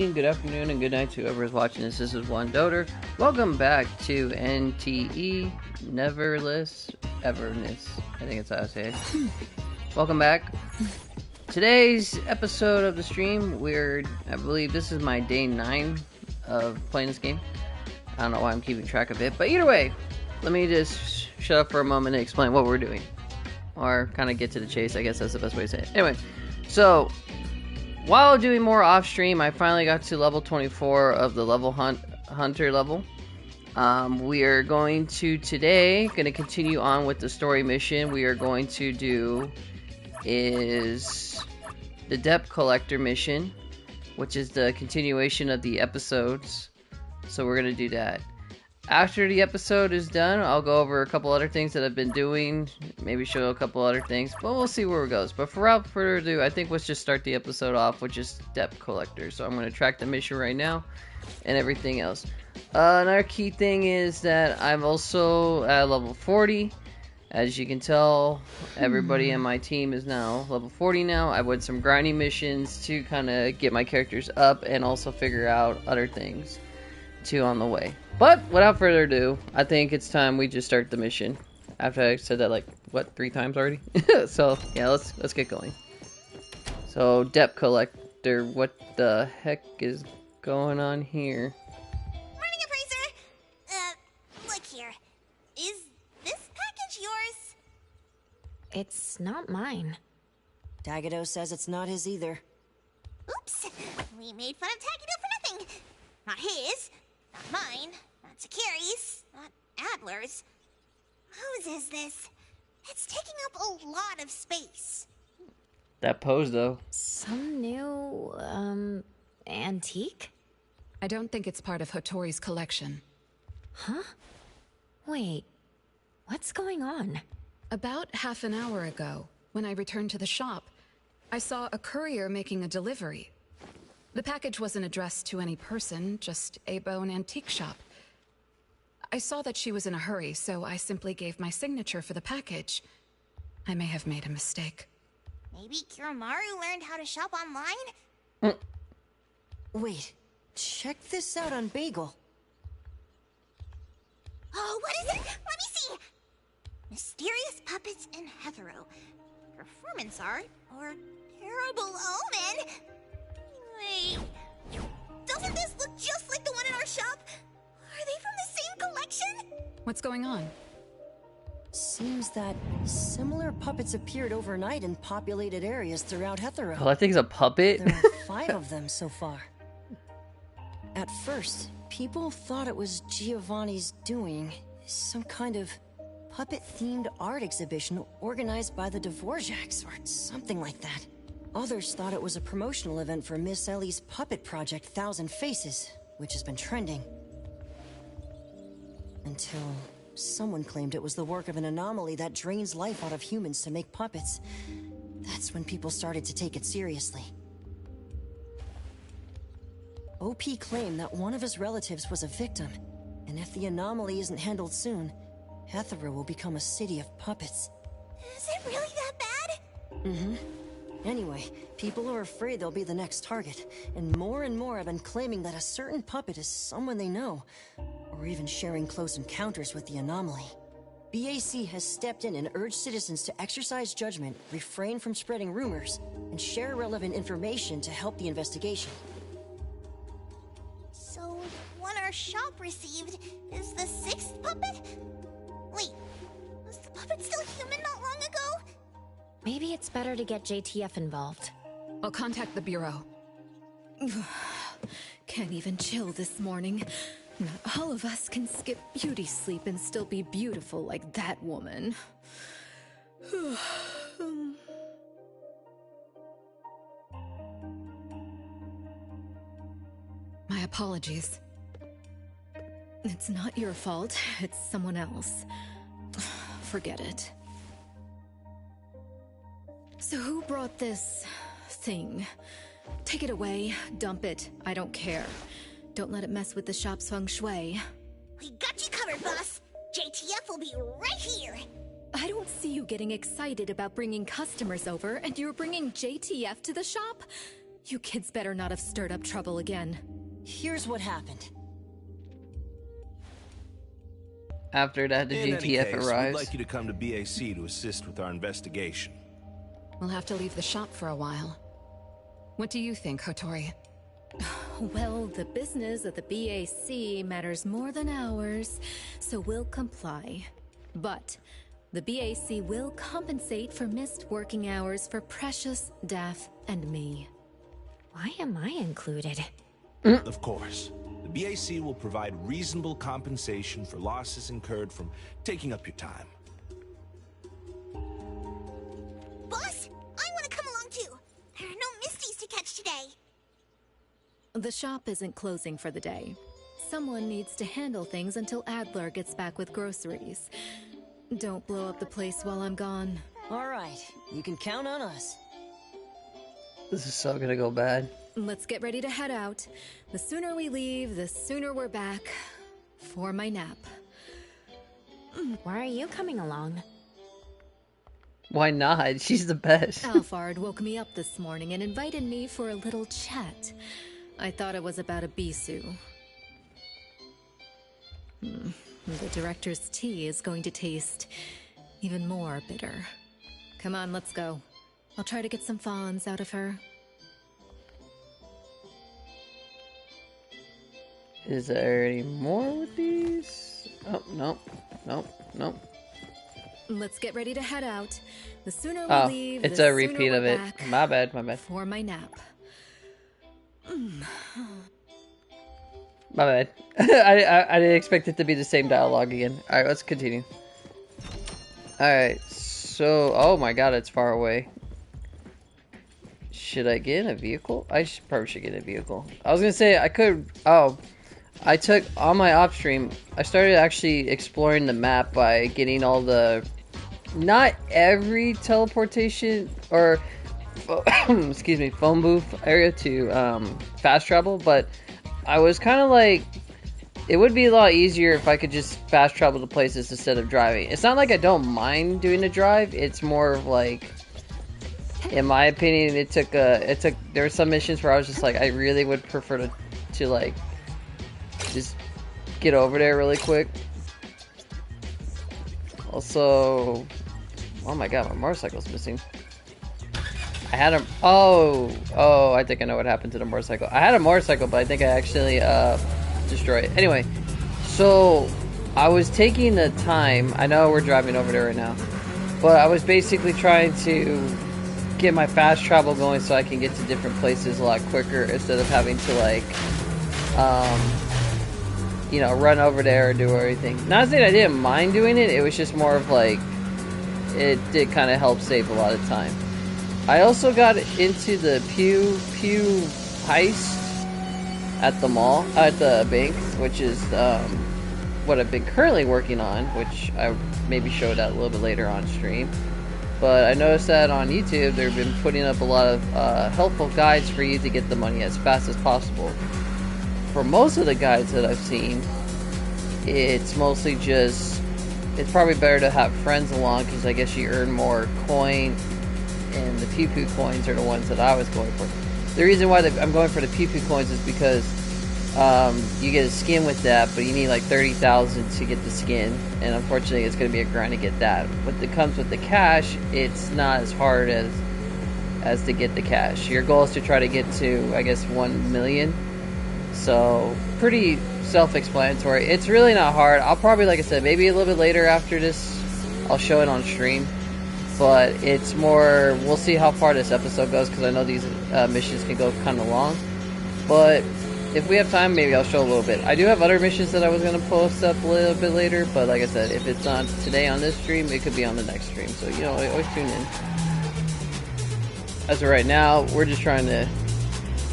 Good afternoon and good night to whoever is watching this. This is One Doter. Welcome back to NTE, Neverness, Everness. I think that's how I say it. Welcome back. Today's episode of the stream, I believe this is my day 9 of playing this game. I don't know why I'm keeping track of it, but either way, let me just shut up for a moment and explain what we're doing. Or kind of get to the chase, I guess that's the best way to say it. Anyway, so while doing more off stream, I finally got to level 24 of the level hunter level. We are going to continue on with the story mission. We are going to do is the debt collector mission, which is the continuation of the episodes. So we're going to do that. After the episode is done, I'll go over a couple other things that I've been doing, maybe show a couple other things, but we'll see where it goes. But without further ado, I think let's just start the episode off with just debt collector. So I'm going to track the mission right now and everything else. Another key thing is that I'm also at level 40. As you can tell, everybody in my team is now level 40 now. I went some grinding missions to kind of get my characters up and also figure out other things too on the way. But without further ado, I think it's time we just start the mission. After I said that 3 times already? So yeah, let's get going. So debt collector, what the heck is going on here? Morning, appraiser! Look here. Is this package yours? It's not mine. Tagado says it's not his either. Oops! We made fun of Tagido for nothing. Not his, not mine, not Sakiri's, not Adler's. Whose is this? It's taking up a lot of space. That pose though. Some new, antique? I don't think it's part of Hotori's collection. Huh? Wait, what's going on? About half an hour ago, when I returned to the shop, I saw a courier making a delivery. The package wasn't addressed to any person, just Eibon Antique Shop. I saw that she was in a hurry, so I simply gave my signature for the package. I may have made a mistake. Maybe Kiromaru learned how to shop online? Wait, check this out on Bagel. Oh, what is it? Let me see! Mysterious puppets in Hetero. Performance art or terrible omen? Wait, doesn't this look just like the one in our shop? Are they from the same collection? What's going on? Seems that similar puppets appeared overnight in populated areas throughout Hetero. Oh, that thing's a puppet? There are 5 of them so far. At first, people thought it was Giovanni's doing, some kind of puppet-themed art exhibition organized by the Dvorak's or something like that. Others thought it was a promotional event for Miss Ellie's puppet project 1,000 Faces, which has been trending. Until someone claimed it was the work of an anomaly that drains life out of humans to make puppets. That's when people started to take it seriously. OP claimed that one of his relatives was a victim, and if the anomaly isn't handled soon, Hetero will become a city of puppets. Is it really that bad? Mm-hmm. Anyway, people are afraid they'll be the next target, and more have been claiming that a certain puppet is someone they know, or even sharing close encounters with the anomaly. BAC has stepped in and urged citizens to exercise judgment, refrain from spreading rumors, and share relevant information to help the investigation. So, one our shop received is the 6th puppet? Wait, was the puppet still human not long ago? Maybe it's better to get JTF involved. I'll contact the Bureau. Can't even chill this morning. Not all of us can skip beauty sleep and still be beautiful like that woman. My apologies. It's not your fault, it's someone else. Forget it. So who brought this thing? Take it away, dump it, I don't care. Don't let it mess with the shop's feng shui. We got you covered, boss. JTF will be right here. I don't see you getting excited about bringing customers over, and you're bringing JTF to the shop? You kids better not have stirred up trouble again. Here's what happened. After that, the In any JTF case, arrives. we'd like you to come to BAC to assist with our investigation. We'll have to leave the shop for a while. What do you think, Hotori? Well, the business of the BAC matters more than ours, so we'll comply. But the BAC will compensate for missed working hours for Precious, Daff, and me. Why am I included? Of course. The BAC will provide reasonable compensation for losses incurred from taking up your time. Boss, I want to come along too. There are no Misties to catch today. The shop isn't closing for the day. Someone needs to handle things until Adler gets back with groceries. Don't blow up the place while I'm gone. All right, you can count on us. This is so gonna go bad. Let's get ready to head out. The sooner we leave, the sooner we're back for my nap. Why are you coming along? Why not? She's the best. Alfard woke me up this morning and invited me for a little chat. I thought it was about a Bisu. The director's tea is going to taste even more bitter. Come on, let's go. I'll try to get some fawns out of her. Is there any more with these? Oh, no. Nope. Nope. Let's get ready to head out. The sooner we Oh, leave, it's the a repeat sooner of we're it. back My bad, my bad. for my nap. My bad. I didn't expect it to be the same dialogue again. Alright, let's continue. Alright, so... Oh my god, it's far away. Should I get in a vehicle? Probably should get in a vehicle. I was gonna say, I could... Oh. I took... On my off stream, I started actually exploring the map by getting all the... Not every teleportation... Or... excuse me, phone booth area to fast travel, but... I was kind of like, it would be a lot easier if I could just fast travel to places instead of driving. It's not like I don't mind doing the drive. It's more of like, in my opinion, there were some missions where I was just like, I really would prefer to like, just get over there really quick. Also, oh my god, my motorcycle's missing. I had a... Oh, I think I know what happened to the motorcycle. I had a motorcycle, but I think I actually destroyed it. Anyway, so I was taking the time... I know we're driving over there right now. But I was basically trying to get my fast travel going so I can get to different places a lot quicker instead of having to, like, you know, run over there or do everything. Not saying I didn't mind doing it. It was just more of, like... It did kind of help save a lot of time. I also got into the Pew heist at the mall, at the bank, which is what I've been currently working on, which I maybe showed that a little bit later on stream. But I noticed that on YouTube they've been putting up a lot of helpful guides for you to get the money as fast as possible. For most of the guides that I've seen, it's mostly just, it's probably better to have friends along because I guess you earn more coin. And the Pew Pew coins are the ones that I was going for. The reason why I'm going for the Pew Pew coins is because you get a skin with that, but you need like 30,000 to get the skin, and unfortunately it's going to be a grind to get that. But it comes with the cash, it's not as hard as to get the cash. Your goal is to try to get to, I guess, 1 million. So, pretty self-explanatory. It's really not hard. I'll probably, like I said, maybe a little bit later after this, I'll show it on stream. But it's more, we'll see how far this episode goes, because I know these missions can go kind of long. But if we have time, maybe I'll show a little bit. I do have other missions that I was going to post up a little bit later, but like I said, if it's not today on this stream, it could be on the next stream. So, you know, always tune in. As of right now, we're just trying to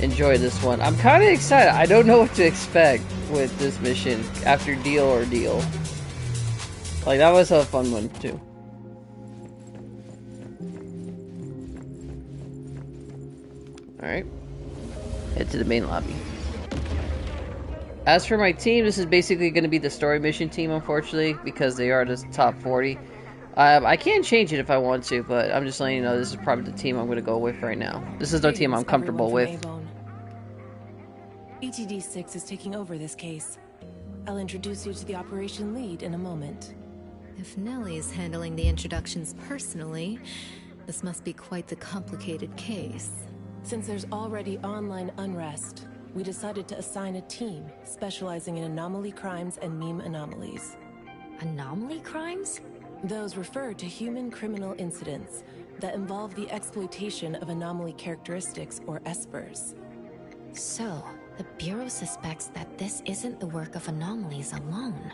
enjoy this one. I'm kind of excited. I don't know what to expect with this mission after Deal or Deal. Like, that was a fun one, too. Alright, head to the main lobby. As for my team, this is basically going to be the story mission team, unfortunately, because they are the top 40. I can change it if I want to, but I'm just letting you know this is probably the team I'm going to go with right now. This is the team I'm comfortable with. ETD 6 is taking over this case. I'll introduce you to the operation lead in a moment. If Nellie's handling the introductions personally, this must be quite the complicated case. Since there's already online unrest, we decided to assign a team specializing in anomaly crimes and meme anomalies. Anomaly crimes? Those refer to human criminal incidents that involve the exploitation of anomaly characteristics, or espers. So, the Bureau suspects that this isn't the work of anomalies alone.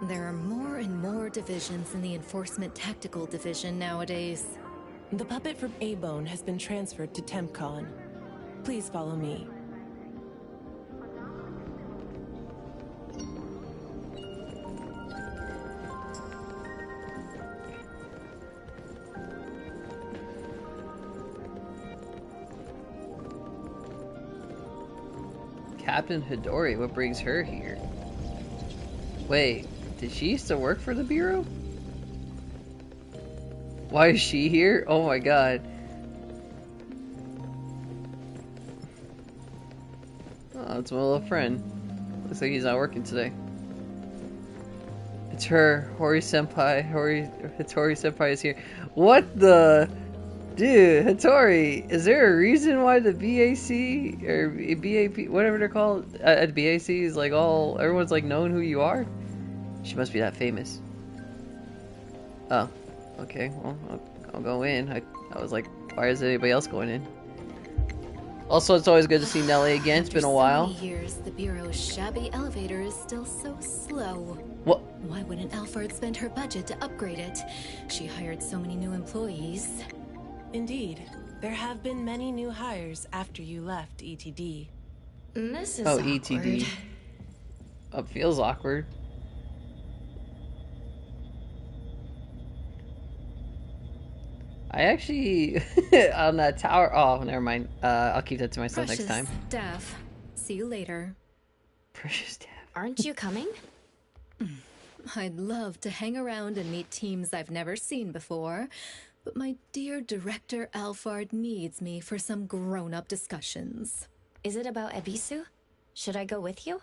There are more and more divisions in the Enforcement Tactical Division nowadays. The puppet from Eibon has been transferred to TempCon. Please follow me. Captain Hidori, what brings her here? Wait, did she used to work for the Bureau? Why is she here? Oh my god. Oh, it's my little friend. Looks like he's not working today. It's her, Hori Senpai. Hitori Senpai is here. What the? Dude, Hitori, is there a reason why the BAC or BAP, whatever they're called, at BAC is like everyone's like knowing who you are? She must be that famous. Oh, okay. Well, I'll go in. I was like, why is anybody else going in? Also, it's always good to see Nellie again. It's been a while. After so many years, the Bureau's shabby elevator is still so slow. What? Why wouldn't Alfred spend her budget to upgrade it? She hired so many new employees. Indeed. There have been many new hires after you left ETD. This is Oh, awkward. ETD. Oh, it feels awkward. I actually, on that tower, oh, never mind. I'll keep that to myself Precious next time. Daff. See you later. Precious Daff. Aren't you coming? I'd love to hang around and meet teams I've never seen before, but my dear Director Alfard needs me for some grown-up discussions. Is it about Ebisu? Should I go with you?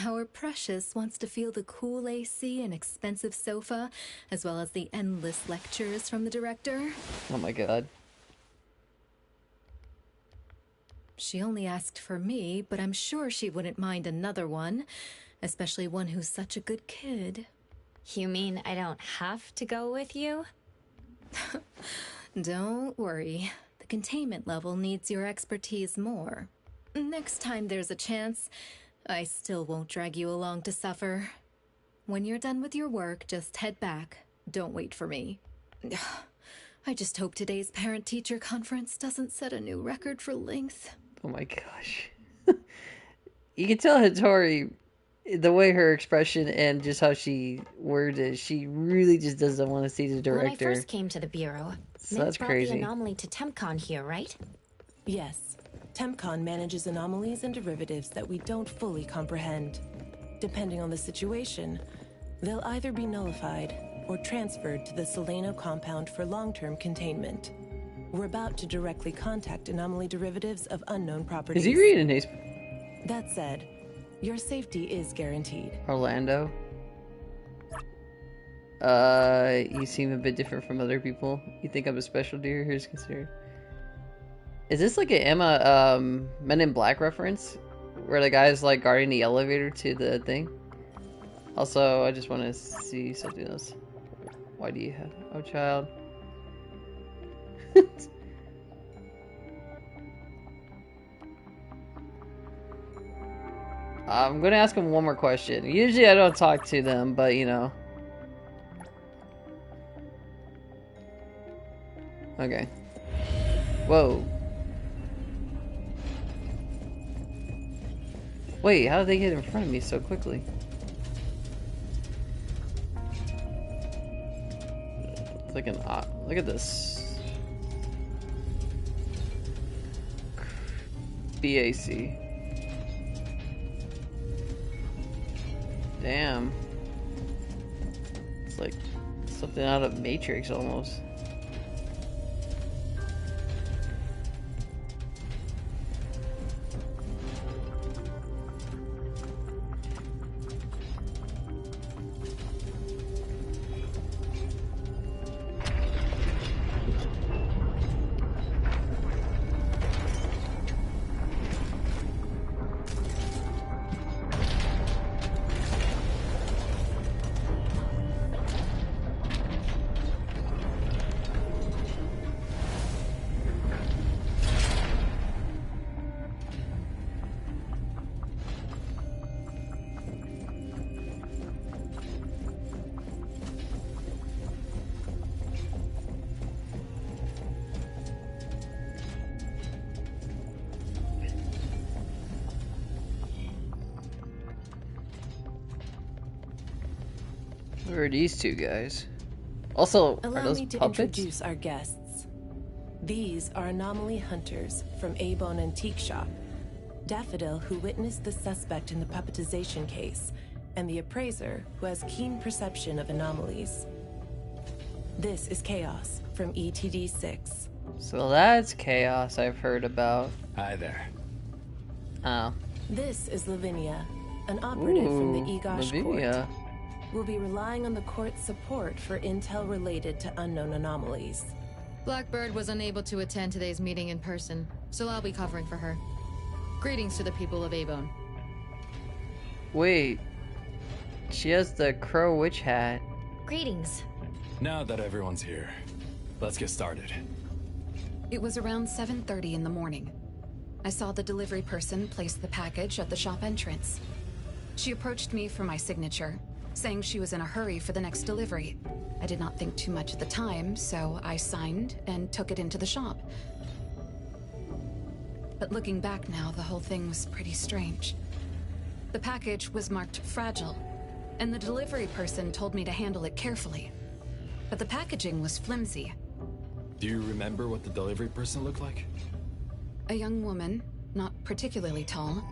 Our Precious wants to feel the cool AC and expensive sofa, as well as the endless lectures from the director. Oh my god. She only asked for me, but I'm sure she wouldn't mind another one, especially one who's such a good kid. You mean I don't have to go with you? Don't worry. The containment level needs your expertise more. Next time there's a chance, I still won't drag you along to suffer. When you're done with your work, just head back. Don't wait for me. I just hope today's parent-teacher conference doesn't set a new record for length. Oh my gosh. You can tell Hitori, the way her expression and just how she worded, she really just doesn't want to see the director. When I first came to the Bureau, So Mint that's brought crazy. the anomaly to TempCon here, right? Yes. TempCon manages anomalies and derivatives that we don't fully comprehend. Depending on the situation, they'll either be nullified or transferred to the Seleno compound for long-term containment. We're about to directly contact anomaly derivatives of unknown properties. Is he reading his That said, your safety is guaranteed. Orlando? You seem a bit different from other people. You think I'm a special deer? Here's considered. Is this like a Emma Men in Black reference? Where the guy's like guarding the elevator to the thing? Also, I just want to see something else. Why do you have... Oh, child. I'm gonna ask him one more question. Usually I don't talk to them, but you know. Okay. Whoa. Wait, how did they get in front of me so quickly? It's like an... look at this. BAC. Damn. It's like something out of Matrix almost. Who are these two guys? Also, are Allow those me to puppets? introduce our guests. These are anomaly hunters from Eibon Antique Shop. Daffodil, who witnessed the suspect in the puppetization case, and the appraiser, who has keen perception of anomalies. This is Chaos from ETD-6. So that's Chaos I've heard about. Hi there. Oh. This is Lavinia, an operative from the Egosh Lavinia. court. We'll be relying on the court's support for intel related to unknown anomalies. Blackbird was unable to attend today's meeting in person, so I'll be covering for her. Greetings to the people of Eibon. Wait. She has the crow witch hat. Greetings. Now that everyone's here, let's get started. It was around 7:30 in the morning. I saw the delivery person place the package at the shop entrance. She approached me for my signature, saying she was in a hurry for the next delivery. I did not think too much at the time, so I signed and took it into the shop. But looking back now, the whole thing was pretty strange. The package was marked fragile, and the delivery person told me to handle it carefully. But the packaging was flimsy. Do you remember what the delivery person looked like? A young woman, not particularly tall.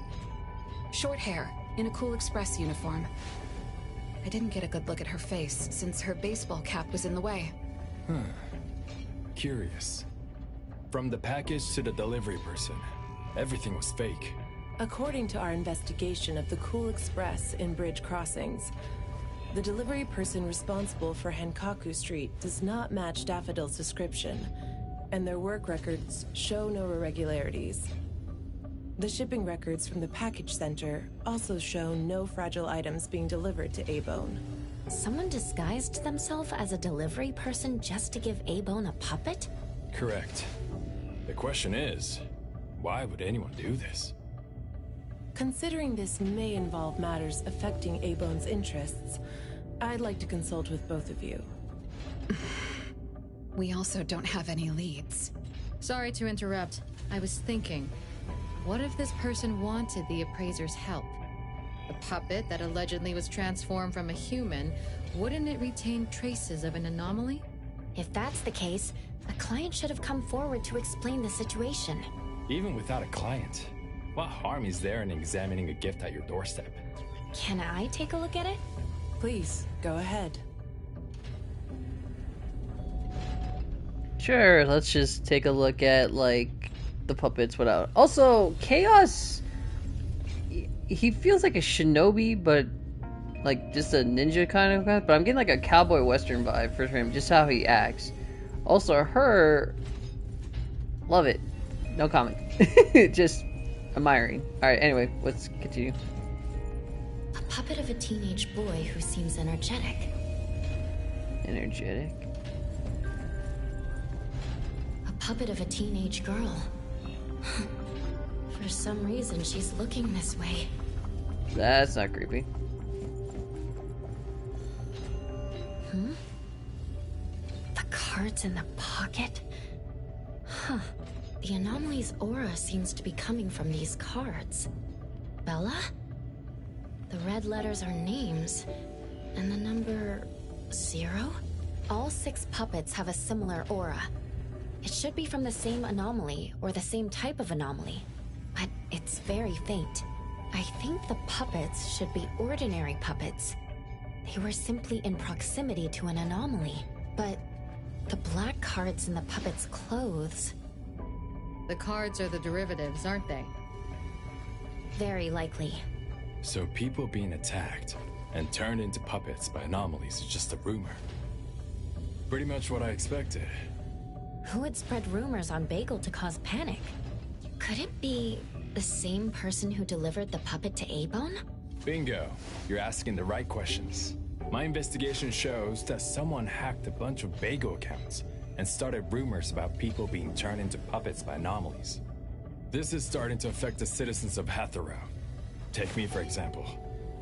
Short hair, in a Cool Express uniform. I didn't get a good look at her face, since her baseball cap was in the way. Curious. From the package to the delivery person, everything was fake. According to our investigation of the Cool Express in Bridge Crossings, the delivery person responsible for Hankaku Street does not match Daffodil's description, and their work records show no irregularities. The shipping records from the package center also show no fragile items being delivered to Eibon. Someone disguised themselves as a delivery person just to give Eibon a puppet? Correct. The question is, why would anyone do this? Considering this may involve matters affecting Eibon's interests, I'd like to consult with both of you. We also don't have any leads. Sorry to interrupt. I was thinking, what if this person wanted the appraiser's help? A puppet that allegedly was transformed from a human, wouldn't it retain traces of an anomaly? If that's the case, a client should have come forward to explain the situation. Even without a client, what harm is there in examining a gift at your doorstep? Can I take a look at it? Please, go ahead. Sure, let's just take a look at, like, the puppets without... Also, Chaos... He feels like a shinobi, but, like, just a ninja kind of guy. But I'm getting, like, a cowboy western vibe for him, just how he acts. Also, her... Love it. No comment. Just admiring. Alright, anyway, let's continue. A puppet of a teenage boy who seems energetic. Energetic? A puppet of a teenage girl. For some reason, she's looking this way. That's not creepy. The cards in the pocket? Huh. The anomaly's aura seems to be coming from these cards. Bella? The red letters are names. And the number 0? All 6 puppets have a similar aura. It should be from the same anomaly, or the same type of anomaly. But it's very faint. I think the puppets should be ordinary puppets. They were simply in proximity to an anomaly. But the black cards in the puppet's clothes... The cards are the derivatives, aren't they? Very likely. So people being attacked and turned into puppets by anomalies is just a rumor. Pretty much what I expected. Who would spread rumors on Bagel to cause panic? Could it be the same person who delivered the puppet to Eibon? Bingo. You're asking the right questions. My investigation shows that someone hacked a bunch of Bagel accounts and started rumors about people being turned into puppets by anomalies. This is starting to affect the citizens of Hatharo. Take me, for example.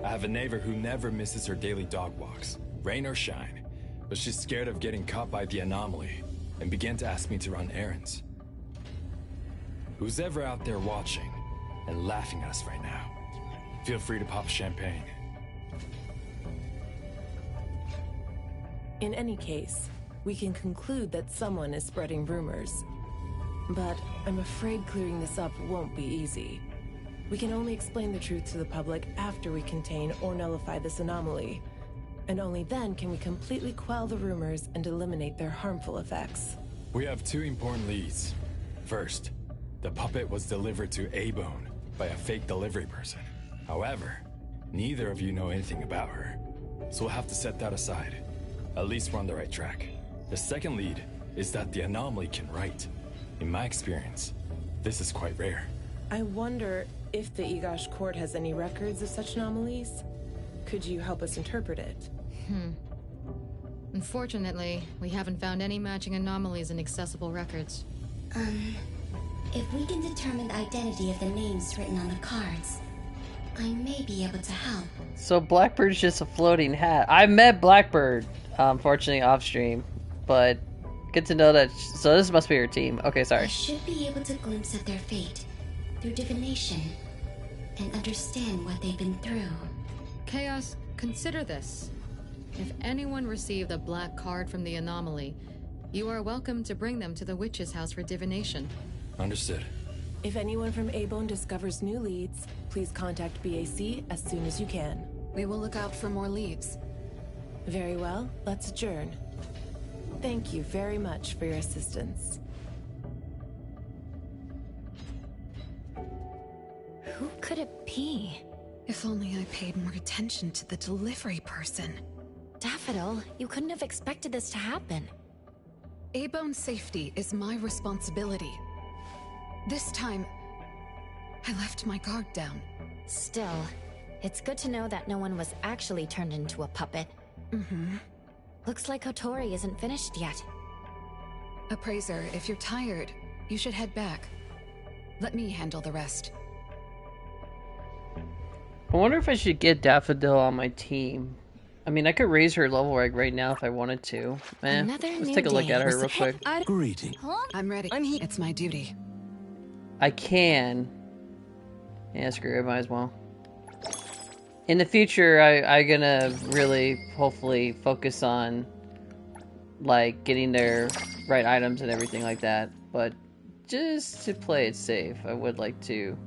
I have a neighbor who never misses her daily dog walks, rain or shine, but she's scared of getting caught by the anomaly and began to ask me to run errands. Who's ever out there watching and laughing at us right now, feel free to pop champagne. In any case, we can conclude that someone is spreading rumors. But I'm afraid clearing this up won't be easy. We can only explain the truth to the public after we contain or nullify this anomaly. And only then can we completely quell the rumors and eliminate their harmful effects. We have two important leads. First, the puppet was delivered to Eibon by a fake delivery person. However, neither of you know anything about her, so we'll have to set that aside. At least we're on the right track. The second lead is that the anomaly can write. In my experience, this is quite rare. I wonder if the Egosh court has any records of such anomalies? Could you help us interpret it? Unfortunately, we haven't found any matching anomalies in accessible records. If we can determine the identity of the names written on the cards, I may be able to help. So Blackbird's just a floating hat. I met Blackbird, unfortunately off stream, but good to know that. So this must be her team. Okay, I sorry. should be able to glimpse at their fate through divination and understand what they've been through. Chaos, consider this. If anyone received a black card from the anomaly, you are welcome to bring them to the witch's house for divination. Understood. If anyone from Eibon discovers new leads, please contact BAC as soon as you can. We will look out for more leads. Very well, let's adjourn. Thank you very much for your assistance. Who could it be? If only I paid more attention to the delivery person. Daffodil, you couldn't have expected this to happen. Eibon's safety is my responsibility. This time, I left my guard down. Still, it's good to know that no one was actually turned into a puppet. Looks like Kotori isn't finished yet. Appraiser, if you're tired, you should head back. Let me handle the rest. I wonder if I should get Daffodil on my team. I mean, I could raise her level right now if I wanted to. Let's take a look at her real quick. Greeting. I'm ready. It's my duty. I can. Yeah, screw it, might as well. In the future, I'm gonna really, hopefully, focus on, like, getting their right items and everything like that. But just to play it safe, I would like to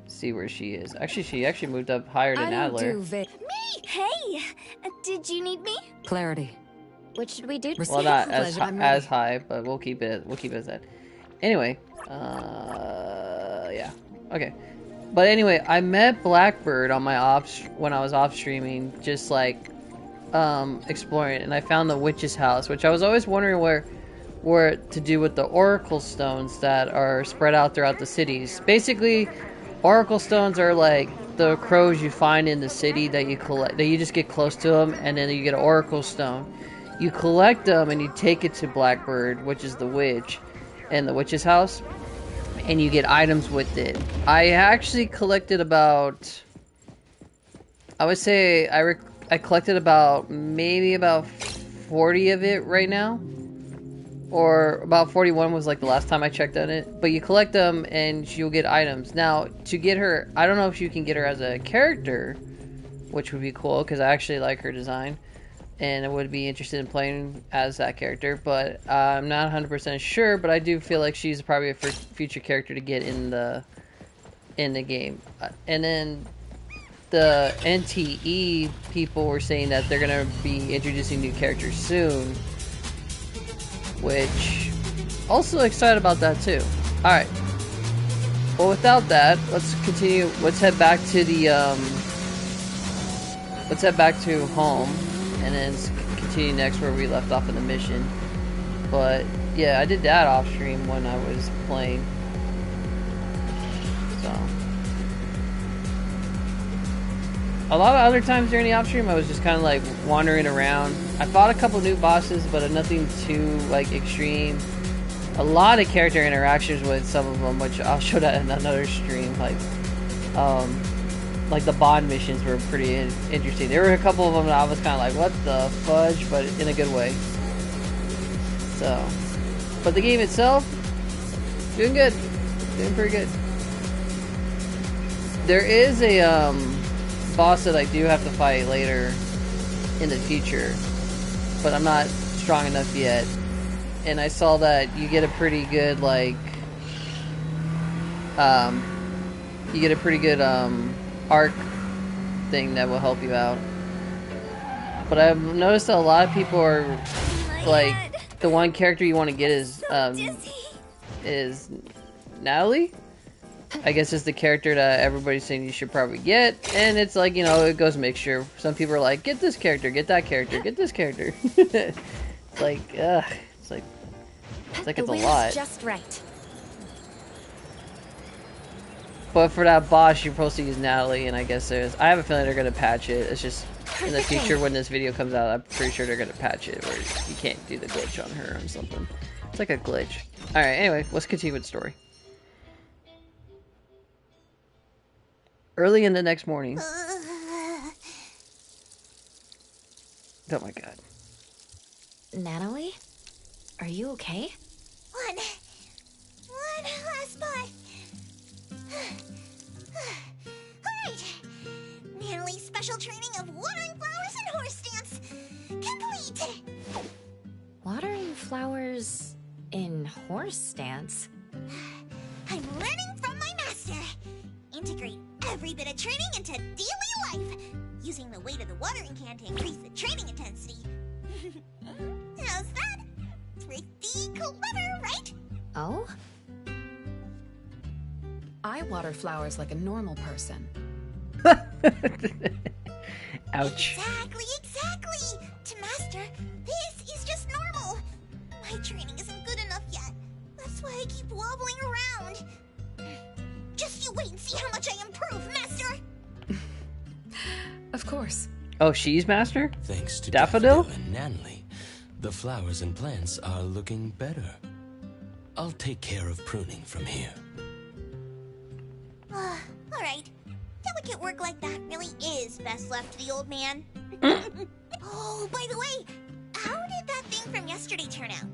see where she is. Actually, she actually moved up higher than Adler. Me! Hey! Did you need me? Clarity. What should we do? Well, not as high, but we'll keep it as that. Anyway, yeah, okay. But anyway, I met Blackbird on my when I was off streaming, just like exploring, and I found the witch's house, which I was always wondering where to do with the oracle stones that are spread out throughout the cities. Basically, oracle stones are like the crows you find in the city that you collect, that you just get close to them, and then you get an oracle stone. You collect them and you take it to Blackbird, which is the witch, and the witch's house, and you get items with it. I actually collected about, I would say I collected maybe about 40 of it right now, or about 41 was like the last time I checked on it. But you collect them and you'll get items. Now, to get her, I don't know if you can get her as a character, which would be cool because I actually like her design and I would be interested in playing as that character, but I'm not 100% sure. But I do feel like she's probably a future character to get in the game. And then the NTE people were saying that they're gonna be introducing new characters soon, which also excited about that too. All right. Well, without that, let's continue. Let's head back to the let's head back to home, and then continue next where we left off in the mission. But yeah, I did that off stream when I was playing. So a lot of other times during the off stream, I was just kind of like wandering around. I fought a couple new bosses, but nothing too like extreme. A lot of character interactions with some of them, which I'll show that in another stream. Like the Bond missions were pretty interesting. There were a couple of them that I was kind of like, what the fudge, but in a good way. So, but the game itself, doing good, doing pretty good. There is a boss that I do have to fight later in the future, but I'm not strong enough yet. And I saw that you get a pretty good arc thing that will help you out. But I've noticed that a lot of people are like, the one character you want to get is Natalie. I guess it's the character that everybody's saying you should probably get, and it's like, you know, it goes mixture. Some people are like, get this character, get that character, get this character. It's like, it's like it's a lot. Just right. But for that boss, you're supposed to use Natalie, and I guess I have a feeling they're gonna patch it. It's just in the future when this video comes out, I'm pretty sure they're gonna patch it where you can't do the glitch on her or something. It's like a glitch. All right. Anyway, let's continue with the story. Early in the next morning. Oh my god. Natalie? Are you okay? One last spot. Alright. Natalie's special training of watering flowers and horse stance complete. Watering flowers in horse stance? I'm learning from my master. Integrate every bit of training into daily life, using the weight of the watering can to increase the training intensity. How's that? Pretty clever, right? Oh? I water flowers like a normal person. Ouch. Exactly. To master, this is just normal. My training isn't good enough yet. That's why I keep wobbling around. Just you wait and see how much I improve, master. Of course. Oh, she's master? Thanks to Daffodil and Natalie, the flowers and plants are looking better. I'll take care of pruning from here. Alright. Delicate work like that really is best left to the old man. Oh, by the way, how did that thing from yesterday turn out?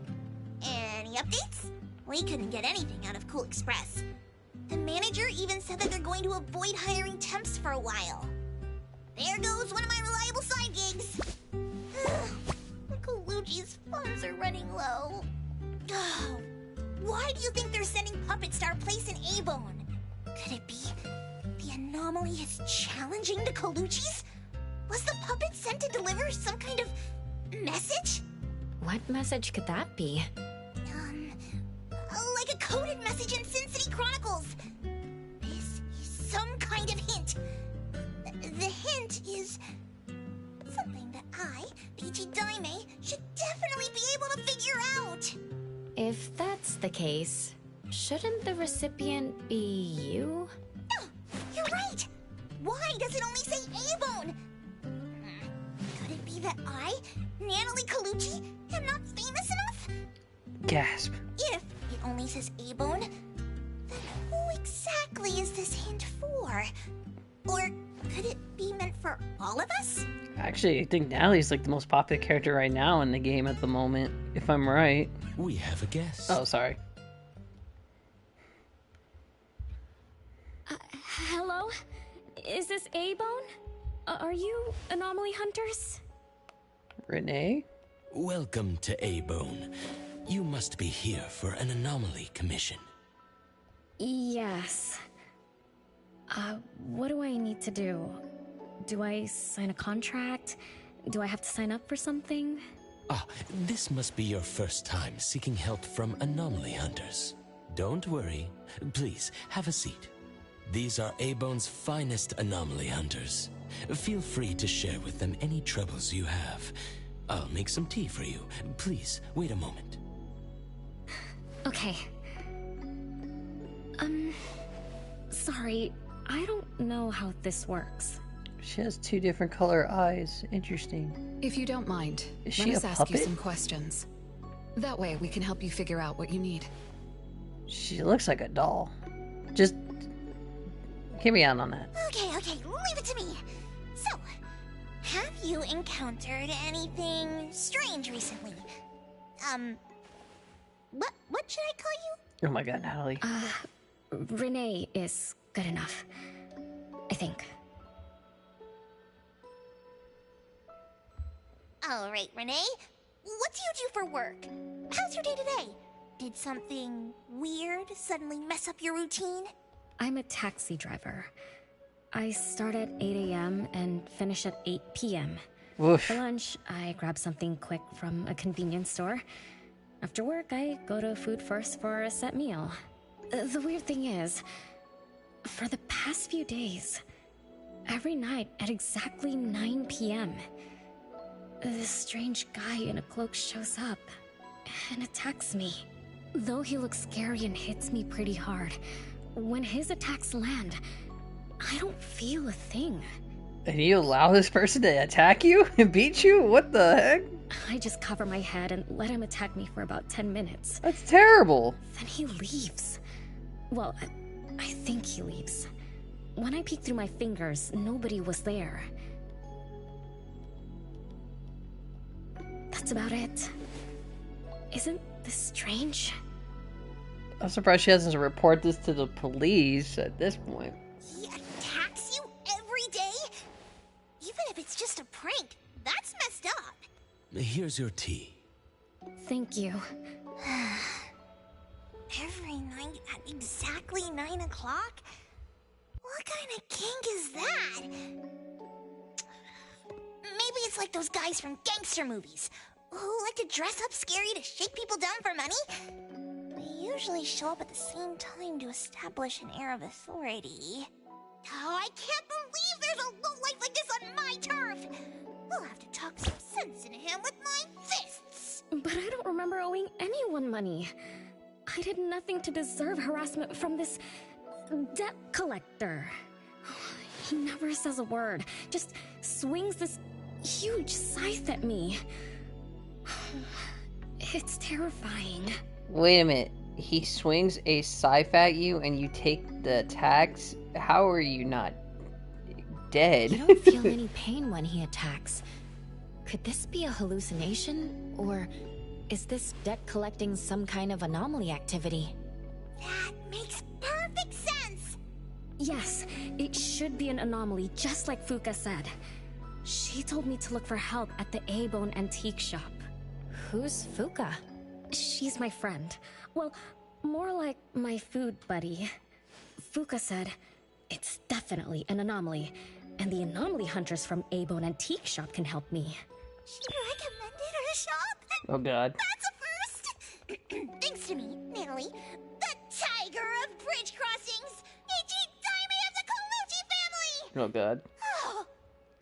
Any updates? We couldn't get anything out of Cool Express. The manager even said that they're going to avoid hiring temps for a while. There goes one of my reliable side gigs. The Colucci's funds are running low. Why do you think they're sending puppets to our place in Eibon? Could it be the anomaly is challenging the Colucci's? Was the puppet sent to deliver some kind of message? What message could that be? Like a coded message in Sin City Chronicles. This is some kind of hint. The hint is something that I, Peachy Daime, should definitely be able to figure out. If that's the case, shouldn't the recipient be you? No, you're right. Why does it only say Eibon? Could it be that I, Natalie Colucci, am not famous enough? Gasp. If it only says Eibon, then who exactly is this hint for? Or could it be meant for all of us? Actually, I think Natalie's like the most popular character right now in the game at the moment, if I'm right. We have a guest. Oh, sorry. Hello? Is this Eibon? Are you anomaly hunters? Renee? Welcome to Eibon. You must be here for an anomaly commission. Yes. What do I need to do? Do I sign a contract? Do I have to sign up for something? Ah, this must be your first time seeking help from anomaly hunters. Don't worry. Please, have a seat. These are Eibon's finest anomaly hunters. Feel free to share with them any troubles you have. I'll make some tea for you. Please, wait a moment. Okay. Sorry, I don't know how this works. She has 2 different color eyes. Interesting. If you don't mind, Is let she us a ask puppet? you some questions. That way we can help you figure out what you need. She looks like a doll. Just hear me out on that. Okay, leave it to me. So, have you encountered anything strange recently? What should I call you? Oh my god, Natalie. Renee is good enough. I think. Alright, Renee. What do you do for work? How's your day today? Did something weird suddenly mess up your routine? I'm a taxi driver. I start at 8 a.m. and finish at 8 p.m. Woof. For lunch, I grab something quick from a convenience store. After work, I go to Food First for a set meal. The weird thing is, for the past few days, every night at exactly 9 p.m., this strange guy in a cloak shows up and attacks me. Though he looks scary and hits me pretty hard, when his attacks land, I don't feel a thing. And you allow this person to attack you and beat you? What the heck? I just cover my head and let him attack me for about 10 minutes. That's terrible. Then he leaves. Well, I think he leaves. When I peeked through my fingers, nobody was there. That's about it. Isn't this strange? I'm surprised she hasn't reported this to the police at this point. He attacks you every day? Even if it's just a prank, that's messed up. Here's your tea. Thank you. Every night at exactly 9 o'clock? What kind of kink is that? Maybe it's like those guys from gangster movies, who like to dress up scary to shake people down for money. They usually show up at the same time to establish an air of authority. Oh, I can't believe there's a lowlife like this on my turf! We'll have to talk some sense into him with my fists! But I don't remember owing anyone money. I did nothing to deserve harassment from this debt collector. He never says a word, just swings this huge scythe at me. It's terrifying. Wait a minute. He swings a scythe at you and you take the attacks? How are you not dead? You don't feel any pain when he attacks. Could this be a hallucination? Or is this debt collecting some kind of anomaly activity? That makes perfect sense! Yes, it should be an anomaly, just like Fuka said. She told me to look for help at the Eibon antique shop. Who's Fuka? She's my friend. Well, more like my food buddy. Fuka said, it's definitely an anomaly, and the anomaly hunters from Eibon antique shop can help me. She recommended her shop? Oh god. That's a first! Thanks to me, Natalie, the tiger of bridge crossings, Ichi-Daime of the Colucci family! Oh god. Oh,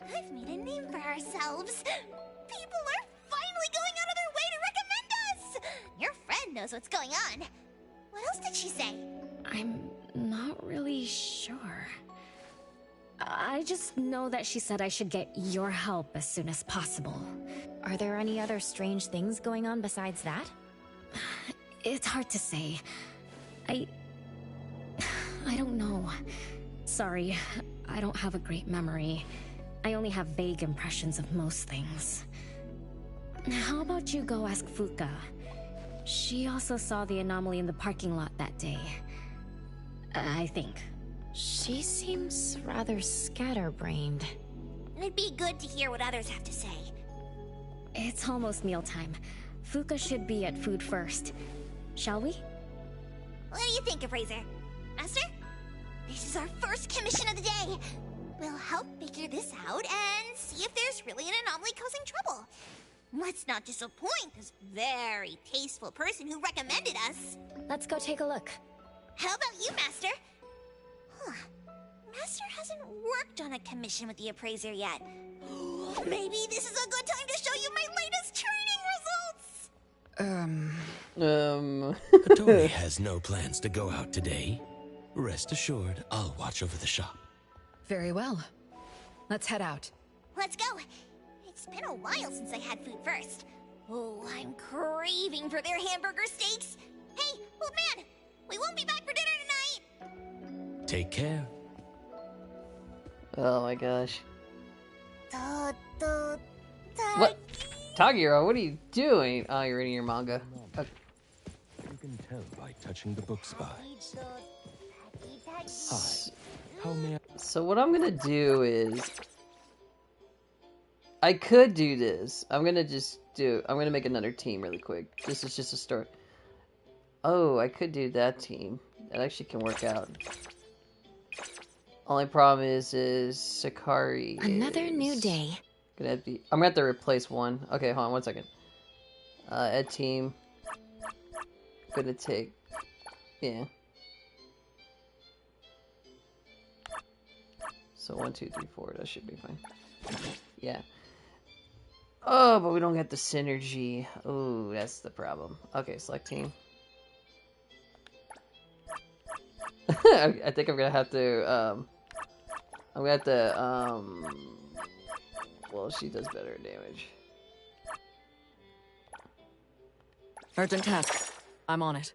I've made a name for ourselves. People are finally going out of their way to recommend us! Your friend knows what's going on. What else did she say? I'm not really sure. I just know that she said I should get your help as soon as possible. Are there any other strange things going on besides that? It's hard to say. I don't know. Sorry, I don't have a great memory. I only have vague impressions of most things. How about you go ask Fuka? She also saw the anomaly in the parking lot that day. I think. She seems rather scatterbrained. It'd be good to hear what others have to say. It's almost mealtime. Fuka should be at Food First. Shall we? What do you think, Appraiser? Master? This is our first commission of the day. We'll help figure this out and see if there's really an anomaly causing trouble. Let's not disappoint this very tasteful person who recommended us. Let's go take a look. How about you, Master? Huh. Master hasn't worked on a commission with the appraiser yet. Maybe this is a good time to show you my latest training results! Katori has no plans to go out today. Rest assured, I'll watch over the shop. Very well. Let's head out. Let's go. It's been a while since I had food first. Oh, I'm craving for their hamburger steaks. Hey, old man, we won't be back for dinner tonight. Take care. Oh my gosh. What? Tagiro, what are you doing? Oh, you're reading your manga. Okay. You can tell by touching the book spy. Hi. How may I... So what I'm gonna do is... I could do this. I'm gonna make another team really quick. This is just a start. Oh, I could do that team. That actually can work out. Only problem is Sakari Another new day. I'm gonna have to replace one. Okay, hold on 1 second. Ed team. Gonna take... Yeah. So 1, 2, 3, 4. That should be fine. Yeah. Oh, but we don't get the synergy. Oh, that's the problem. Okay, select team. I think I'm gonna have to, I'm gonna have to, well, she does better damage. Urgent task. I'm on it.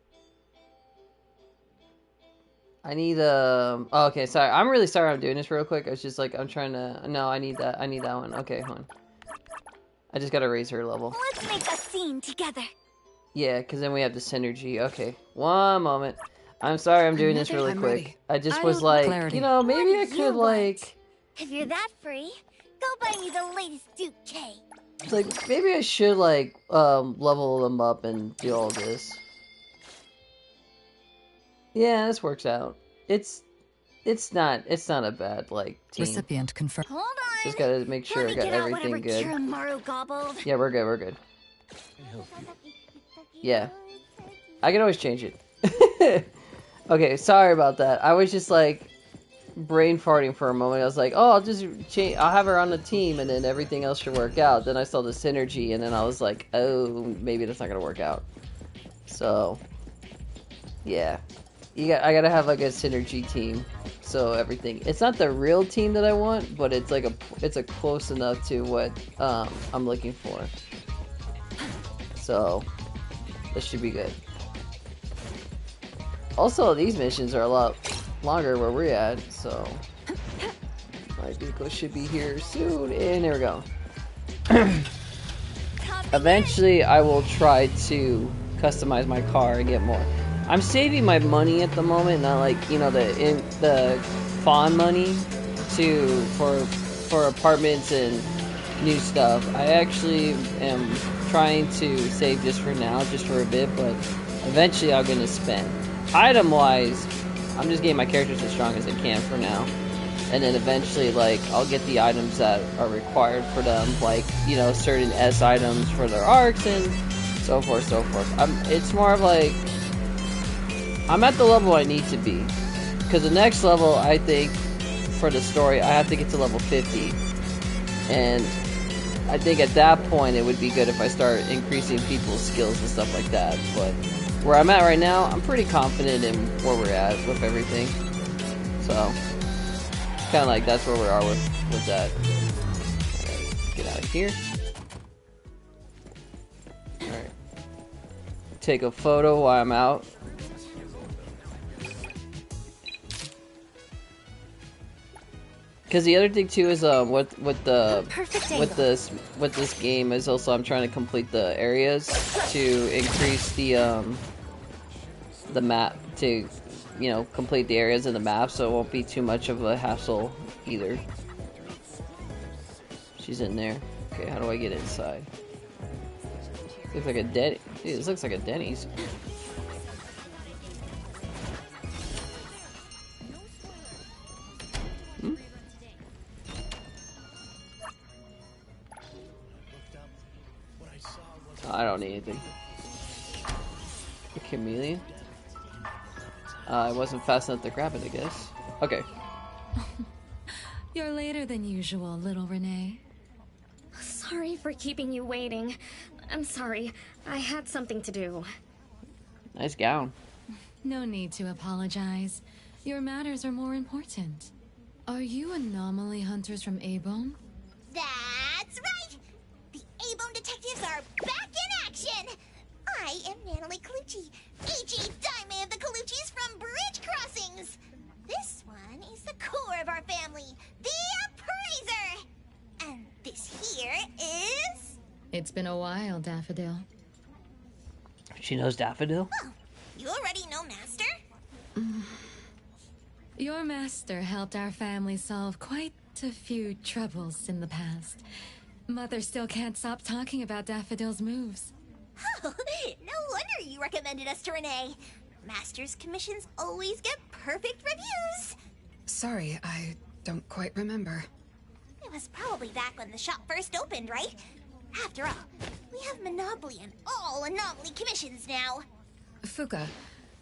I need, oh, okay, sorry. I'm really sorry I'm doing this real quick. I was just like, I'm trying to, no, I need that one. Okay, hold on. I just gotta raise her level. Let's make a scene together. Yeah, because then we have the synergy. Okay, 1 moment. I'm sorry I'm doing this really quick. ready. I just was like, you know, maybe I could, like... If you're that free, go buy me the latest Duke K. It's like, maybe I should, like, level them up and do all this. Yeah, this works out. It's not a bad, like, team. Recipient confirmed. Hold on. Just gotta make sure I got everything good. Gobbled. Yeah, we're good, we're good. Yeah. I can always change it. Okay, sorry about that. I was just, like, brain farting for a moment. I was like, oh, I'll just change, I'll have her on the team and then everything else should work out. Then I saw the synergy and then I was like, oh, maybe that's not gonna work out. So, yeah. I gotta have like a synergy team. So everything, it's not the real team that I want, but it's like it's a close enough to what I'm looking for. So, this should be good. Also, these missions are a lot longer where we're at, so my vehicle should be here soon. And there we go. Eventually, I will try to customize my car and get more. I'm saving my money at the moment, not like, you know, the fawn money for apartments and new stuff. I actually am trying to save just for now, just for a bit, but eventually I'm gonna spend. Item-wise, I'm just getting my characters as strong as I can for now. And then eventually, like, I'll get the items that are required for them, like, you know, certain S items for their arcs and so forth, so forth. It's more of like, I'm at the level I need to be. Because the next level, I think, for the story, I have to get to level 50. And I think at that point, it would be good if I start increasing people's skills and stuff like that. But where I'm at right now, I'm pretty confident in where we're at with everything. So, kind of like that's where we are with that. Alright, get out of here. Alright. Take a photo while I'm out. Because the other thing too is with this game is also I'm trying to complete the areas to increase the map, to, you know, complete the areas in the map, so it won't be too much of a hassle either. She's in there. Okay, how do I get inside? Looks like a Denny. Dude, this looks like a Denny's. I don't need anything. A chameleon? I wasn't fast enough to grab it, I guess. Okay. You're later than usual, little Renee. Sorry for keeping you waiting. I'm sorry. I had something to do. Nice gown. No need to apologize. Your matters are more important. Are you anomaly hunters from Eibon? That's right! The Eibon detectives are back in action! I am Natalie Colucci, H.E. Daime of the Coluccis from Bridge Crossings! This one is the core of our family, the Appraiser! And this here is... It's been a while, Daffodil. She knows Daffodil? Oh, you already know Master? Your master helped our family solve quite a few troubles in the past. Mother still can't stop talking about Daffodil's moves. Oh, no wonder you recommended us to Renee. Master's commissions always get perfect reviews. Sorry, I don't quite remember. It was probably back when the shop first opened, right? After all, we have monopoly on all anomaly commissions now. Fuka,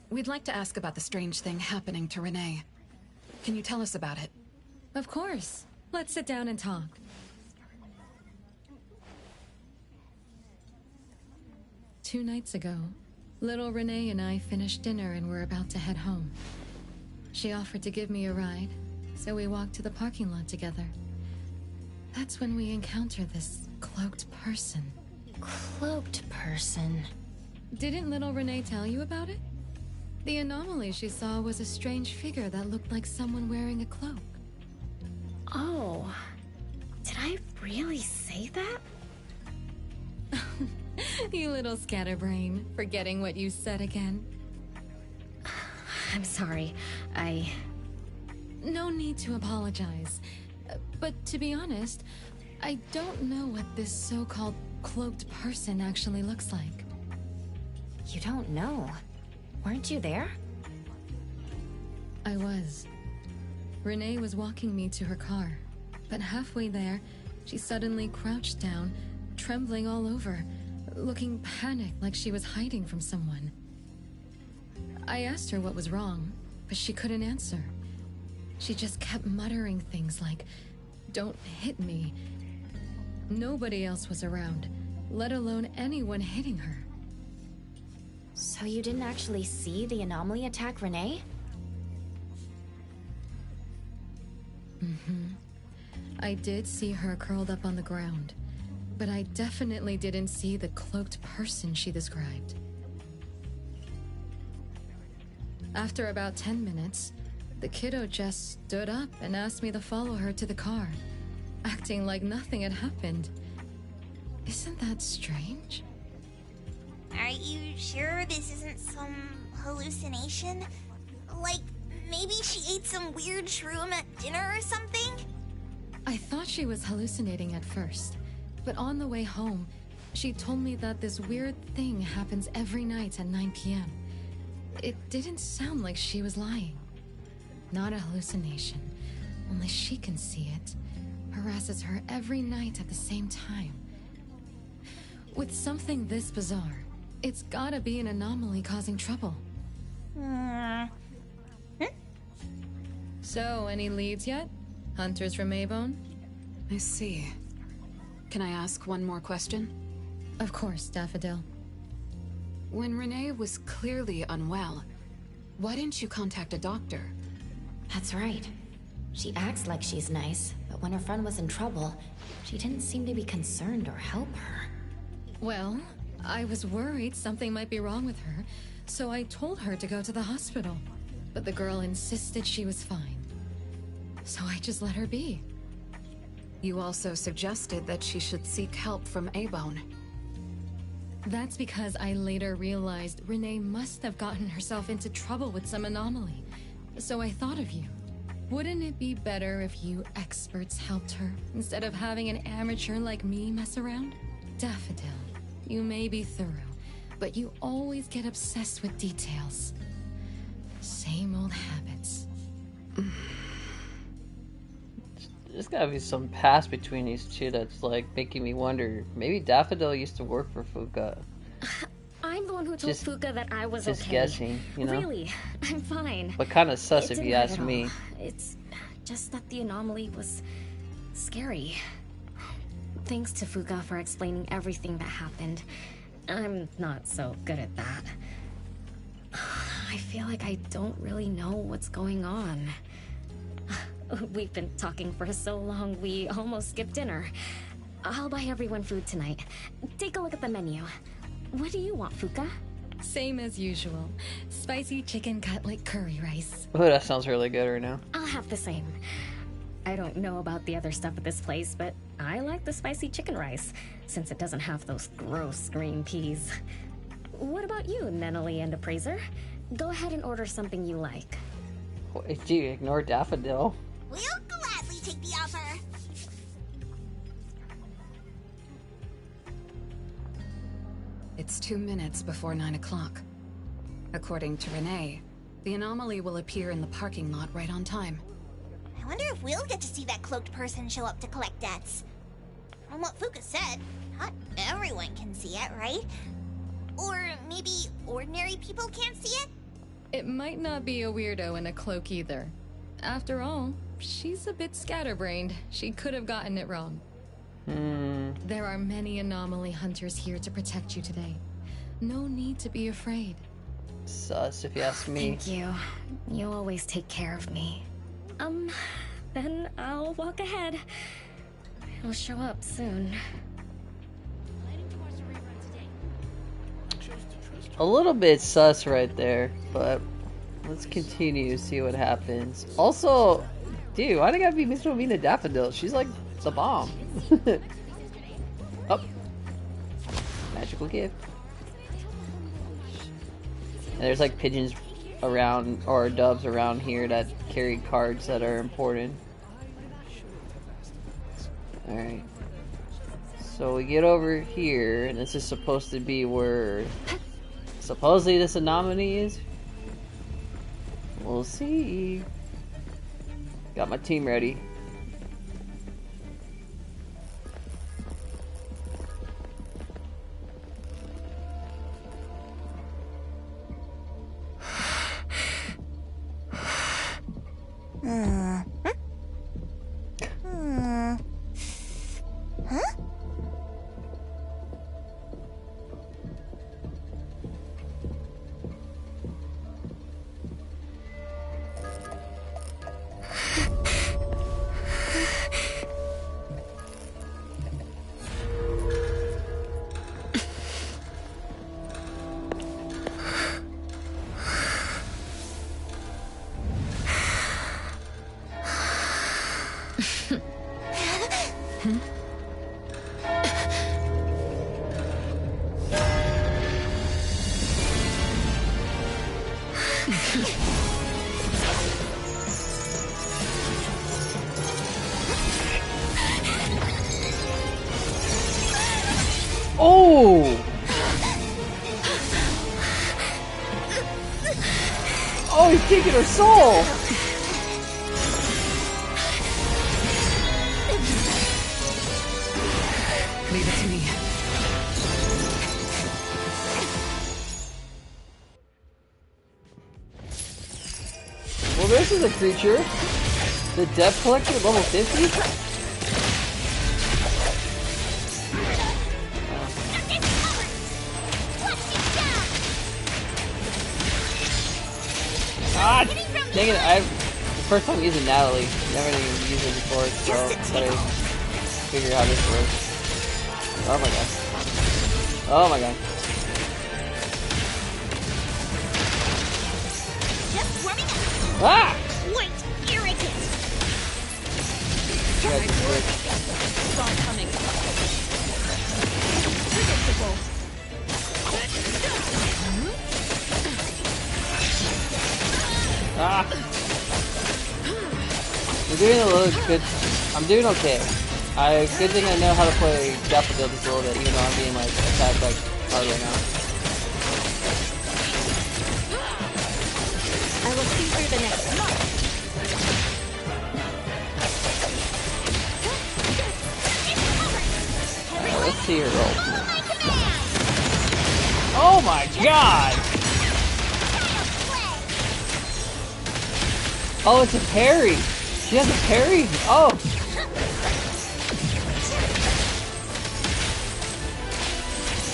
we'd like to ask about the strange thing happening to Renee. Can you tell us about it? Of course. Let's sit down and talk. Two nights ago, little Renee and I finished dinner and were about to head home. She offered to give me a ride, so we walked to the parking lot together. That's when we encountered this cloaked person. Cloaked person? Didn't little Renee tell you about it? The anomaly she saw was a strange figure that looked like someone wearing a cloak. Oh, did I really say that? You little scatterbrain, forgetting what you said again. I'm sorry, No need to apologize. But to be honest, I don't know what this so-called cloaked person actually looks like. You don't know? Weren't you there? I was. Renee was walking me to her car, but halfway there, she suddenly crouched down, trembling all over, looking panicked like she was hiding from someone. I asked her what was wrong, but she couldn't answer. She just kept muttering things like, "Don't hit me." Nobody else was around, let alone anyone hitting her. So you didn't actually see the anomaly attack Renee? I did see her curled up on the ground, but I definitely didn't see the cloaked person she described. After about 10 minutes, the kiddo just stood up and asked me to follow her to the car, acting like nothing had happened. Isn't that strange? Are you sure this isn't some hallucination? Like, maybe she ate some weird shroom at dinner or something? I thought she was hallucinating at first, but on the way home, she told me that this weird thing happens every night at 9 p.m. It didn't sound like she was lying. Not a hallucination, only she can see it. Harasses her every night at the same time. With something this bizarre, it's gotta be an anomaly causing trouble. So, any leads yet? Hunters from Eibon? I see. Can I ask one more question? Of course, Daffodil. When Renee was clearly unwell, why didn't you contact a doctor? That's right. She acts like she's nice, but when her friend was in trouble, she didn't seem to be concerned or help her. Well, I was worried something might be wrong with her, so I told her to go to the hospital. But the girl insisted she was fine. So I just let her be. You also suggested that she should seek help from Eibon. That's because I later realized Renee must have gotten herself into trouble with some anomaly. So I thought of you. Wouldn't it be better if you experts helped her, instead of having an amateur like me mess around? Daffodil, you may be thorough, but you always get obsessed with details. Same old habits. There's gotta be some past between these two that's like making me wonder. Maybe Daffodil used to work for Fuka. I'm the one who told Fuka that I was just okay. guessing, you know? Really, I'm fine. But kind of sus It if didn't you hurt ask at me. all. It's just that the anomaly was scary. Thanks to Fuka for explaining everything that happened. I'm not so good at that. I feel like I don't really know what's going on. We've been talking for so long, we almost skipped dinner. I'll buy everyone food tonight. Take a look at the menu. What do you want, Fuka? Same as usual. Spicy chicken cutlet curry rice. Oh, that sounds really good right now. I'll have the same. I don't know about the other stuff at this place, but I like the spicy chicken rice, since it doesn't have those gross green peas. What about you, Nenali and Appraiser? Go ahead and order something you like. Wait, do you ignore Daffodil? We'll gladly take the offer. It's 2 minutes before 9 o'clock. According to Renee, the anomaly will appear in the parking lot right on time. I wonder if we'll get to see that cloaked person show up to collect debts. From what Fuka said, not everyone can see it, right? Or maybe ordinary people can't see it? It might not be a weirdo in a cloak either. After all, she's a bit scatterbrained. She could have gotten it wrong. There are many anomaly hunters here to protect you today. No need to be afraid. Sus, if you ask me. Thank you. You always take care of me. Then I'll walk ahead. I'll show up soon. A little bit sus right there, but let's continue to see what happens. Also, dude, why do I gotta be Mr. Mina Daffodil? She's like the bomb. Oh. Magical gift. And there's like pigeons around, or doves around here that carry cards that are important. Alright. So we get over here, and this is supposed to be where supposedly this anomaly is. We'll see. Got my team ready. Oh! Oh, he's taking her soul! Leave it to me. Well, this is a creature. The Depth Collector, level 50? Ah, dang it, the first time using Natalie. Never even used it before, so gotta figure out how this works. Oh my god. Oh my god. Just warming up. Ah! White irritant. Guys, this works. Saw it coming. Predictable. Ah! We're doing a little good. I'm doing okay. Good thing I know how to play Daffodil just a little bit, even though I'm being like attacked like hard right now. I will see through the next month. see her ultimate. Oh my god! Oh, it's a parry! She has a parry? Oh!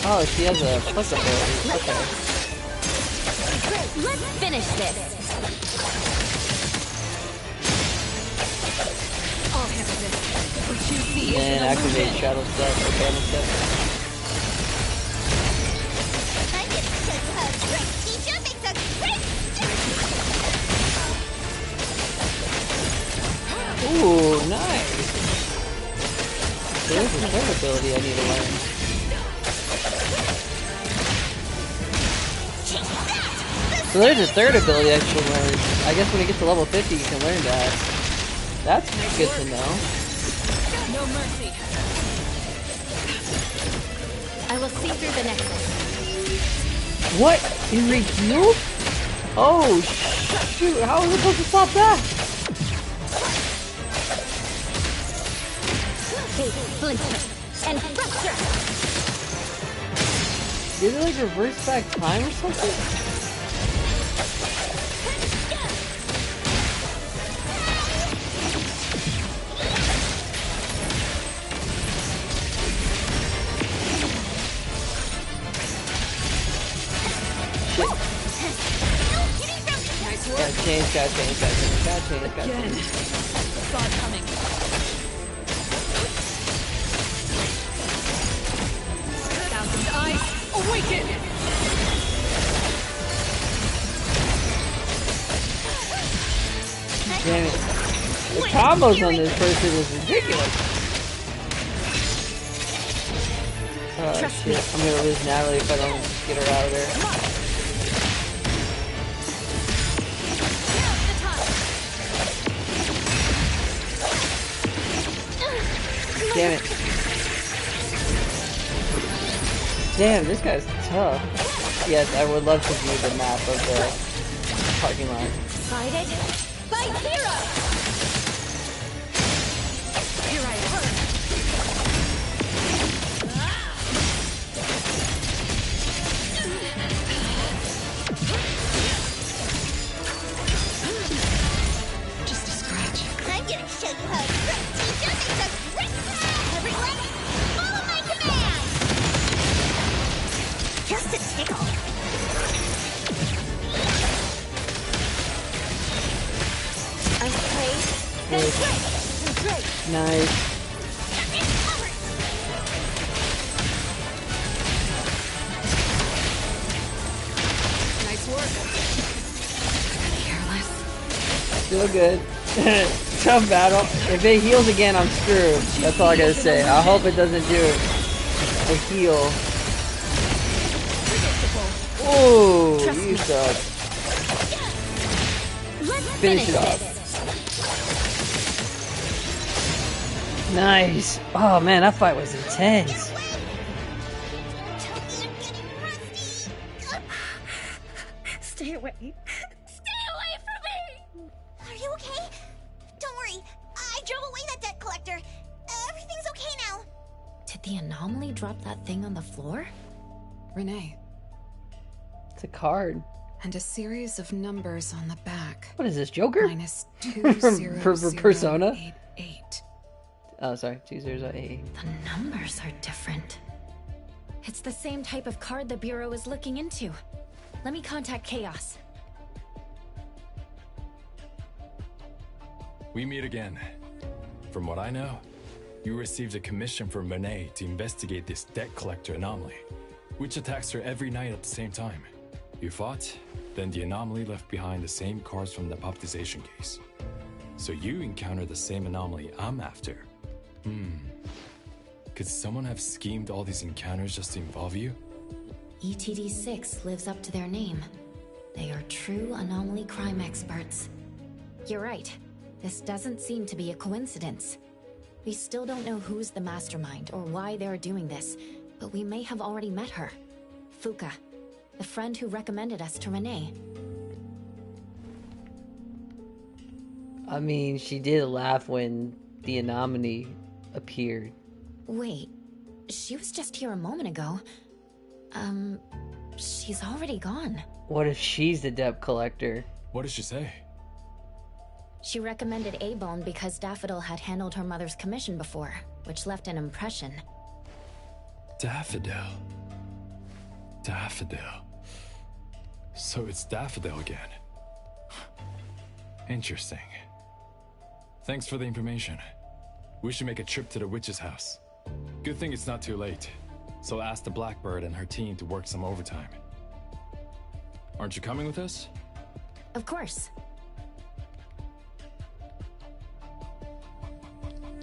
Oh, she has a flip ability. Okay. Let's finish this. I'll handle this. What you see is And an activate illusion. Shadow Step or Phantom Step. I get to show you how a great teacher makes a great student! Ooh, nice! So there's a third ability I need to learn. So there's a third ability I should learn. I guess when you get to level 50 you can learn that. That's good to know. No mercy. I will see through the nexus. What? He rehealed? Oh shoot, how was I supposed to stop that? Splinter and fracture. Did it like reverse back time or something? Gotta change. Again. Saw it coming. Thousand eyes, awaken! Damn it. The combos on this person is ridiculous. Oh shit, I'm gonna lose Natalie if I don't get her out of there. Damn it. Damn, this guy's tough. Yes, I would love to view the map of the parking lot. Guided by hero. Here I am. Just a scratch. I'm gonna show you how a great teacher makes a great student! Everyone, follow my command! Just a tickle. Okay. Good. Great. Nice. Nice work. Careless. Still good. Tough battle. If it heals again, I'm screwed. That's all I gotta say. I hope it doesn't do it. A heal. Ooh, you suck. Finish it off. Nice. Oh man, that fight was intense. Stay away. Stay away from me! Are you okay? Don't worry. I drove away that debt collector. Everything's okay now. Did the anomaly drop that thing on the floor? Renee. It's a card. And a series of numbers on the back. What is this, Joker? Minus for Persona? 20088. Oh, sorry, 2008. The numbers are different. It's the same type of card the Bureau is looking into. Let me contact Chaos. We meet again. From what I know, you received a commission from Renee to investigate this debt collector anomaly, which attacks her every night at the same time. You fought, then the anomaly left behind the same cards from the poptization case. So you encountered the same anomaly I'm after. Could someone have schemed all these encounters just to involve you? ETD6 lives up to their name. They are true anomaly crime experts. You're right. This doesn't seem to be a coincidence. We still don't know who's the mastermind or why they're doing this, but we may have already met her. Fuka, the friend who recommended us to Renee. I mean, she did laugh when the anomaly appeared. Wait, She was just here a moment ago. She's already gone. What if she's the debt collector? What did she say? She recommended Eibon because Daffodil had handled her mother's commission before, which left an impression. Daffodil. Daffodil. So it's Daffodil again. Interesting. Thanks for the information. We should make a trip to the witch's house. Good thing it's not too late. So I'll ask the Blackbird and her team to work some overtime. Aren't you coming with us? Of course.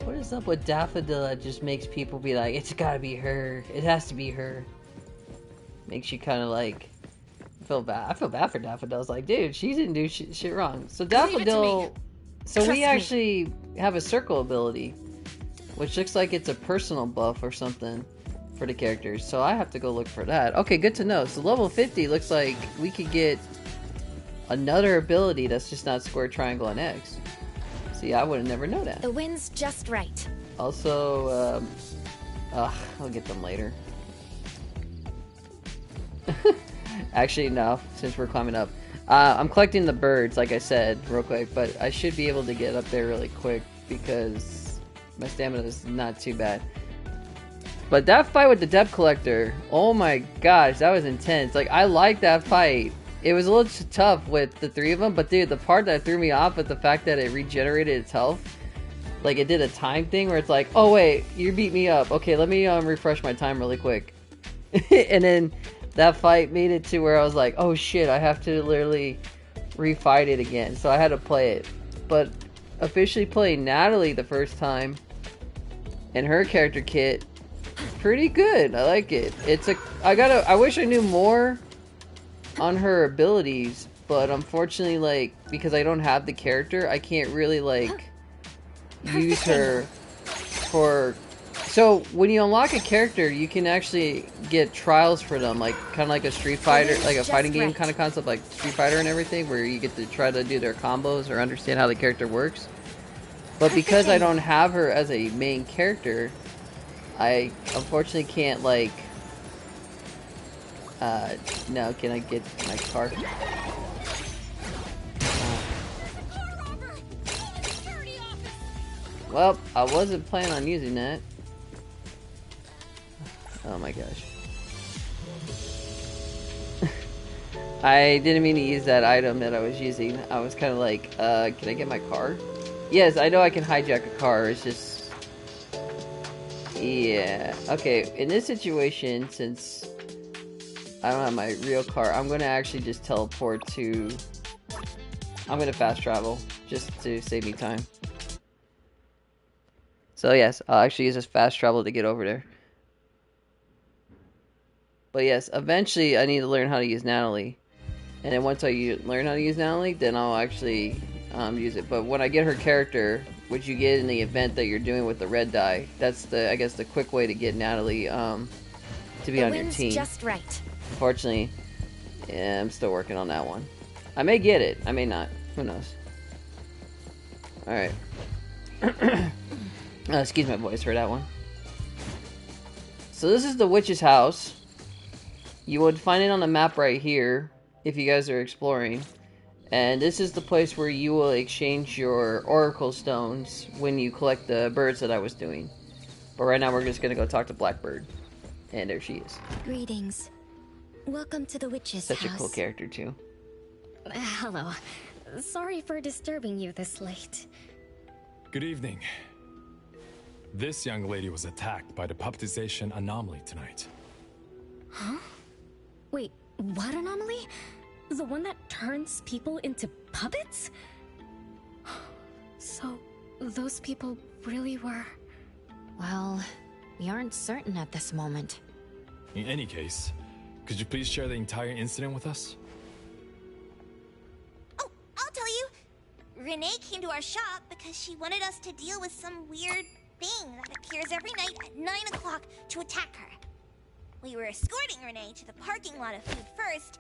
What is up with Daffodil that just makes people be like, it's gotta be her. It has to be her. Makes you kind of like feel bad. I feel bad for Daffodil. It's like, dude, she didn't do shit wrong. So Daffodil... So we actually have a circle ability, which looks like it's a personal buff or something for the characters. So I have to go look for that. Okay, good to know. So level 50 looks like we could get another ability that's just not square, triangle, and X. See, I would have never known that. The wind's just right. Also, I'll get them later. Actually, no, since we're climbing up. I'm collecting the birds, like I said, real quick, but I should be able to get up there really quick because my stamina is not too bad. But that fight with the debt collector, oh my gosh, that was intense. Like, I like that fight. It was a little tough with the three of them, but dude, the part that threw me off with the fact that it regenerated its health, like it did a time thing where it's like, oh wait, you beat me up. Okay, let me refresh my time really quick. And then that fight made it to where I was like, oh shit, I have to literally refight it again. So I had to play it. But officially playing Natalie the first time and her character kit, pretty good. I like it. I wish I knew more on her abilities, but unfortunately, like, because I don't have the character, I can't really like use her for... So when you unlock a character, you can actually get trials for them, like kind of like a Street Fighter, like a fighting game kind of concept, like Street Fighter and everything, where you get to try to do their combos or understand how the character works. But because I don't have her as a main character, I unfortunately can't like... no, can I get my car? Well, I wasn't planning on using that. Oh my gosh. I didn't mean to use that item that I was using. I was kind of like, can I get my car? Yes, I know I can hijack a car. It's just... Yeah. Okay, in this situation, since I don't have my real car, I'm going to actually just teleport to... I'm going to fast travel, just to save me time. So yes, I'll actually use this fast travel to get over there. But yes, eventually I need to learn how to use Natalie. And then once I learn how to use Natalie, then I'll actually use it. But when I get her character, which you get in the event that you're doing with the red die, that's the, I guess, the quick way to get Natalie to be on your team. Just right. Unfortunately, yeah, I'm still working on that one. I may get it, I may not. Who knows? Alright. Excuse my voice for that one. So this is the witch's house. You would find it on the map right here if you guys are exploring. And this is the place where you will exchange your oracle stones when you collect the birds that I was doing. But right now we're just gonna go talk to Blackbird. And there she is. Greetings. Welcome to the witch's house. Such a cool character too. Hello. Sorry for disturbing you this late. Good evening. This young lady was attacked by the puppetization anomaly tonight. Huh? Wait, what anomaly? The one that turns people into puppets? So, those people really were... Well, we aren't certain at this moment. In any case, could you please share the entire incident with us? Oh, I'll tell you. Renee came to our shop because she wanted us to deal with some weird thing that appears every night at 9 o'clock to attack her. We were escorting Renee to the parking lot of food first,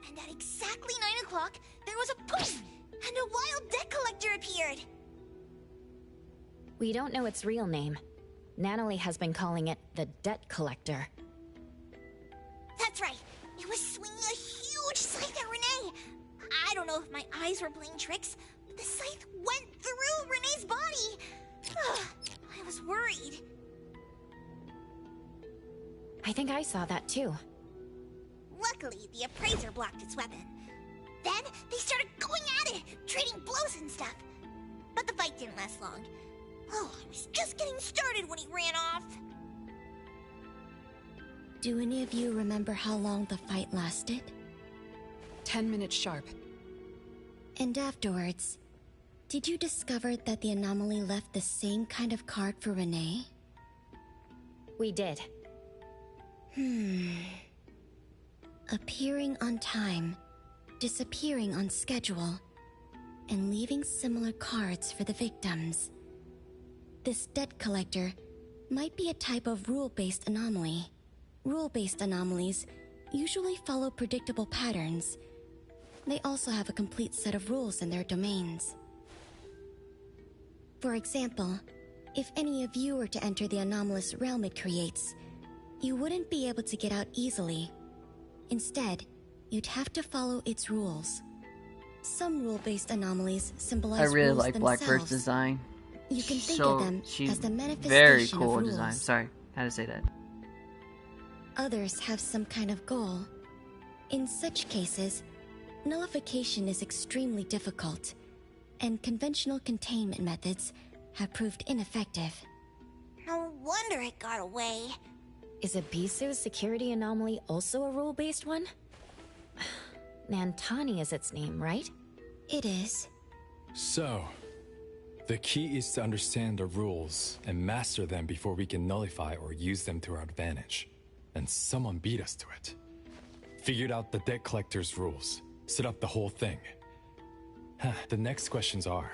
and at exactly 9 o'clock, there was a poof, and a wild debt collector appeared. We don't know its real name, Natalie has been calling it the debt collector. That's right. It was swinging a huge scythe at Renee. I don't know if my eyes were playing tricks, but the scythe went through Renee's body. I was worried. I think I saw that too. Luckily, the appraiser blocked its weapon. Then they started going at it, trading blows and stuff. But the fight didn't last long. Oh, I was just getting started when he ran off. Do any of you remember how long the fight lasted? 10 minutes sharp. And afterwards, did you discover that the anomaly left the same kind of card for Renee? We did. Appearing on time, disappearing on schedule, and leaving similar cards for the victims. This debt collector might be a type of rule-based anomaly. Rule-based anomalies usually follow predictable patterns. They also have a complete set of rules in their domains. For example, if any of you were to enter the anomalous realm it creates, you wouldn't be able to get out easily. Instead, you'd have to follow its rules. Some rule-based anomalies symbolize I really rules like themselves. Blackbird's design. You can think of them as the manifestation very cool of rules. design. Sorry, how to say that. Others have some kind of goal. In such cases, nullification is extremely difficult, and conventional containment methods have proved ineffective. No wonder it got away. Is Abisu's security anomaly also a rule-based one? Nantani is its name, right? It is. So, the key is to understand the rules and master them before we can nullify or use them to our advantage. And someone beat us to it. Figured out the debt collector's rules, set up the whole thing. The next questions are,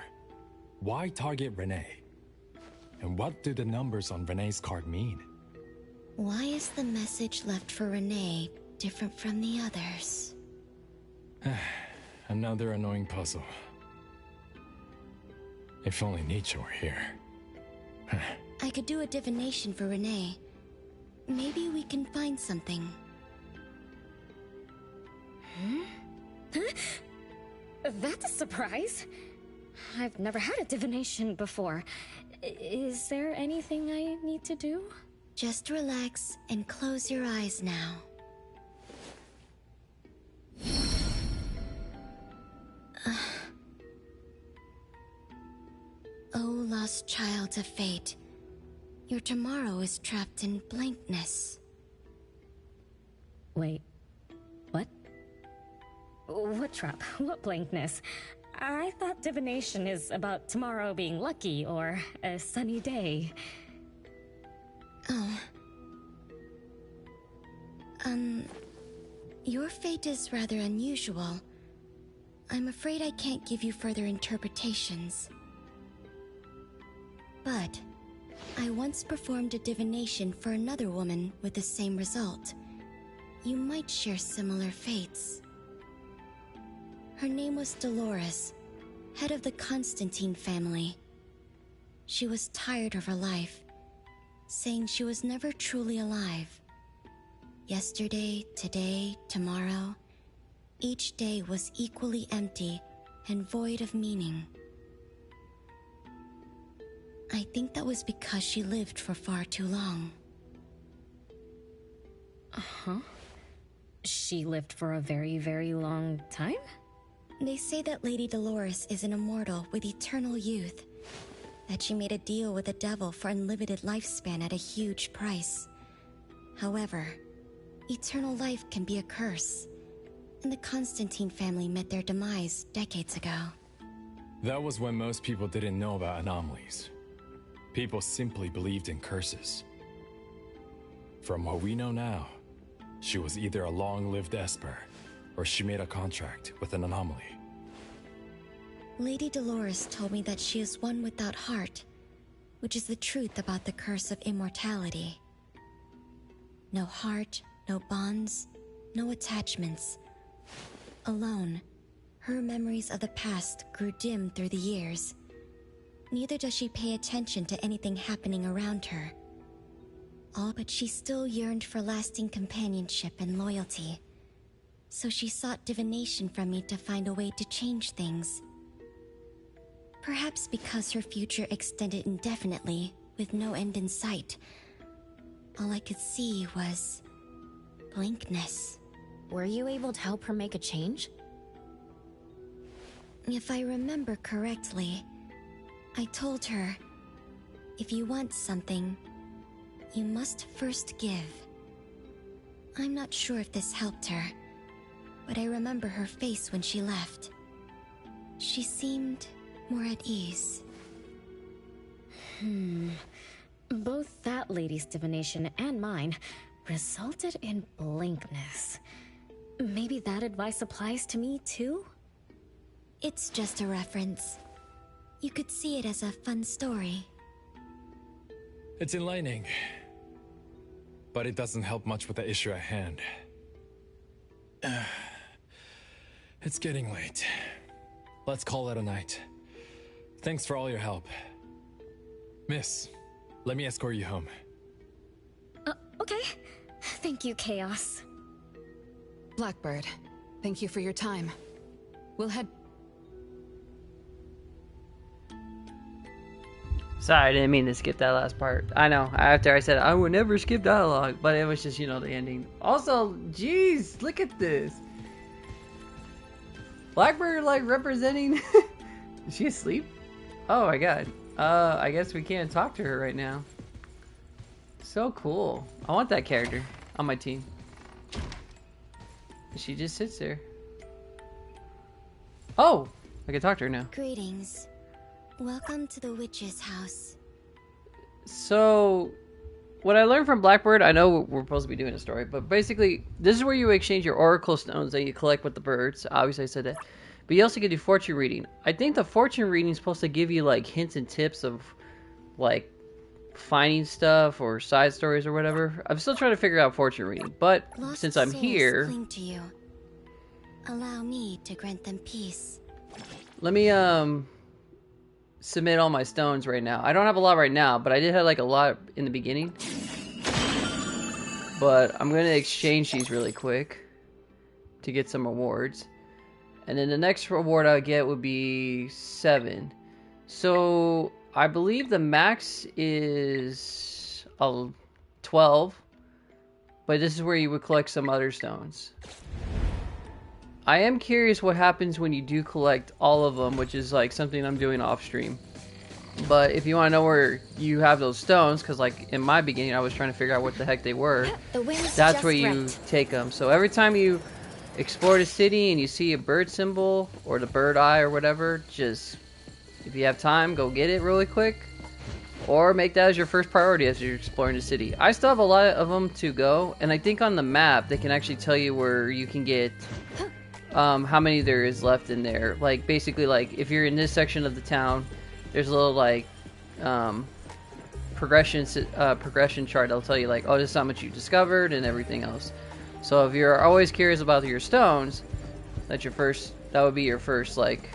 why target Renee? And what do the numbers on Renee's card mean? Why is the message left for Renee different from the others? Another annoying puzzle. If only Nietzsche were here. I could do a divination for Renee. Maybe we can find something. That's a surprise. I've never had a divination before. Is there anything I need to do? Just relax and close your eyes now. Oh, lost child of fate. Your tomorrow is trapped in blankness. Wait, what? What trap? What blankness? I thought divination is about tomorrow being lucky or a sunny day. Oh. Your fate is rather unusual. I'm afraid I can't give you further interpretations. But I once performed a divination for another woman with the same result. You might share similar fates. Her name was Dolores, head of the Constantine family. She was tired of her life, saying she was never truly alive. Yesterday, today, tomorrow, each day was equally empty and void of meaning. I think that was because she lived for far too long. Uh-huh. She lived for a very, very long time? They say that Lady Dolores is an immortal with eternal youth. That she made a deal with the devil for unlimited lifespan at a huge price. However, eternal life can be a curse. And the Constantine family met their demise decades ago. That was when most people didn't know about anomalies. People simply believed in curses. From what we know now, she was either a long-lived Esper, or she made a contract with an anomaly. Lady Dolores told me that she is one without heart, which is the truth about the curse of immortality. No heart, no bonds, no attachments. Alone, her memories of the past grew dim through the years. Neither does she pay attention to anything happening around her. All but she still yearned for lasting companionship and loyalty. So she sought divination from me to find a way to change things. Perhaps because her future extended indefinitely, with no end in sight. All I could see was blankness. Were you able to help her make a change? If I remember correctly, I told her, if you want something, you must first give. I'm not sure if this helped her, but I remember her face when she left. She seemed more at ease. Both that lady's divination and mine resulted in blankness. Maybe that advice applies to me too? It's just a reference. You could see it as a fun story. It's enlightening, but it doesn't help much with the issue at hand. It's getting late. Let's call it a night. Thanks for all your help. Miss, let me escort you home. Okay. Thank you, Chaos. Blackbird, thank you for your time. We'll head... Sorry, I didn't mean to skip that last part. I know, after I said I would never skip dialogue, but it was just, you know, the ending. Also, jeez, look at this. Blackbird, like, representing... Is she asleep? Oh my god. I guess we can't talk to her right now. So cool. I want that character on my team. She just sits there. Oh! I can talk to her now. Greetings. Welcome to the witch's house. So, what I learned from Blackbird, I know we're supposed to be doing a story, but basically, this is where you exchange your oracle stones that you collect with the birds. Obviously, I said that. But you also can do fortune reading. I think the fortune reading is supposed to give you, like, hints and tips of, like, finding stuff or side stories or whatever. I'm still trying to figure out fortune reading, but Lost since I'm souls here... cling to you. Allow me to grant them peace. Let me, submit all my stones right now. I don't have a lot right now, but I did have, like, a lot in the beginning. But I'm going to exchange these really quick to get some rewards. And then the next reward I get would be 7. So I believe the max is 12. But this is where you would collect some other stones. I am curious what happens when you do collect all of them, which is like something I'm doing off stream. But if you want to know where you have those stones, because like in my beginning I was trying to figure out what the heck they were, that's where you take them. So every time you explore the city and you see a bird symbol or the bird eye or whatever, just if you have time, go get it really quick. Or make that as your first priority as you're exploring the city. I still have a lot of them to go, and I think on the map they can actually tell you where you can get how many there is left in there. Like basically, like if you're in this section of the town, there's a little like progression chart that'll tell you like, oh, this is how much you discovered and everything else. So if you're always curious about your stones, that would be your first like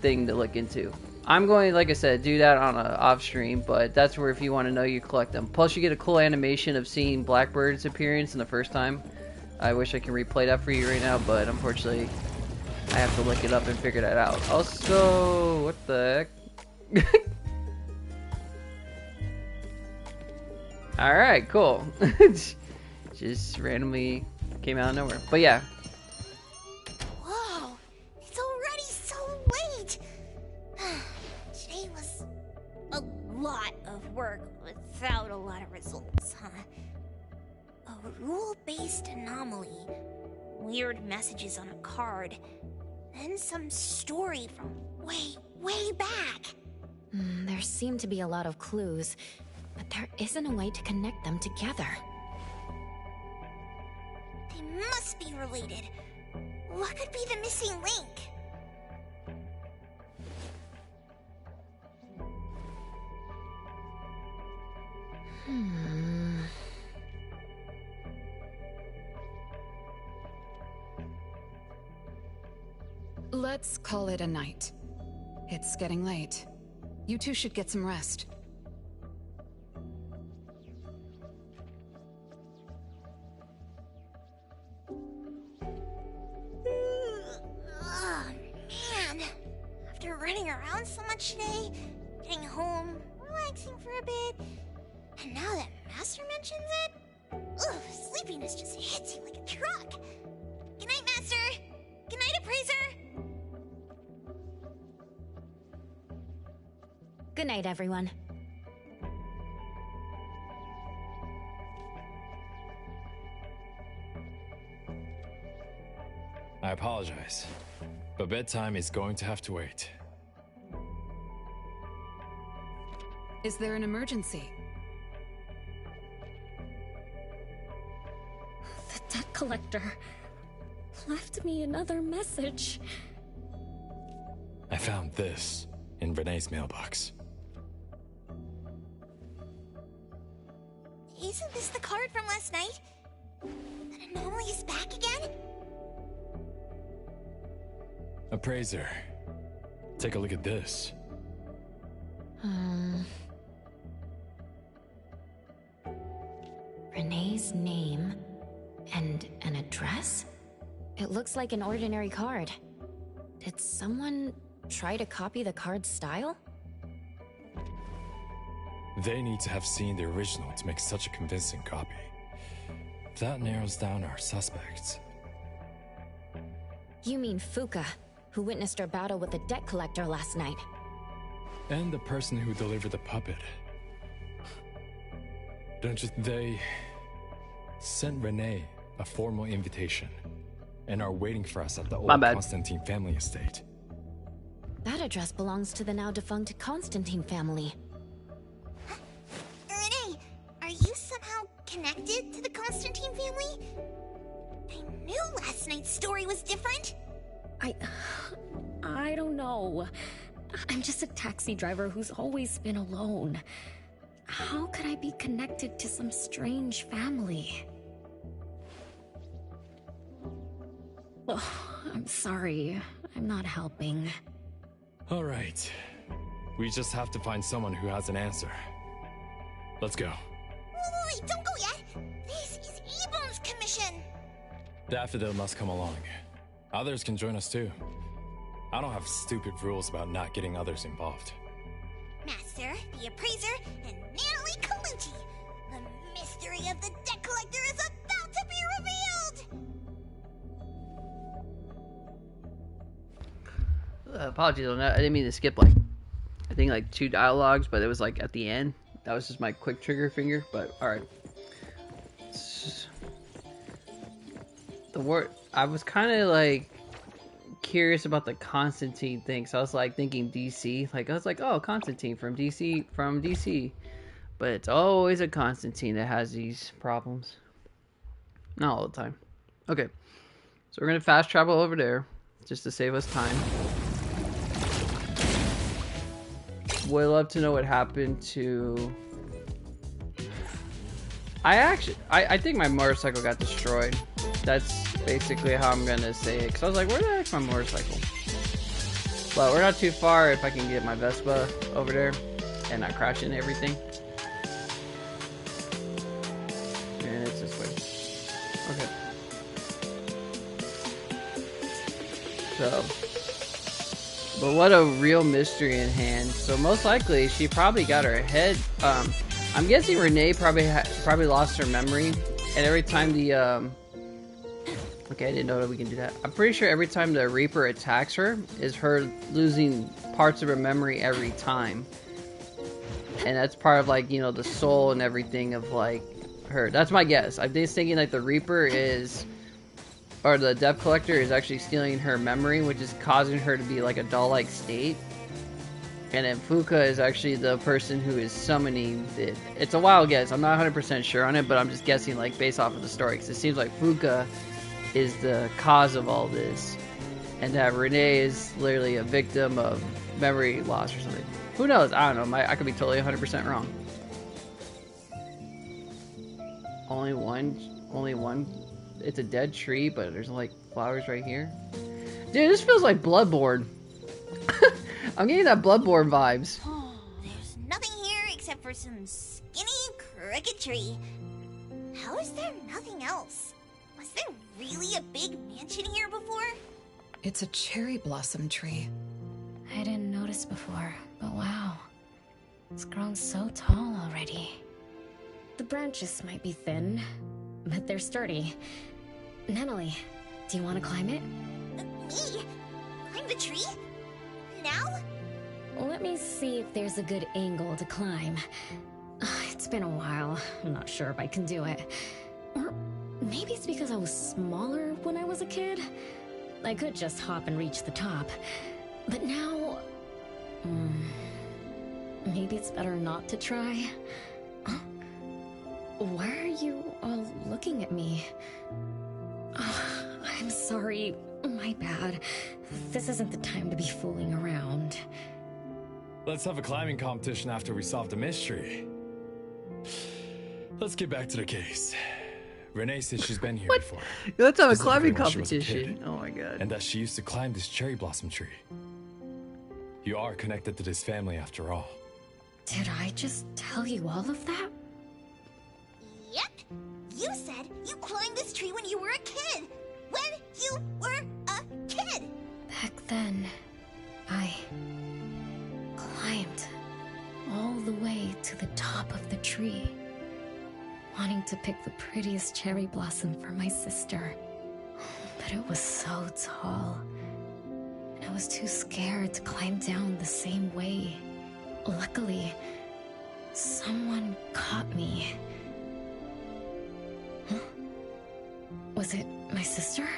thing to look into. I'm going, like I said, do that on a off stream, but that's where if you want to know, you collect them. Plus you get a cool animation of seeing Blackbird's appearance in the first time. I wish I can replay that for you right now, but unfortunately I have to look it up and figure that out. Also, what the heck? Alright, cool. Just randomly came out of nowhere. But yeah. Whoa, it's already so late. Today was a lot of work without a lot of results, huh? A rule-based anomaly, weird messages on a card, then some story from way back. There seem to be a lot of clues, but there isn't a way to connect them together. They must be related. What could be the missing link? Let's call it a night. It's getting late. You two should get some rest. bit. And now that Master mentions it, ugh, sleepiness just hits you like a truck. Good night, Master. Good night, Appraiser. Good night, everyone. I apologize, but bedtime is going to have to wait. Is there an emergency? The debt collector left me another message. I found this in Renee's mailbox. Isn't this the card from last night? That anomaly is back again? Appraiser, take a look at this. Renee's name and an address? It looks like an ordinary card. Did someone try to copy the card's style? They need to have seen the original to make such a convincing copy. That narrows down our suspects. You mean Fuka, who witnessed our battle with the debt collector last night. And the person who delivered the puppet. Don't you... They sent Renee a formal invitation and are waiting for us at the old Constantine family estate. That address belongs to the now defunct Constantine family. Renee, are you somehow connected to the Constantine family? I knew last night's story was different. I don't know. I'm just a taxi driver who's always been alone. How could I be connected to some strange family? Oh, I'm sorry. I'm not helping. All right. We just have to find someone who has an answer. Let's go. Wait, don't go yet. This is Eibon's commission. Daffodil must come along. Others can join us too. I don't have stupid rules about not getting others involved. Master, the Appraiser, and Natalie Colucci. The mystery of the debt collector is about to be revealed! Apologies on that. I didn't mean to skip, like, I think, like, 2 dialogues, but it was, like, at the end. That was just my quick trigger finger, but alright. The word... I was kind of, like, curious about the Constantine thing, so I was, like, thinking DC. Like, I was like, oh, Constantine from DC. But it's always a Constantine that has these problems. Not all the time. Okay. So we're going to fast travel over there, just to save us time. Would love to know what happened to... I think my motorcycle got destroyed. That's basically how I'm gonna say it. Cause I was like, where the heck's my motorcycle? But we're not too far if I can get my Vespa over there and not crash into everything. And it's this way. Okay. So, but what a real mystery in hand. So most likely she probably got her head. I'm guessing Renee probably lost her memory, and every time the okay, I didn't know that we can do that. I'm pretty sure every time the Reaper attacks her is her losing parts of her memory every time, and that's part of, like, you know, the soul and everything of, like, her. That's my guess. I'm just thinking like the Reaper is, or the debt collector is actually stealing her memory, which is causing her to be like a doll-like state. And then Fuka is actually the person who is summoning it. It's a wild guess. I'm not 100% sure on it, but I'm just guessing, like, based off of the story. Because it seems like Fuka is the cause of all this. And that Renee is literally a victim of memory loss or something. Who knows? I don't know. I could be totally 100% wrong. Only one. It's a dead tree, but there's, like, flowers right here. Dude, this feels like Bloodborne. I'm getting that Bloodborne vibes. There's nothing here except for some skinny crooked tree. How is there nothing else? Was there really a big mansion here before? It's a cherry blossom tree. I didn't notice before, but wow. It's grown so tall already. The branches might be thin, but they're sturdy. Natalie, do you want to climb it? Me? Climb the tree? Now? Let me see if there's a good angle to climb. It's been a while. I'm not sure if I can do it. Or maybe it's because I was smaller when I was a kid. I could just hop and reach the top. But now... maybe it's better not to try. Why are you all looking at me? I'm sorry. My bad. This isn't the time to be fooling around. Let's have a climbing competition after we solve the mystery. Let's get back to the case. Renee says she's been here before. Let's have a Specifically climbing when she was a competition. kid, Oh my god. and that she used to climb this cherry blossom tree. You are connected to this family after all. Did I just tell you all of that? Yep. You said you climbed this tree when you were a kid. When you were a kid. Back then, I climbed all the way to the top of the tree, wanting to pick the prettiest cherry blossom for my sister. But it was so tall. I was too scared to climb down the same way. Luckily, someone caught me. Huh? Was it my sister?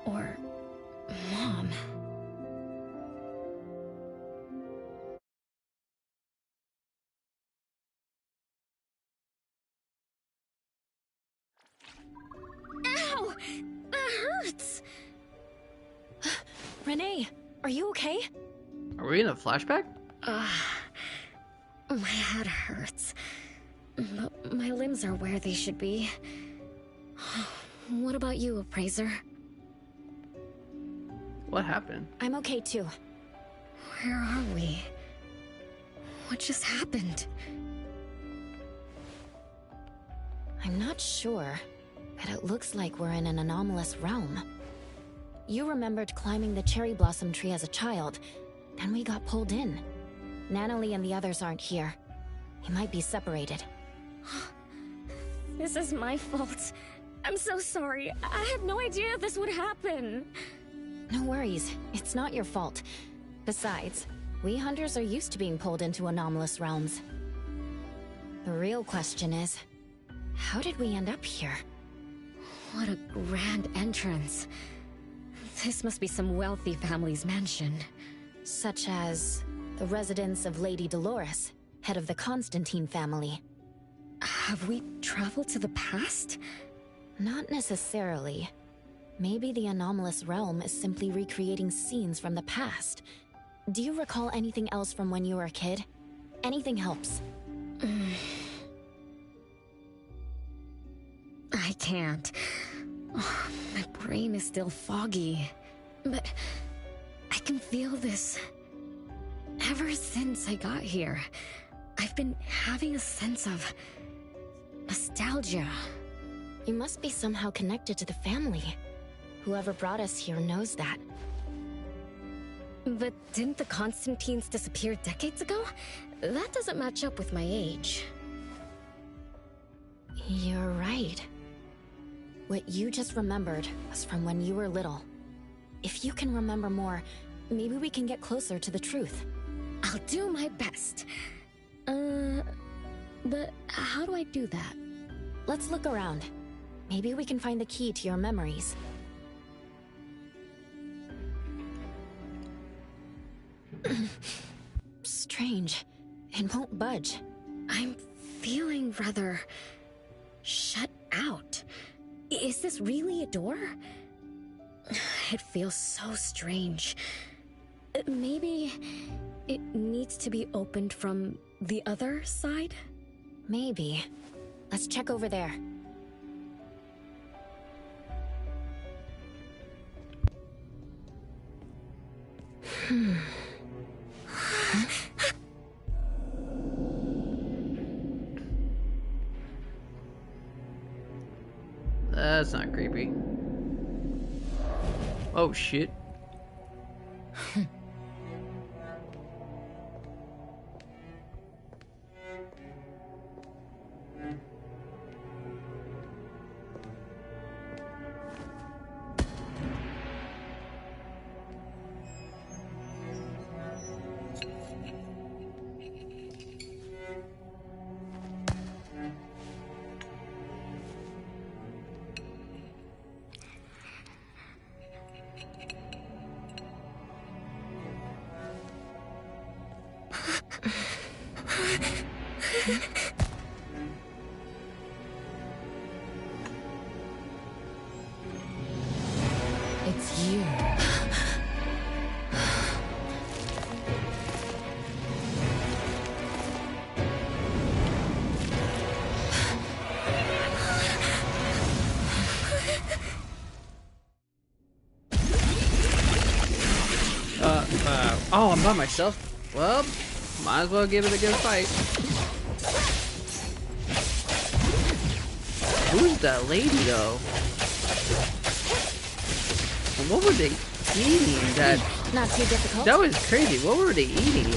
Or Mom? Ow! That hurts! Renee, are you okay? Are we in a flashback? My head hurts. But my limbs are where they should be. What about you, Appraiser? What happened? I'm okay too. Where are we? What just happened? I'm not sure, but it looks like we're in an anomalous realm. You remembered climbing the cherry blossom tree as a child, then we got pulled in. Natalie and the others aren't here. We might be separated. This is my fault. I'm so sorry. I had no idea this would happen. No worries. It's not your fault. Besides, we hunters are used to being pulled into anomalous realms. The real question is, how did we end up here? What a grand entrance. This must be some wealthy family's mansion. Such as the residence of Lady Dolores, head of the Constantine family. Have we traveled to the past? Not necessarily. Maybe the anomalous realm is simply recreating scenes from the past. Do you recall anything else from when you were a kid? Anything helps. I can't. My brain is still foggy. But I can feel this. Ever since I got here, I've been having a sense of nostalgia. You must be somehow connected to the family. Whoever brought us here knows that. But didn't the Constantines disappear decades ago? That doesn't match up with my age. You're right. What you just remembered was from when you were little. If you can remember more, maybe we can get closer to the truth. I'll do my best. But how do I do that? Let's look around. Maybe we can find the key to your memories. Strange. It won't budge. I'm feeling rather shut out. Is this really a door? It feels so strange. Maybe it needs to be opened from the other side? Maybe. Let's check over there. That's not creepy. Oh shit. It's you. Oh, I'm by myself. Well, might as well give it a good fight. Who's that lady, though? And what were they eating? That Not too difficult. That was crazy. What were they eating?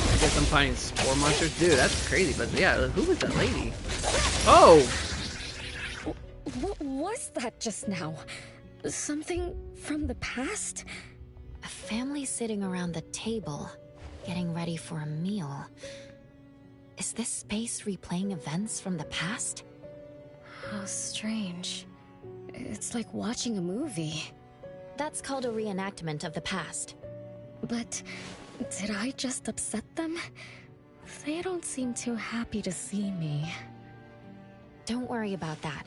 I guess I'm finding spore monsters. Dude, that's crazy. But yeah, who was that lady? Oh! What was that just now? Something from the past? A family sitting around the table, getting ready for a meal. Is this space replaying events from the past? How strange. It's like watching a movie. That's called a reenactment of the past. But did I just upset them? They don't seem too happy to see me. Don't worry about that.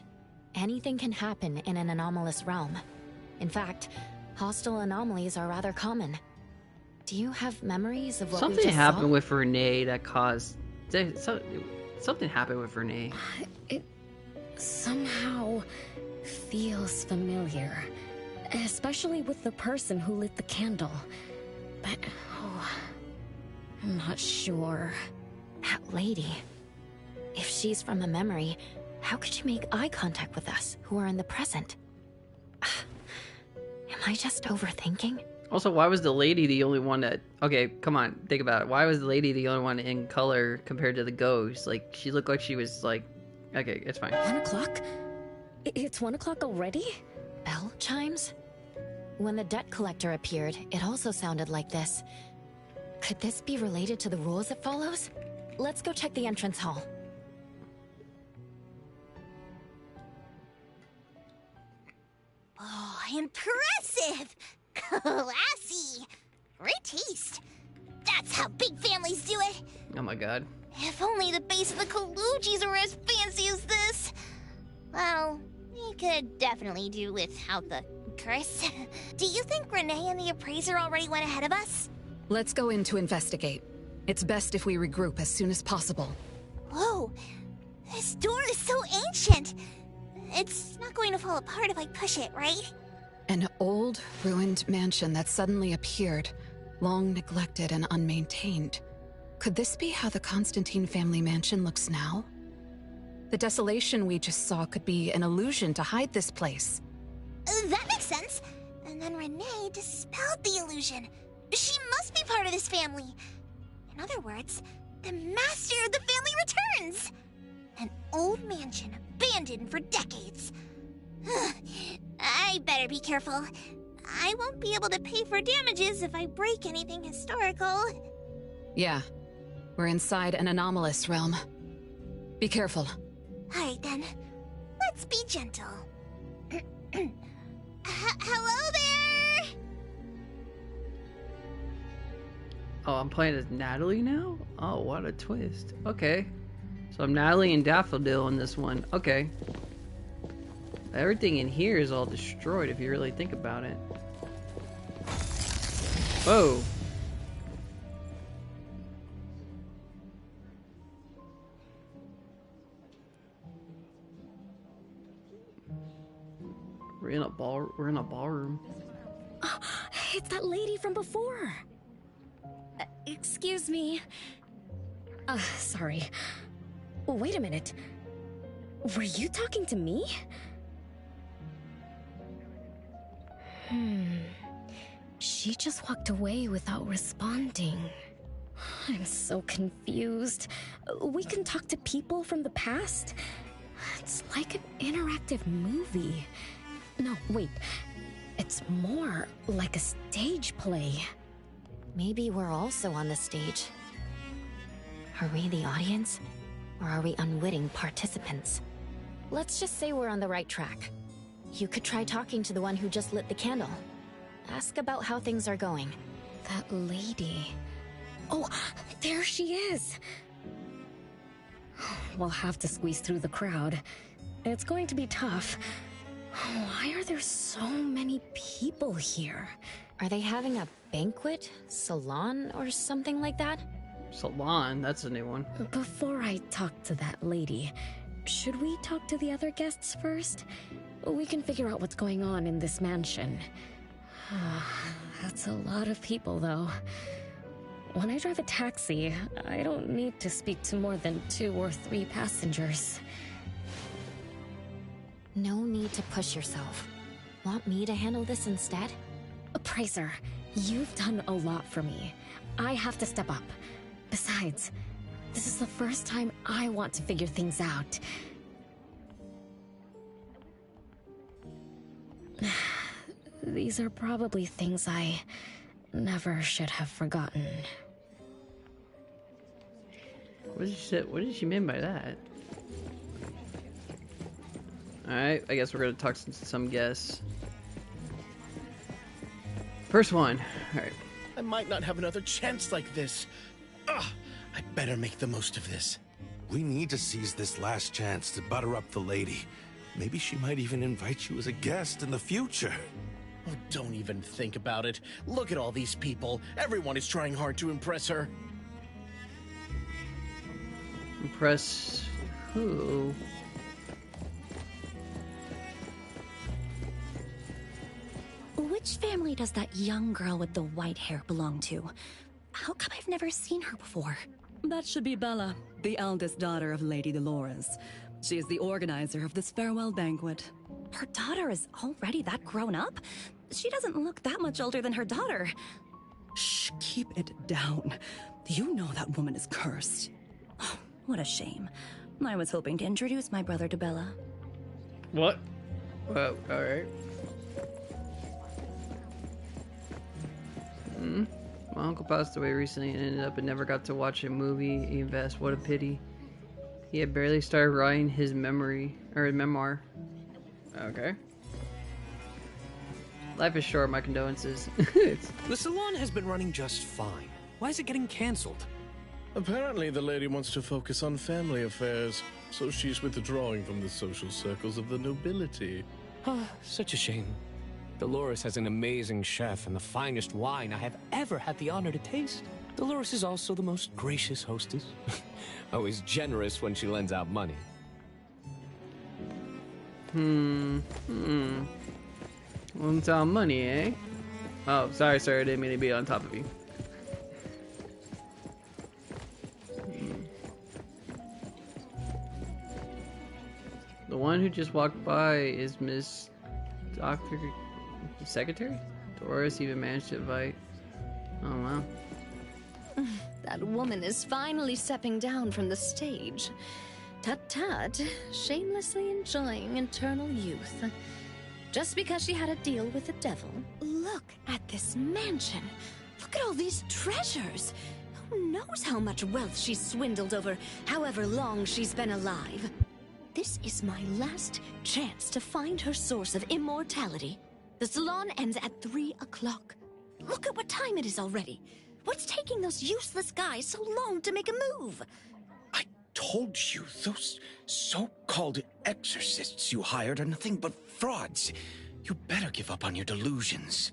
Anything can happen in an anomalous realm. In fact, hostile anomalies are rather common. Do you have memories of what we Something just happened saw? with Renee that caused... Something happened with Renee. It somehow feels familiar. Especially with the person who lit the candle. But, I'm not sure. That lady. If she's from a memory, how could she make eye contact with us, who are in the present? Am I just overthinking? Also, why was the lady the only one that... Okay, come on, think about it. Why was the lady the only one in color compared to the ghost? Like, she looked like she was like... Okay, it's fine. 1 o'clock? It's 1 o'clock already? Bell chimes? When the debt collector appeared, it also sounded like this. Could this be related to the rules it follows? Let's go check the entrance hall. Oh, impressive! Classy! Great taste. That's how big families do it. Oh my god. If only the base of the Kalujis were as fancy as this. Well, we could definitely do without the curse. Do you think Renee and the appraiser already went ahead of us? Let's go in to investigate. It's best if we regroup as soon as possible. Whoa! This door is so ancient! It's not going to fall apart if I push it, right? An old, ruined mansion that suddenly appeared, long neglected and unmaintained. Could this be how the Constantine family mansion looks now? The desolation we just saw could be an illusion to hide this place. That makes sense. And then Renee dispelled the illusion. She must be part of this family. In other words, the master of the family returns. An old mansion abandoned for decades. I better be careful. I won't be able to pay for damages if I break anything historical. Yeah, we're inside an anomalous realm. Be careful. Alright then, let's be gentle. Hello there! Oh, I'm playing as Natalie now? Oh, what a twist. Okay. So I'm Natalie and Daffodil in this one. Okay. Everything in here is all destroyed if you really think about it. Whoa. We're in a ballroom. Oh, it's that lady from before. Excuse me. Sorry. Wait a minute. Were you talking to me? She just walked away without responding. I'm so confused. We can talk to people from the past? It's like an interactive movie. No, wait. It's more like a stage play. Maybe we're also on the stage. Are we the audience? Or are we unwitting participants? Let's just say we're on the right track. You could try talking to the one who just lit the candle. Ask about how things are going. That lady. Oh, there she is! We'll have to squeeze through the crowd. It's going to be tough. Why are there so many people here? Are they having a banquet, salon, or something like that? Salon, that's a new one. Before I talk to that lady, should we talk to the other guests first? We can figure out what's going on in this mansion. That's a lot of people, though. When I drive a taxi, I don't need to speak to more than 2 or 3 passengers. No need to push yourself. Want me to handle this instead? Appraiser, you've done a lot for me. I have to step up. Besides, this is the first time I want to figure things out. These are probably things I never should have forgotten. What did she mean by that? Alright, I guess we're gonna talk to some guests. First one. Alright. I might not have another chance like this. Ugh, I better make the most of this. We need to seize this last chance to butter up the lady. Maybe she might even invite you as a guest in the future. Oh, don't even think about it. Look at all these people. Everyone is trying hard to impress her. Impress who? Which family does that young girl with the white hair belong to? How come I've never seen her before? That should be Bella, the eldest daughter of Lady Dolores. She is the organizer of this farewell banquet. Her daughter is already that grown up? She doesn't look that much older than her daughter. Shh, keep it down. You know that woman is cursed. Oh, what a shame. I was hoping to introduce my brother to Bella. What? Well, alright. My uncle passed away recently and ended up and never got to watch a movie. Invest, what a pity. He had barely started writing his memoir. Okay. Life is short, my condolences. The salon has been running just fine. Why is it getting cancelled? Apparently the lady wants to focus on family affairs, so she's withdrawing from the social circles of the nobility. Ah, such a shame. Dolores has an amazing chef and the finest wine I have ever had the honor to taste. Dolores is also the most gracious hostess. Always generous when she lends out money. Lends out money, eh? Oh, sorry, sir. I didn't mean to be on top of you. The one who just walked by is Miss Dr. Secretary? Dolores even managed to invite. Oh, wow. That woman is finally stepping down from the stage. Tut-tut, shamelessly enjoying eternal youth. Just because she had a deal with the devil. Look at this mansion. Look at all these treasures. Who knows how much wealth she's swindled over however long she's been alive. This is my last chance to find her source of immortality. The salon ends at 3 o'clock. Look at what time it is already. What's taking those useless guys so long to make a move? Told you, those so-called exorcists you hired are nothing but frauds. You better give up on your delusions.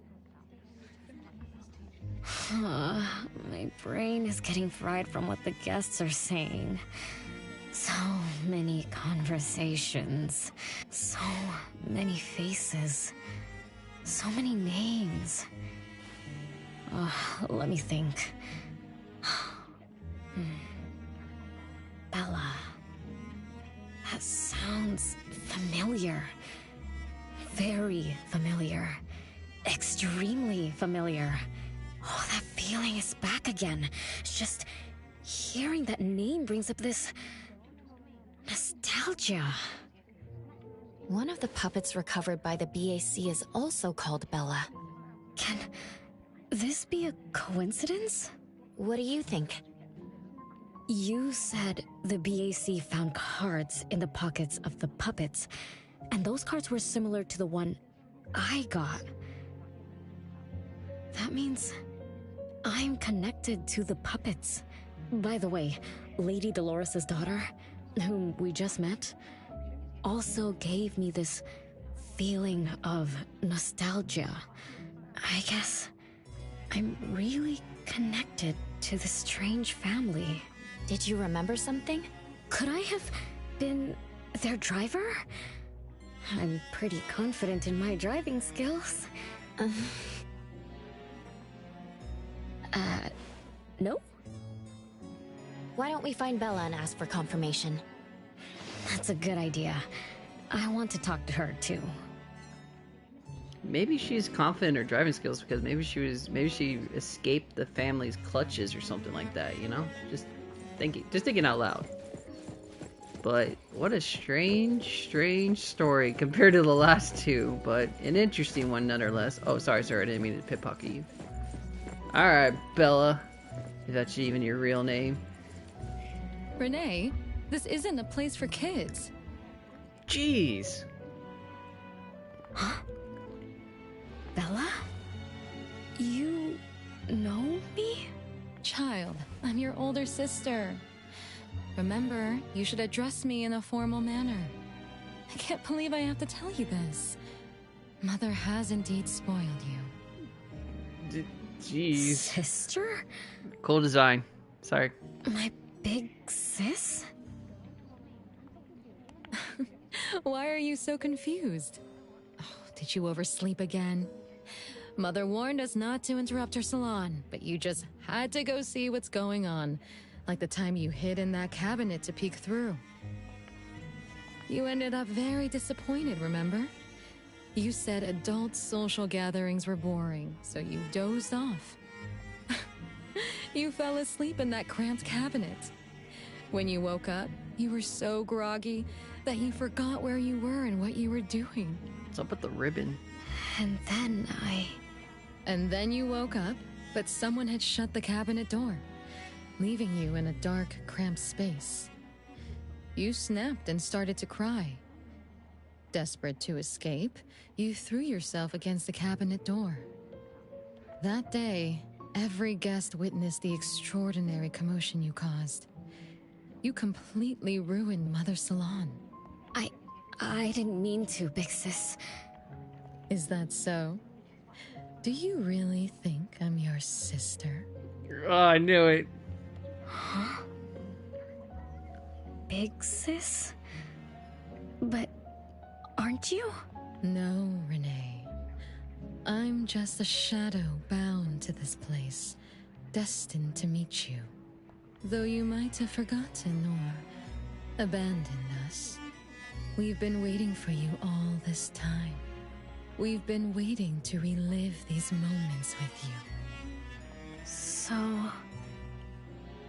My brain is getting fried from what the guests are saying. So many conversations. So many faces. So many names. Let me think. Bella. That sounds familiar. Very familiar. Extremely familiar. Oh, that feeling is back again. It's just hearing that name brings up this nostalgia. One of the puppets recovered by the BAC is also called Bella. Can this be a coincidence? What do you think? You said the BAC found cards in the pockets of the puppets, and those cards were similar to the one I got. That means I'm connected to the puppets. By the way, Lady Dolores' daughter, whom we just met, also gave me this feeling of nostalgia. I guess I'm really connected to this strange family. Did you remember something? Could I have been their driver? I'm pretty confident in my driving skills. No? Why don't we find Bella and ask for confirmation? That's a good idea. I want to talk to her too. Maybe she's confident in her driving skills because maybe she escaped the family's clutches or something like that, you know? Just thinking out loud. But what a strange story compared to the last two, but an interesting one nonetheless. Oh, sorry, I didn't mean to pickpocket you. Alright, Bella. If that's even your real name. Renee, this isn't a place for kids. Jeez. Huh? Bella? You know me? Child, I'm your older sister. Remember, you should address me in a formal manner. I can't believe I have to tell you this. Mother has indeed spoiled you. Jeez. Sister? Cool design. Sorry. My big sis? Why are you so confused? Oh, did you oversleep again? Mother warned us not to interrupt her salon, but you just had to go see what's going on. Like the time you hid in that cabinet to peek through. You ended up very disappointed, remember? You said adult social gatherings were boring, so you dozed off. You fell asleep in that cramped cabinet. When you woke up, you were so groggy that you forgot where you were and what you were doing. What's up with the ribbon? And then you woke up, but someone had shut the cabinet door, leaving you in a dark, cramped space. You snapped and started to cry. Desperate to escape, you threw yourself against the cabinet door. That day, every guest witnessed the extraordinary commotion you caused. You completely ruined Mother's salon. I didn't mean to, big sis. Is that so? Do you really think I'm your sister? Oh, I knew it. Huh? Big sis? But aren't you? No, Renee. I'm just a shadow bound to this place, destined to meet you. Though you might have forgotten or abandoned us, we've been waiting for you all this time. We've been waiting to relive these moments with you. So,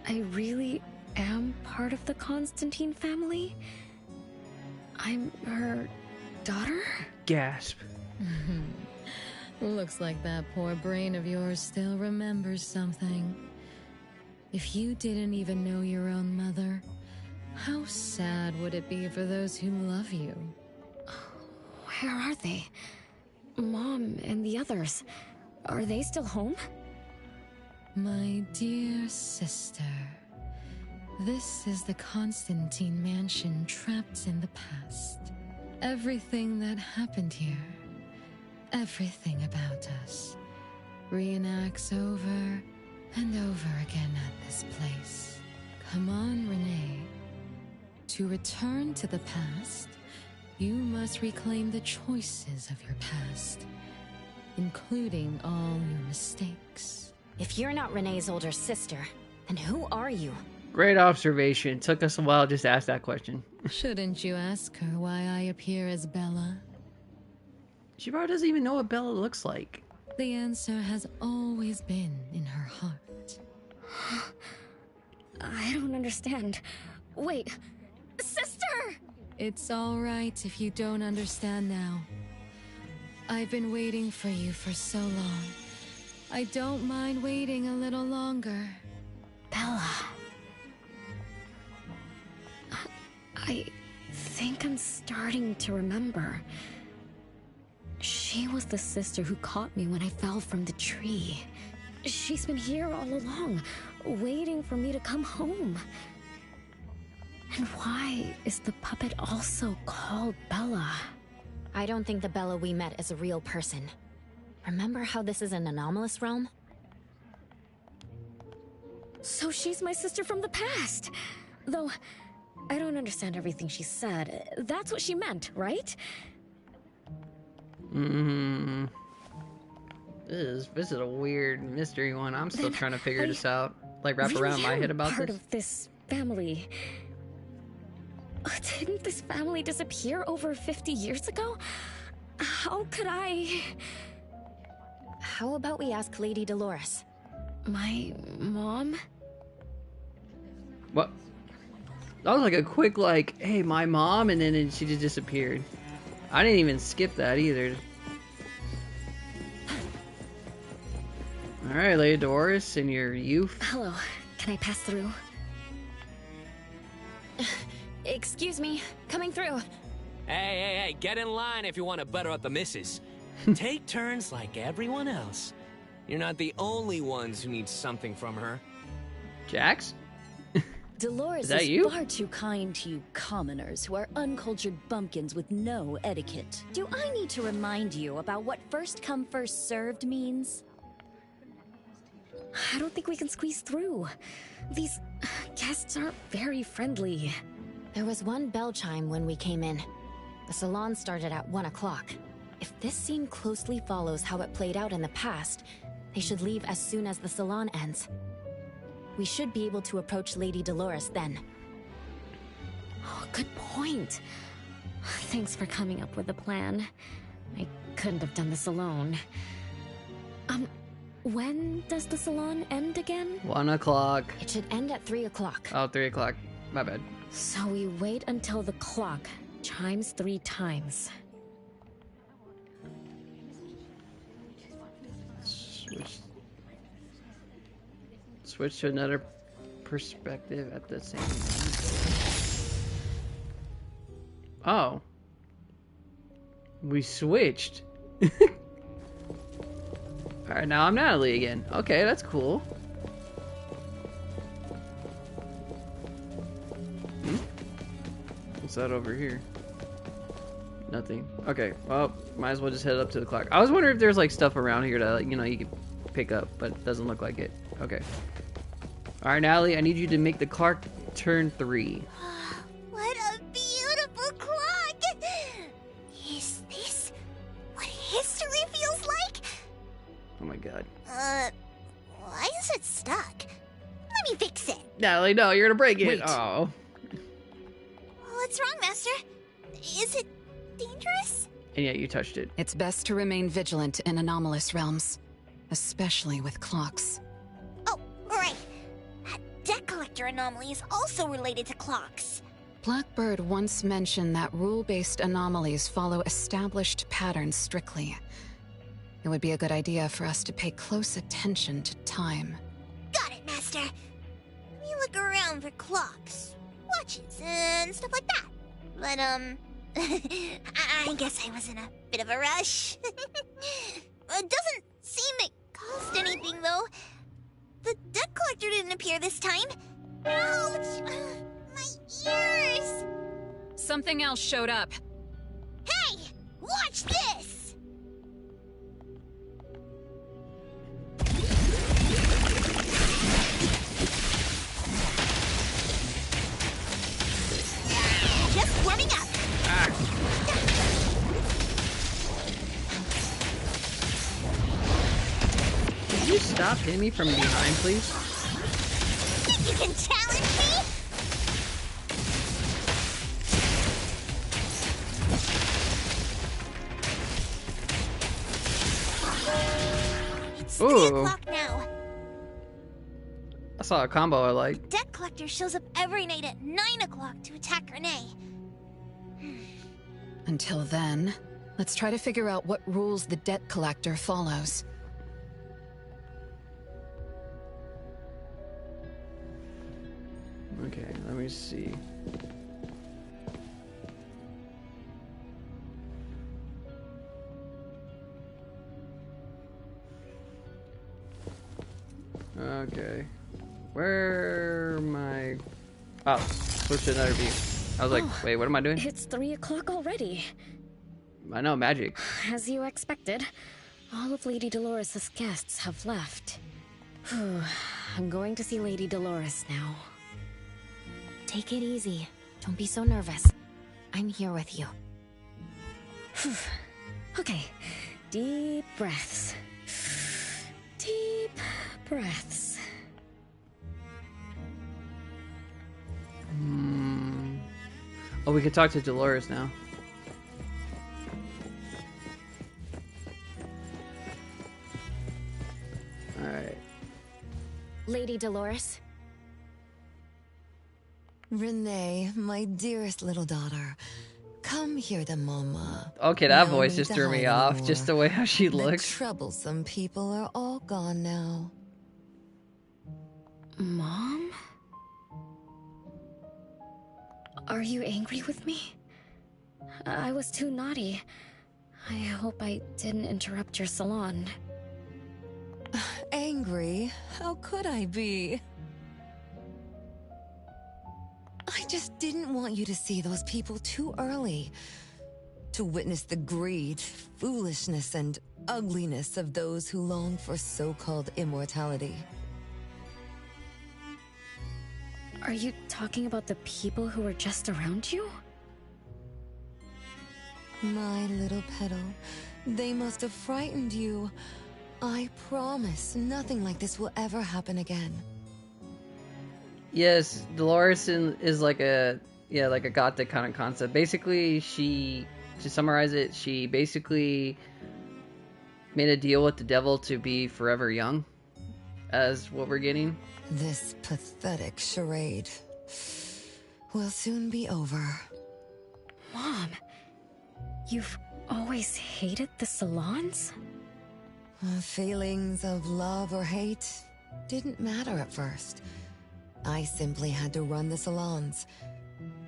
I really am part of the Constantine family? I'm her daughter? Gasp. Looks like that poor brain of yours still remembers something. If you didn't even know your own mother, how sad would it be for those who love you? Where are they? Mom and the others. Are they still home? My dear sister, this is the Constantine mansion trapped in the past. Everything that happened here, everything about us, reenacts over and over again at this place. Come on, Renee. To return to the past, you must reclaim the choices of your past, including all your mistakes. If you're not Renee's older sister, then who are you? Great observation. Took us a while just to ask that question. Shouldn't you ask her why I appear as Bella? She probably doesn't even know what Bella looks like. The answer has always been in her heart. I don't understand. Wait, sister! It's all right if you don't understand now. I've been waiting for you for so long. I don't mind waiting a little longer. Bella. I think I'm starting to remember. She was the sister who caught me when I fell from the tree. She's been here all along, waiting for me to come home. And why is the puppet also called Bella? I don't think the Bella we met is a real person. Remember how this is an anomalous realm? So she's my sister from the past. Though, I don't understand everything she said. That's what she meant, right? This is a weird mystery one. I'm still trying to figure this out. Like, wrap around my head about part this. of this family. Didn't this family disappear over 50 years ago? How could I... How about we ask Lady Dolores? My mom? What? That was like a quick, like, hey, my mom, and then she just disappeared. I didn't even skip that either. Alright, Lady Dolores, in your youth. Hello, can I pass through? Excuse me, coming through. Hey, get in line if you want to butter up the missus. Take turns like everyone else. You're not the only ones who need something from her. Jax? Dolores is far too kind to you commoners who are uncultured bumpkins with no etiquette. Do I need to remind you about what first come first served means? I don't think we can squeeze through. These guests aren't very friendly. There was one bell chime when we came in. The salon started at 1 o'clock. If this scene closely follows how it played out in the past, they should leave as soon as the salon ends. We should be able to approach Lady Dolores then. Oh, good point. Thanks for coming up with a plan. I couldn't have done this alone. When does the salon end again? 1 o'clock. It should end at 3 o'clock. Oh, 3 o'clock. My bad. So we wait until the clock chimes 3 times. Switch to another perspective at the same time. Oh. We switched. Alright, now I'm Natalie again. Okay, that's cool. What's that over here? Nothing. Okay, well, might as well just head up to the clock. I was wondering if there's like stuff around here that, you know, you could pick up, but it doesn't look like it. Okay. Alright, Natalie, I need you to make the clock turn 3. What a beautiful clock! Is this what history feels like? Oh my god. Why is it stuck? Let me fix it. Natalie, no, you're gonna break it. Wait. Oh. What's wrong, Master? Is it dangerous? And yet you touched it. It's best to remain vigilant in anomalous realms, especially with clocks. Oh, right. That debt collector anomaly is also related to clocks. Blackbird once mentioned that rule-based anomalies follow established patterns strictly. It would be a good idea for us to pay close attention to time. Got it, Master. Let me look around for clocks, watches, and stuff like that. But, I guess I was in a bit of a rush. It doesn't seem it cost anything, though. The debt collector didn't appear this time. Ouch! My ears! Something else showed up. Hey! Watch this! Just warming up. Could you stop hitting me from behind, please? Think you can challenge me? It's 3 o'clock now. I saw a combo I like. Debt collector shows up every night at 9 o'clock to attack Renee. Until then, let's try to figure out what rules the debt collector follows. Okay, let me see. Where am I? Oh, switch to another view. I was like, wait, what am I doing? It's 3 o'clock already. I know, magic. As you expected, all of Lady Dolores' guests have left. I'm going to see Lady Dolores now. Take it easy. Don't be so nervous. I'm here with you. Okay, deep breaths. Deep breaths. Oh, we could talk to Dolores now. Alright. Lady Dolores? Renee, my dearest little daughter. Come here to Mama. Okay, that No voice need just to threw me hide off. anymore. Just the way how she The looks. troublesome people are all gone now. Mom? Are you angry with me? I was too naughty. I hope I didn't interrupt your salon. Angry? How could I be? I just didn't want you to see those people too early. To witness the greed, foolishness, and ugliness of those who long for so-called immortality. Are you talking about the people who were just around you? My little petal, they must have frightened you. I promise nothing like this will ever happen again. Yes, Dolores is like a gothic kind of concept. Basically, to summarize it, she basically made a deal with the devil to be forever young, as what we're getting. This pathetic charade will soon be over. Mom, you've always hated the salons? Feelings of love or hate didn't matter at first. I simply had to run the salons.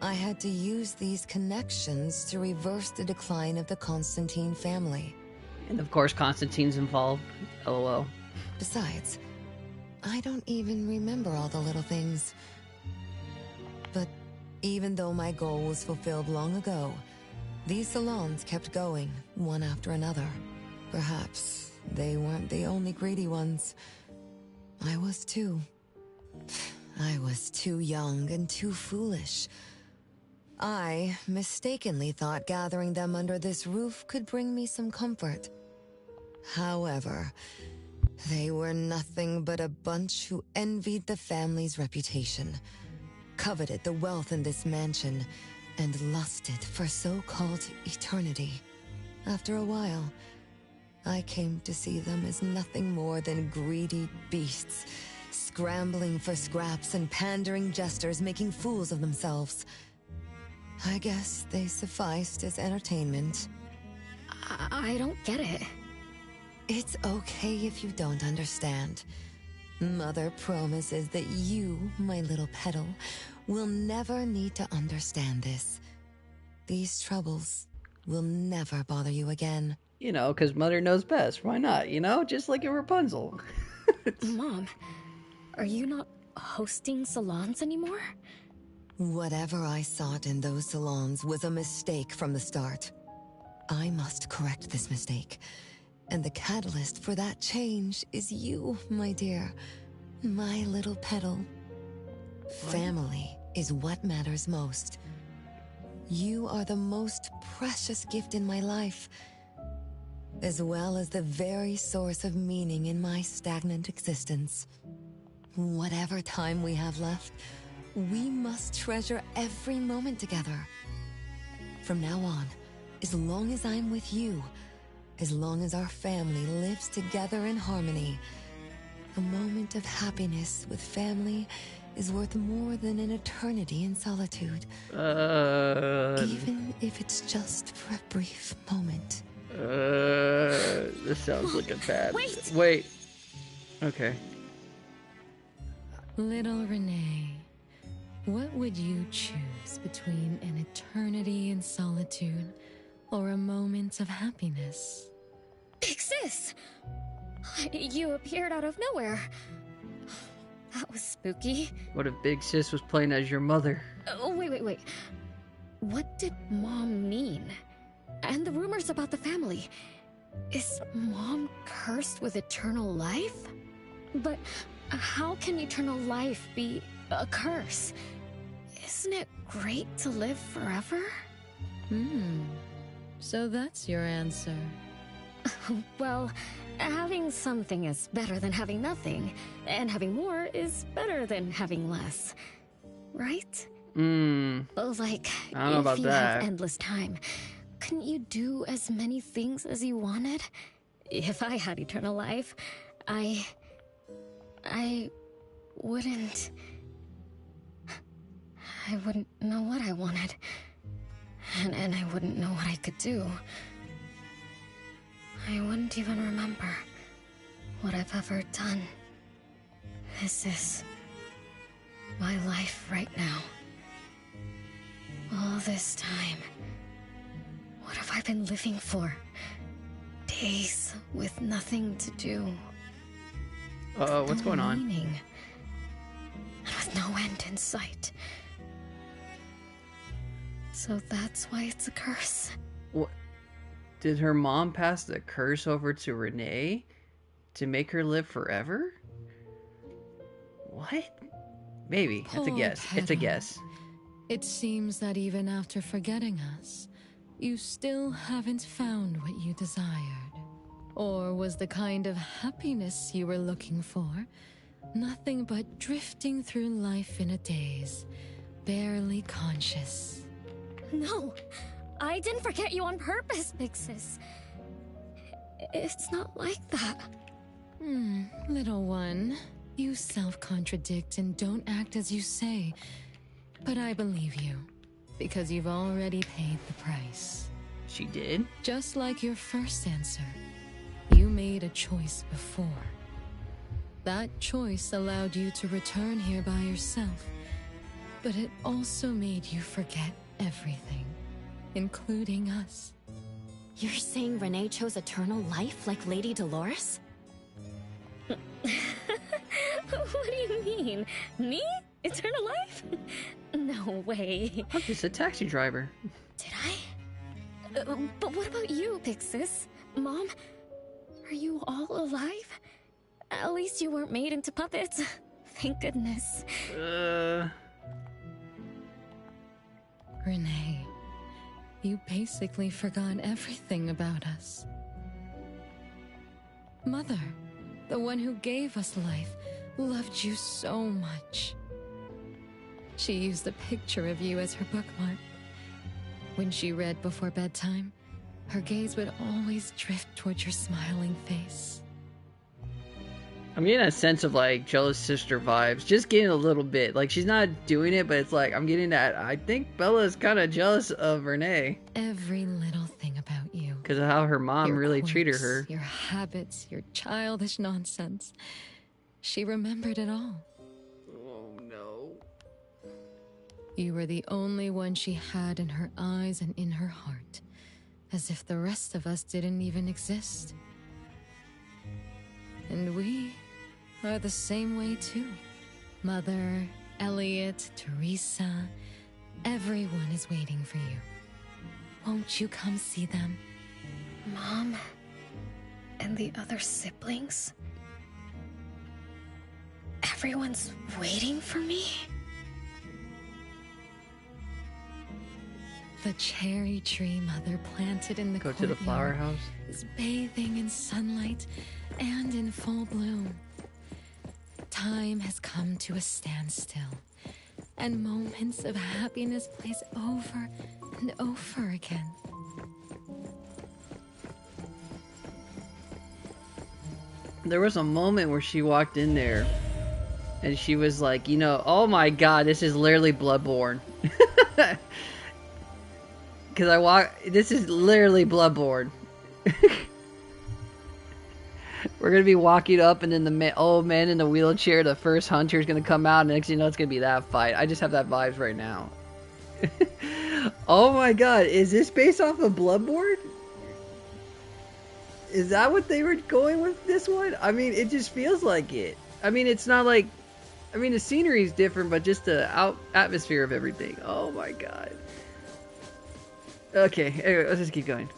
I had to use these connections to reverse the decline of the Constantine family. And of course, Constantine's involved. LOL. Besides, I don't even remember all the little things. But even though my goal was fulfilled long ago, these salons kept going, one after another. Perhaps they weren't the only greedy ones. I was too. I was too young and too foolish. I mistakenly thought gathering them under this roof could bring me some comfort. However, they were nothing but a bunch who envied the family's reputation, coveted the wealth in this mansion, and lusted for so-called eternity. After a while, I came to see them as nothing more than greedy beasts, scrambling for scraps and pandering jesters making fools of themselves. I guess they sufficed as entertainment. I don't get it. It's okay if you don't understand. Mother promises that you, my little petal, will never need to understand this. These troubles will never bother you again. You know, because Mother knows best. Why not? You know, just like in Rapunzel. Mom, are you not hosting salons anymore? Whatever I sought in those salons was a mistake from the start. I must correct this mistake. And the catalyst for that change is you, my dear. My little petal. Family is what matters most. You are the most precious gift in my life, as well as the very source of meaning in my stagnant existence. Whatever time we have left, we must treasure every moment together. From now on, as long as I'm with you, as long as our family lives together in harmony, a moment of happiness with family is worth more than an eternity in solitude. Even if it's just for a brief moment. This sounds like a bad... Wait. Okay. Little Renee, what would you choose between an eternity in solitude or a moment of happiness? Big Sis! You appeared out of nowhere. That was spooky. What if Big Sis was playing as your mother? Oh, wait. What did Mom mean? And the rumors about the family. Is Mom cursed with eternal life? But how can eternal life be a curse? Isn't it great to live forever? So that's your answer. Well, having something is better than having nothing, and having more is better than having less. Right? Like, I don't know about if you that. have endless time, couldn't you do as many things as you wanted? If I had eternal life, I wouldn't know what I wanted. And I wouldn't know what I could do. I wouldn't even remember what I've ever done. This is my life right now. All this time. What have I been living for? Days with nothing to do. What's going on? Meaning. And with no end in sight. So that's why it's a curse. What? Did her mom pass the curse over to Renee to make her live forever? What? Maybe. It's a guess. It's a guess. It seems that even after forgetting us, you still haven't found what you desired. Or was the kind of happiness you were looking for nothing but drifting through life in a daze, barely conscious? No, I didn't forget you on purpose, Big Sis. It's not like that. Little one, you self-contradict and don't act as you say. But I believe you, because you've already paid the price. She did? Just like your first answer, you made a choice before. That choice allowed you to return here by yourself, but it also made you forget everything, including us. You're saying Renee chose eternal life like Lady Dolores? What do you mean? Me? Eternal life? No way. I'm just a taxi driver. Did I? But what about you, Big Sis? Mom? Are you all alive? At least you weren't made into puppets. Thank goodness. Renee, you basically forgot everything about us. Mother, the one who gave us life, loved you so much. She used a picture of you as her bookmark. When she read before bedtime, her gaze would always drift towards your smiling face. I'm getting a sense of like jealous sister vibes. Just getting a little bit. Like she's not doing it, but it's like I'm getting that. I think Bella's kind of jealous of Renee. Every little thing about you. Because of how her mom Your really quirks, treated her. Your habits, your childish nonsense. She remembered it all. Oh no. You were the only one she had in her eyes and in her heart. As if the rest of us didn't even exist. And we are the same way too. Mother, Elliot, Teresa, everyone is waiting for you. Won't you come see them? Mom and the other siblings? Everyone's waiting for me? The cherry tree Mother planted in the Go to the flower house. is bathing in sunlight and in full bloom. Time has come to a standstill, and moments of happiness plays over and over again. There was a moment where she walked in there and she was like, you know, oh my god, this is literally Bloodborne. Because this is literally Bloodborne. We're going to be walking up and then the old man in the wheelchair, the first hunter, is going to come out and next thing you know it's going to be that fight. I just have that vibes right now. Oh my god, is this based off of Bloodborne? Is that what they were going with this one? I mean, it just feels like it. I mean, it's not like I mean, the scenery is different, but just the atmosphere of everything. Oh my god. Okay, anyway, let's just keep going.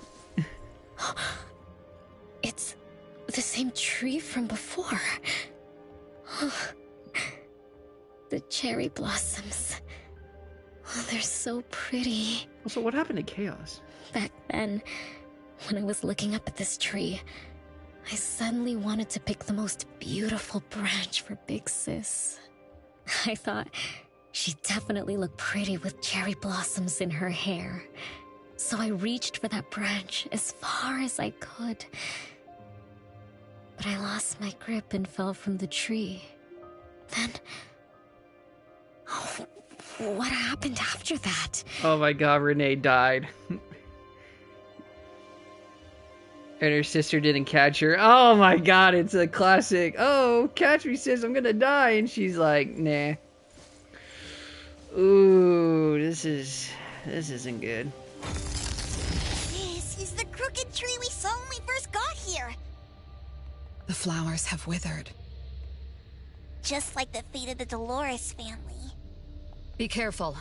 It's the same tree from before. The cherry blossoms. Oh, they're so pretty. Also, what happened to Chaos? Back then, when I was looking up at this tree, I suddenly wanted to pick the most beautiful branch for Big Sis. I thought she'd definitely look pretty with cherry blossoms in her hair. So I reached for that branch as far as I could. But I lost my grip and fell from the tree. Then... oh, what happened after that? Oh my god, Renee died. And her sister didn't catch her. Oh my god, it's a classic. Oh, catch me, sis, I'm gonna die. And she's like, nah. Ooh, this isn't good. This is the crooked tree we saw when we first got here. The flowers have withered. Just like the fate of the Dolores family. Be careful.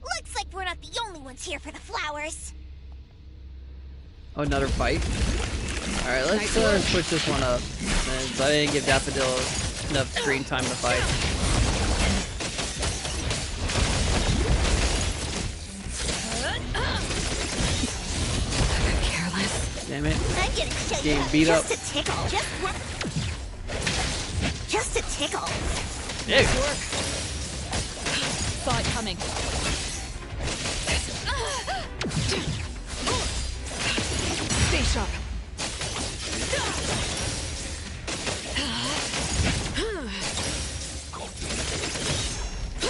Looks like we're not the only ones here for the flowers. Oh, another fight? Alright, let's switch this one up. Since I didn't give Daffodil enough screen time to fight. Careless. Damn it. I'm gonna show Getting you beat up. just a tickle. Just a tickle. Yeah. Saw it coming. Stay sharp.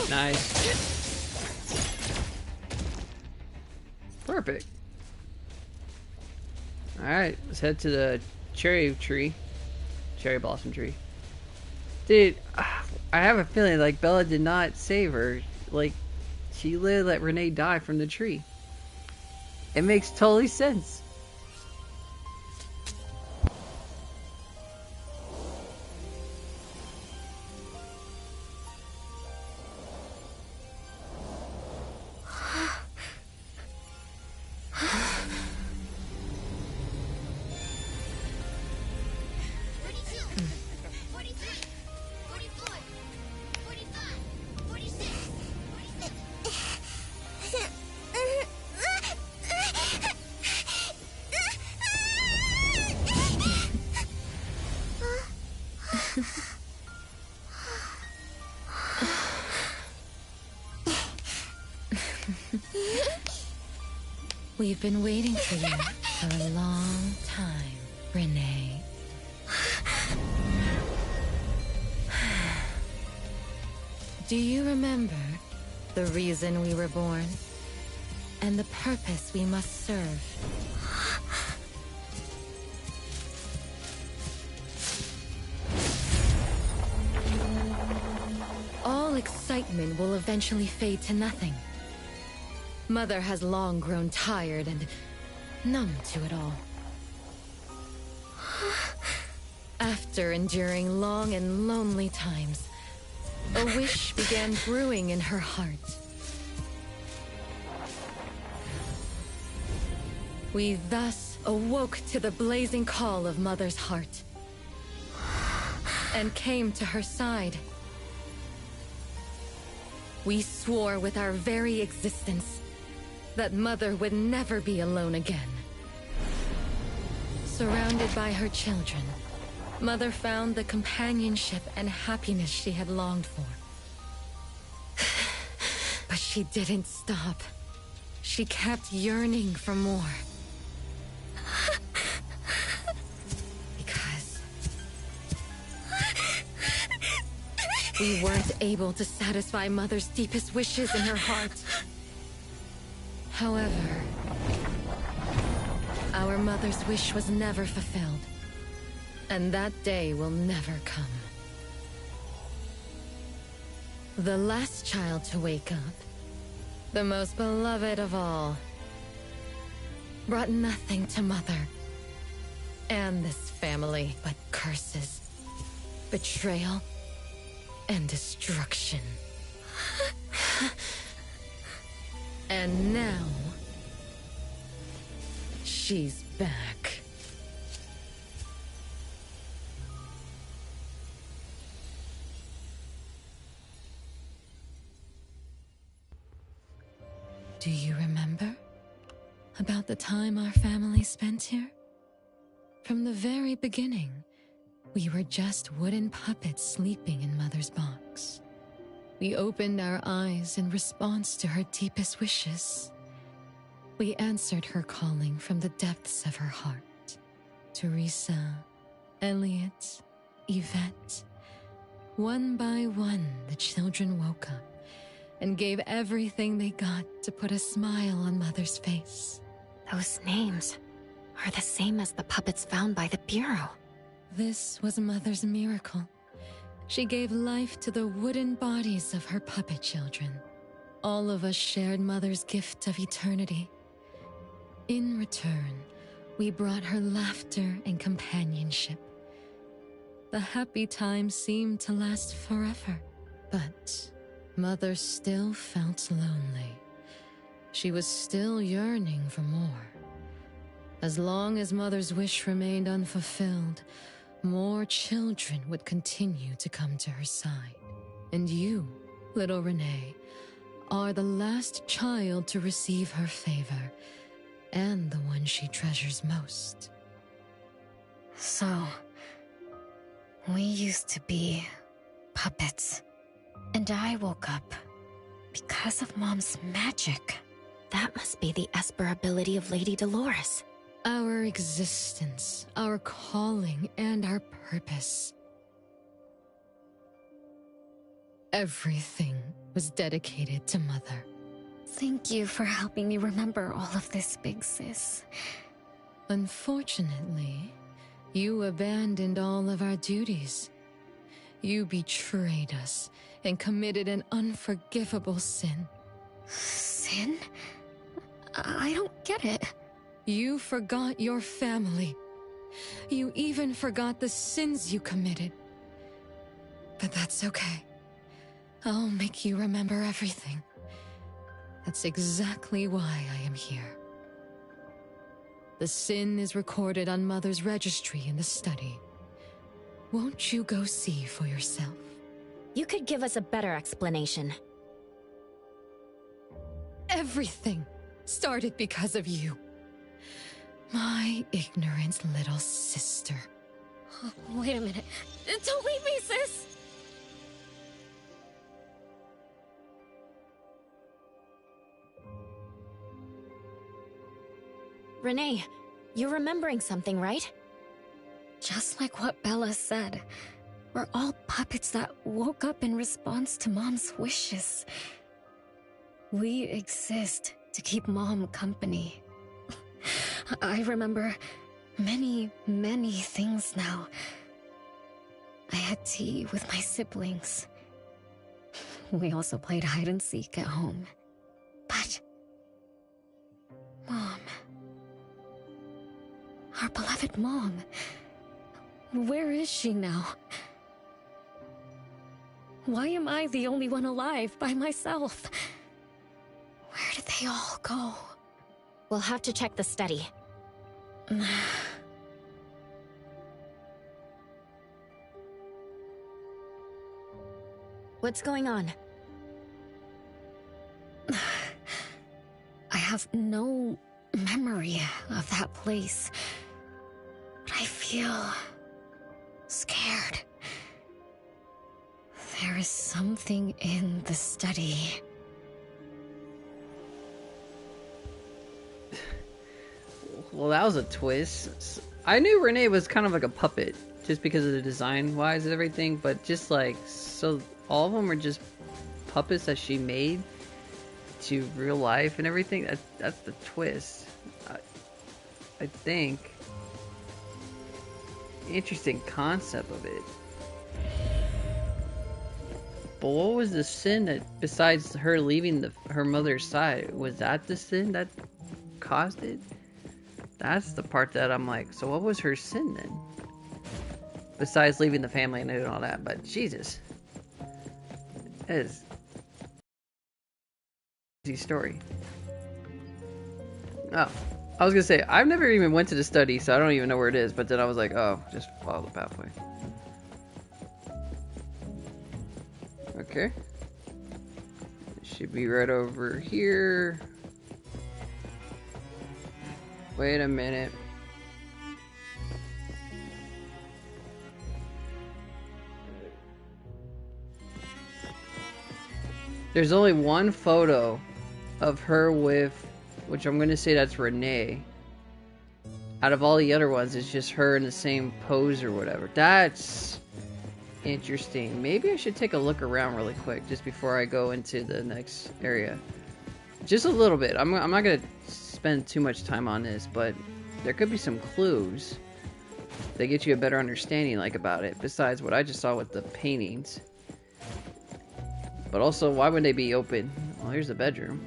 Nice. Perfect. Alright, let's head to the cherry blossom tree. Dude, I have a feeling like Bella did not save her. Like, she literally let Renee die from the tree. It makes totally sense. We've been waiting for you for a long time, Renee. Do you remember the reason we were born? And the purpose we must serve? All excitement will eventually fade to nothing. Mother has long grown tired and numb to it all. After enduring long and lonely times, a wish began brewing in her heart. We thus awoke to the blazing call of Mother's heart and came to her side. We swore with our very existence that Mother would never be alone again. Surrounded by her children, Mother found the companionship and happiness she had longed for. But she didn't stop. She kept yearning for more. Because we weren't able to satisfy Mother's deepest wishes in her heart. However, our Mother's wish was never fulfilled, and that day will never come. The last child to wake up, the most beloved of all, brought nothing to Mother and this family but curses, betrayal, and destruction. And now, she's back. Do you remember about the time our family spent here? From the very beginning, we were just wooden puppets sleeping in Mother's box. We opened our eyes in response to her deepest wishes. We answered her calling from the depths of her heart. Teresa, Elliot, Yvette. One by one, the children woke up and gave everything they got to put a smile on Mother's face. Those names are the same as the puppets found by the Bureau. This was Mother's miracle. She gave life to the wooden bodies of her puppet children. All of us shared Mother's gift of eternity. In return, we brought her laughter and companionship. The happy times seemed to last forever, but Mother still felt lonely. She was still yearning for more. As long as Mother's wish remained unfulfilled, more children would continue to come to her side. And you, little Renee, are the last child to receive her favor, and the one she treasures most. So, we used to be puppets. And I woke up because of Mom's magic. That must be the Esper ability of Lady Dolores. Our existence, our calling, and our purpose. Everything was dedicated to Mother. Thank you for helping me remember all of this, Big Sis. Unfortunately, you abandoned all of our duties. You betrayed us and committed an unforgivable sin. Sin? I don't get it. You forgot your family. You even forgot the sins you committed. But that's okay. I'll make you remember everything. That's exactly why I am here. The sin is recorded on Mother's registry in the study. Won't you go see for yourself? You could give us a better explanation. Everything started because of you. My ignorant little sister. Oh, wait a minute. Don't leave me, sis! Renee, you're remembering something, right? Just like what Bella said. We're all puppets that woke up in response to Mom's wishes. We exist to keep Mom company. I remember many, many things now. I had tea with my siblings. We also played hide and seek at home. But Mom, our beloved Mom, where is she now? Why am I the only one alive by myself? Where did they all go? We'll have to check the study. What's going on? I have no memory of that place. But I feel scared. There is something in the study. Well, that was a twist. I knew Renee was kind of like a puppet, just because of the design-wise and everything, but just like, so all of them were just puppets that she made to real life and everything. That's the twist. I think. Interesting concept of it. But what was the sin that, besides her leaving her mother's side, was that the sin that caused it? That's the part that I'm like, so what was her sin then? Besides leaving the family and doing all that, but Jesus. That is a crazy story. Oh, I was gonna say, I've never even went to the study, so I don't even know where it is, but then I was like, oh, just follow the pathway. Okay. It should be right over here. Wait a minute. There's only one photo of her with, which I'm going to say that's Renee. Out of all the other ones, it's just her in the same pose or whatever. That's interesting. Maybe I should take a look around really quick just before I go into the next area. Just a little bit. I'm not going to spend too much time on this, but there could be some clues that get you a better understanding like about it, besides what I just saw with the paintings. But also, why would they be open? Well, here's the bedroom.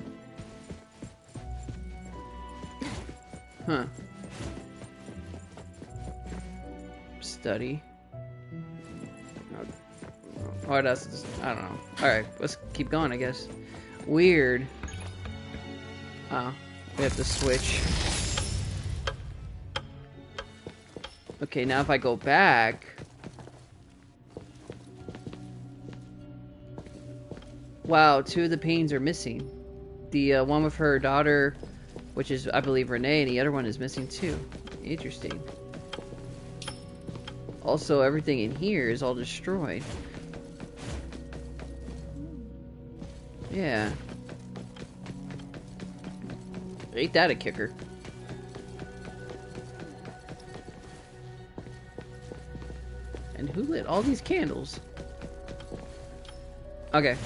Huh. Study. Oh, that's just, I don't know. Alright, let's keep going, I guess. Weird. Oh, we have to switch. Okay, now if I go back... Wow, two of the paintings are missing. The one with her daughter, which is, I believe, Renee, and the other one is missing too. Interesting. Also, everything in here is all destroyed. Yeah. Ain't that a kicker? And who lit all these candles? Okay.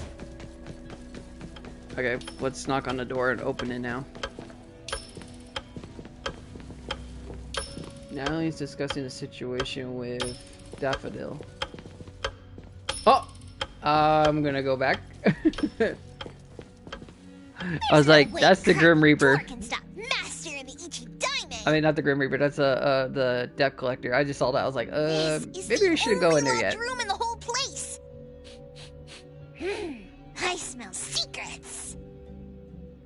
Okay, let's knock on the door and open it now. Now he's discussing the situation with Daffodil. Oh! I'm gonna go back. I was like, that's the Grim Reaper. I mean, not the Grim Reaper, that's the debt collector. I just saw that. I was like, maybe we shouldn't go in there yet. Room in the whole place. I smell secrets.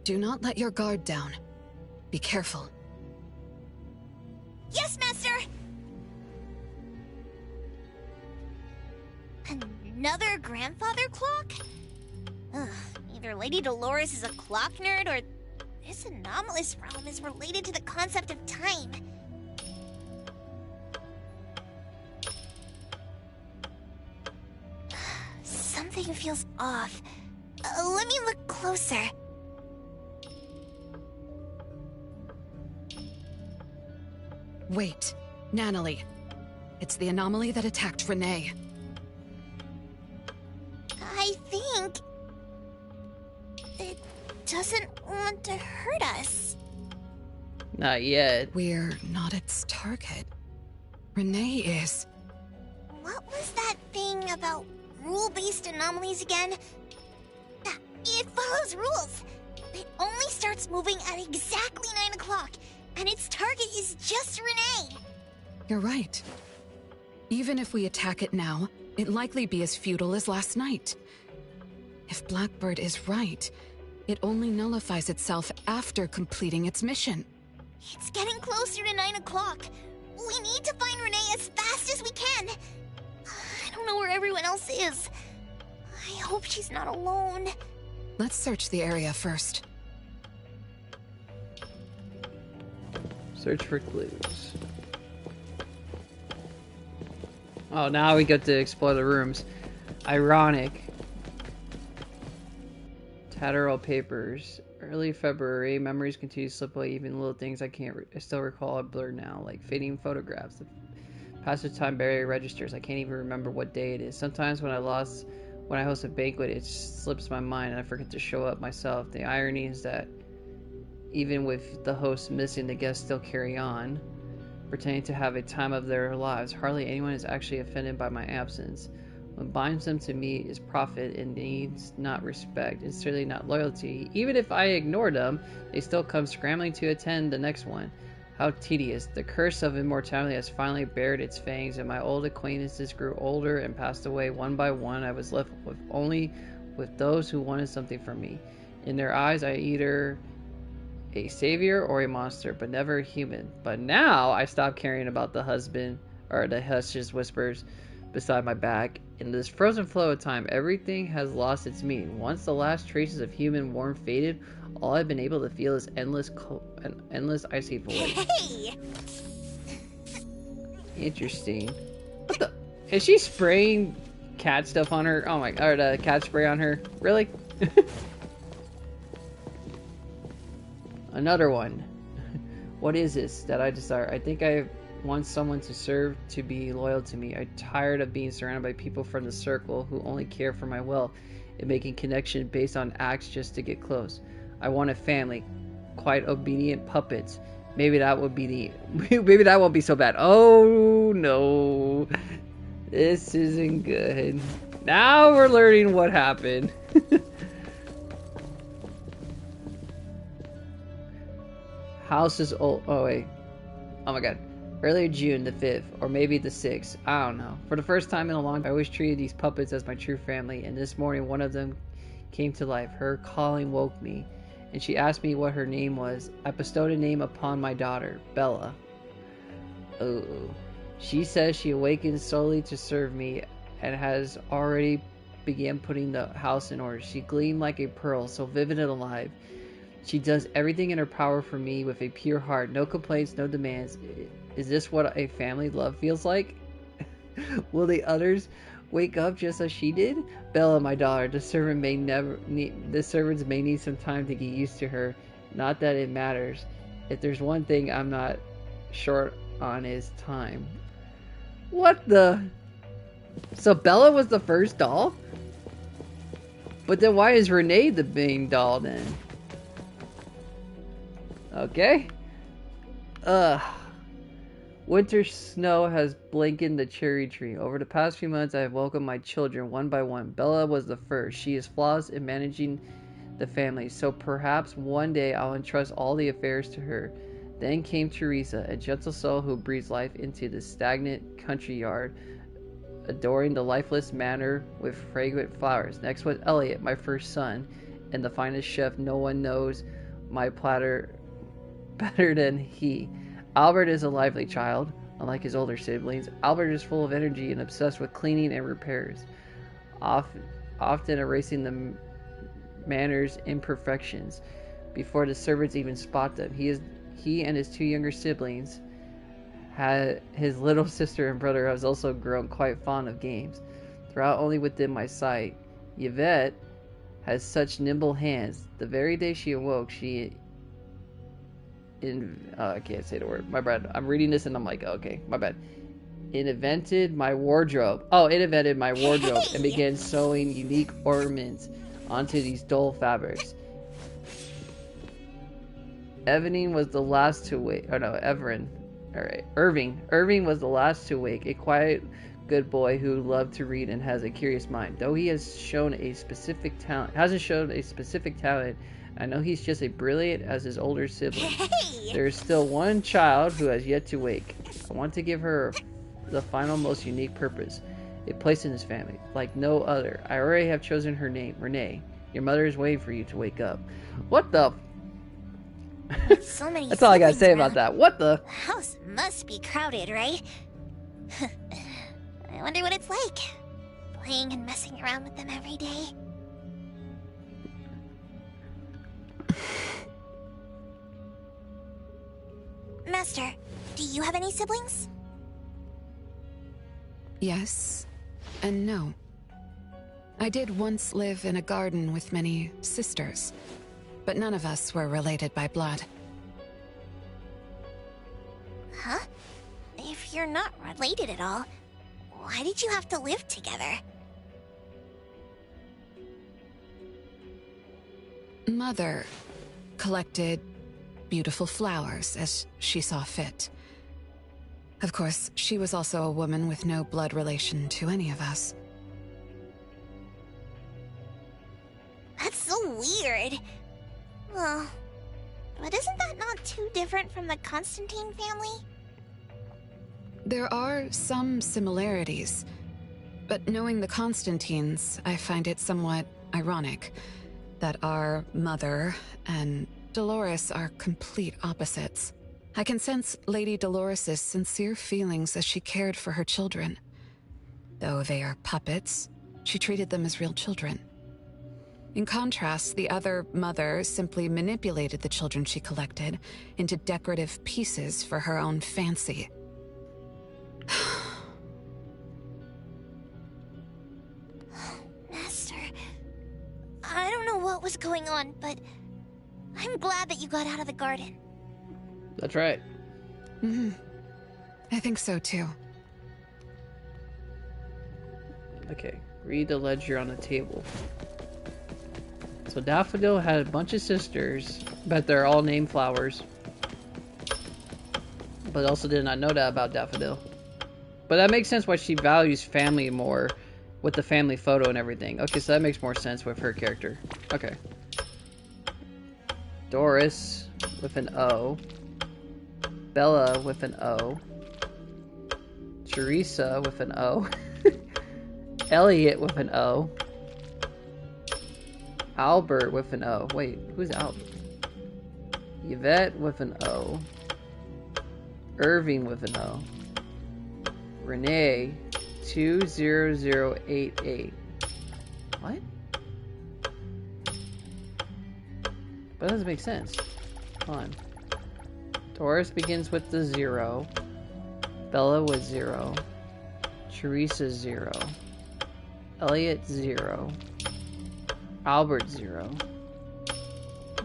Do not let your guard down. Be careful. Yes, master. Another grandfather clock? Ugh, either Lady Dolores is a clock nerd or this anomalous realm is related to the concept of time. Something feels off. Let me look closer. Wait, Nanalie. It's the anomaly that attacked Renee. I think it doesn't want to hurt us. Not yet. We're not its target. Renee is. What was that thing about rule-based anomalies again? It follows rules. It only starts moving at exactly 9 o'clock, and its target is just Renee. You're right. Even if we attack it now, it'd likely be as futile as last night. If Blackbird is right, it only nullifies itself after completing its mission. It's getting closer to 9 o'clock. We need to find Renee as fast as we can. I don't know where everyone else is. I hope she's not alone. Let's search the area first. Search for clues. Oh, now we get to explore the rooms. Ironic. Tatteral papers. Early February. Memories continue to slip away. Even little things I still recall are blurred now, like fading photographs. The passage time barrier registers. I can't even remember what day it is. Sometimes when I host a banquet, it slips my mind and I forget to show up myself. The irony is that even with the host missing, the guests still carry on, pretending to have a time of their lives. Hardly anyone is actually offended by my absence. What binds them to me is profit and needs not respect, and certainly not loyalty. Even if I ignore them, they still come scrambling to attend the next one. How tedious. The curse of immortality has finally bared its fangs, and my old acquaintances grew older and passed away one by one. I was left with only with those who wanted something from me. In their eyes, I either a savior or a monster, but never a human. But now I stopped caring about the husband or the hushes whispers beside my back. In this frozen flow of time, everything has lost its meaning. Once the last traces of human warmth faded, all I've been able to feel is an endless icy void. Hey! Interesting. What the? Is she spraying cat stuff on her? Oh my god, or the cat spray on her? Really? Another one. What is this that I desire? I think I want someone to serve, to be loyal to me. I'm tired of being surrounded by people from the circle who only care for my well and making connection based on acts just to get close. I want a family, quite obedient puppets. Maybe that would be the maybe that won't be so bad. Oh no. This isn't good. Now we're learning what happened. House is old. Oh wait. Oh my god. Earlier June the 5th, or maybe the 6th. I don't know. For the first time in a long time, I always treated these puppets as my true family, and this morning one of them came to life. Her calling woke me, and she asked me what her name was. I bestowed a name upon my daughter, Bella. Oh. She says she awakened solely to serve me, and has already began putting the house in order. She gleamed like a pearl, so vivid and alive. She does everything in her power for me with a pure heart. No complaints, no demands. Is this what a family love feels like? Will the others wake up just as she did? Bella, my daughter, the servants may need some time to get used to her. Not that it matters. If there's one thing I'm not short on is time. What the? So Bella was the first doll? But then why is Renee the main doll then? Okay. Winter snow has blackened the cherry tree. Over the past few months, I have welcomed my children one by one. Bella was the first. She is flawless in managing the family, so perhaps one day I'll entrust all the affairs to her. Then came Teresa, a gentle soul who breathes life into the stagnant country yard, adoring the lifeless manor with fragrant flowers. Next was Elliot, my first son, and the finest chef. No one knows my platter better than he. Albert is a lively child, unlike his older siblings. Albert is full of energy and obsessed with cleaning and repairs, often erasing the manor's imperfections before the servants even spot them. He and his two younger siblings, his little sister and brother, has also grown quite fond of games. Throughout only within my sight, Yvette has such nimble hands. The very day she awoke, I can't say the word. My bad. I'm reading this and I'm like, okay, my bad. It invented my wardrobe and began sewing unique ornaments onto these dull fabrics. Irving was the last to wake. Oh no, Irving was the last to wake. A quiet, good boy who loved to read and has a curious mind. Though he hasn't shown a specific talent, I know he's just as brilliant as his older sibling. Hey! There is still one child who has yet to wake. I want to give her the final, most unique purpose, a place in his family, like no other. I already have chosen her name, Renee. Your mother is waiting for you to wake up. What the? So many. That's all I gotta say about that. What the? The house must be crowded, right? I wonder what it's like, playing and messing around with them every day. Master, do you have any siblings? Yes and no. I did once live in a garden with many sisters, but none of us were related by blood. Huh? If you're not related at all, why did you have to live together? Mother collected beautiful flowers as she saw fit. Of course, she was also a woman with no blood relation to any of us. That's so weird. Well, but isn't that not too different from the Constantine family? There are some similarities, but knowing the Constantines, I find it somewhat ironic that our mother and Dolores are complete opposites. I can sense Lady Dolores' sincere feelings as she cared for her children. Though they are puppets, she treated them as real children. In contrast, the other mother simply manipulated the children she collected into decorative pieces for her own fancy. Master, I don't know what was going on, but I'm glad that you got out of the garden. That's right. I think so too. Okay, read the ledger on the table. So Daffodil had a bunch of sisters, but they're all named Flowers. But also did not know that about Daffodil. But that makes sense why she values family more with the family photo and everything. Okay, so that makes more sense with her character. Okay. Doris with an O. Bella with an O. Teresa with an O. Elliot with an O. Albert with an O. Wait, who's Albert? Yvette with an O. Irving with an O. Renee 20088. What? That doesn't make sense. Hold on. Taurus begins with the 0. Bella with 0. Teresa 0. Elliot 0. Albert 0.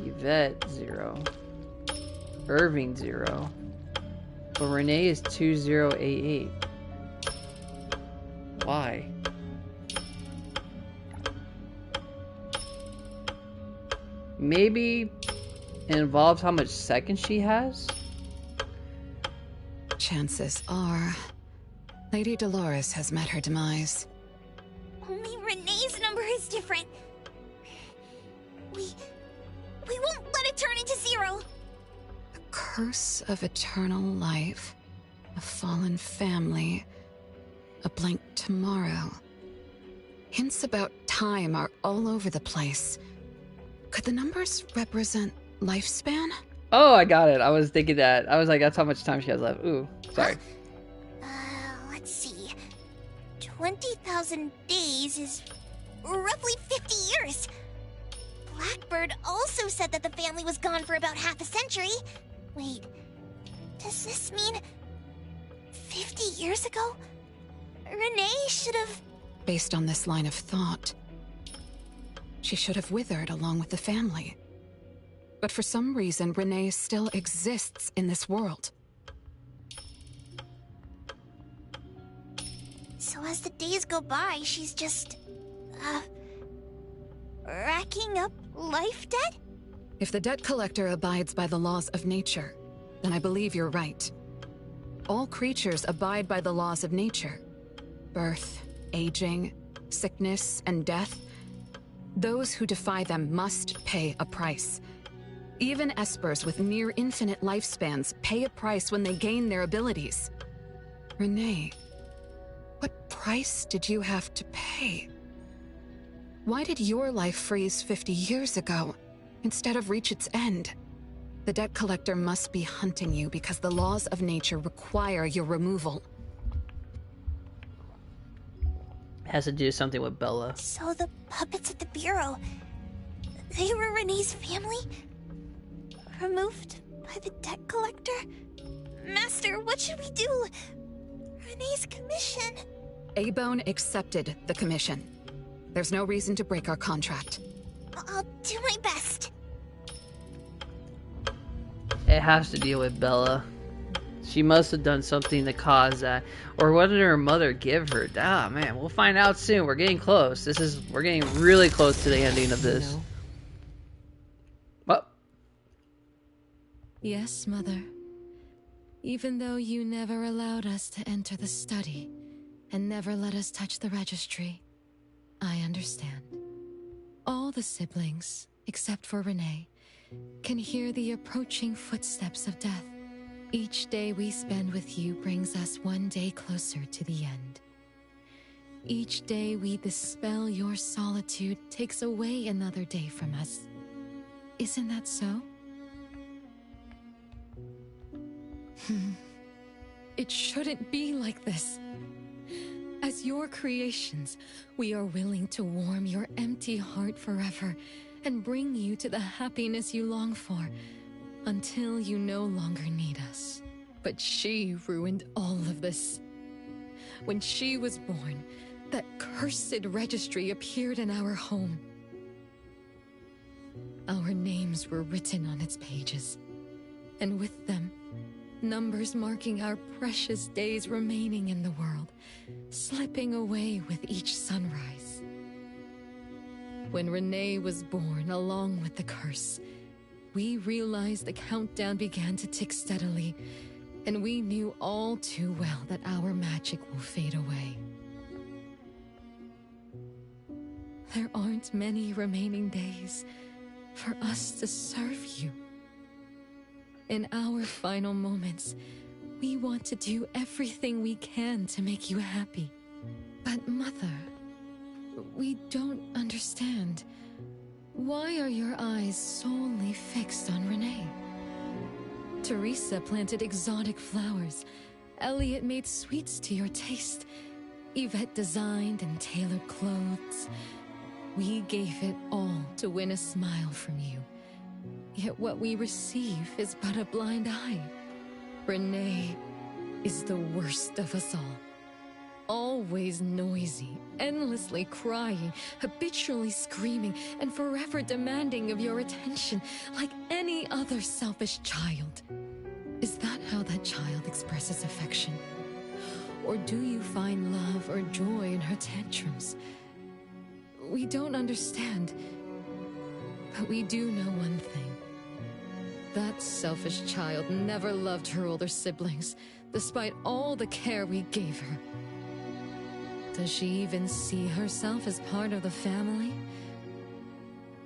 Yvette 0. Irving 0. But Renee is 2088. Why? Maybe it involves how much seconds she has? Chances are, Lady Dolores has met her demise. Only Renee's number is different. We won't let it turn into 0. A curse of eternal life, a fallen family, a blank tomorrow. Hints about time are all over the place. Could the numbers represent lifespan? Oh, I got it. I was thinking that. I was like, that's how much time she has left. Ooh, sorry. Let's see. 20,000 days is roughly 50 years. Blackbird also said that the family was gone for about half a century. Wait, does this mean 50 years ago? Renee should have... Based on this line of thought, she should have withered along with the family. But for some reason, Renee still exists in this world. So as the days go by, she's just... racking up life debt? If the debt collector abides by the laws of nature, then I believe you're right. All creatures abide by the laws of nature. Birth, aging, sickness, and death. Those who defy them must pay a price. Even espers with near infinite lifespans pay a price when they gain their abilities. Renee, what price did you have to pay? Why did your life freeze 50 years ago, instead of reach its end? The debt collector must be hunting you because the laws of nature require your removal. Has to do something with Bella. So the puppets at the Bureau, they were Renee's family? Removed by the debt collector? Master, what should we do? Renee's commission. Eibon accepted the commission. There's no reason to break our contract. I'll do my best. It has to deal with Bella. She must have done something to cause that. Or what did her mother give her? Ah, man, we'll find out soon. We're getting close. We're getting really close to the ending of this. What? Yes, Mother. Even though you never allowed us to enter the study and never let us touch the registry, I understand. All the siblings, except for Renee, can hear the approaching footsteps of death. Each day we spend with you brings us one day closer to the end. Each day we dispel your solitude takes away another day from us. Isn't that so? It shouldn't be like this. As your creations, we are willing to warm your empty heart forever and bring you to the happiness you long for until you no longer need us. But she ruined all of this. When she was born, that cursed registry appeared in our home. Our names were written on its pages, and with them, numbers marking our precious days remaining in the world, slipping away with each sunrise. When Renee was born along with the curse, we realized the countdown began to tick steadily, and we knew all too well that our magic will fade away. There aren't many remaining days for us to serve you. In our final moments, we want to do everything we can to make you happy. But Mother, we don't understand. Why are your eyes solely fixed on Renee? Teresa planted exotic flowers. Elliot made sweets to your taste. Yvette designed and tailored clothes. We gave it all to win a smile from you. Yet what we receive is but a blind eye. Renee is the worst of us all. Always noisy, endlessly crying, habitually screaming, and forever demanding of your attention like any other selfish child. Is that how that child expresses affection? Or do you find love or joy in her tantrums? We don't understand, but we do know one thing. That selfish child never loved her older siblings, despite all the care we gave her. Does she even see herself as part of the family?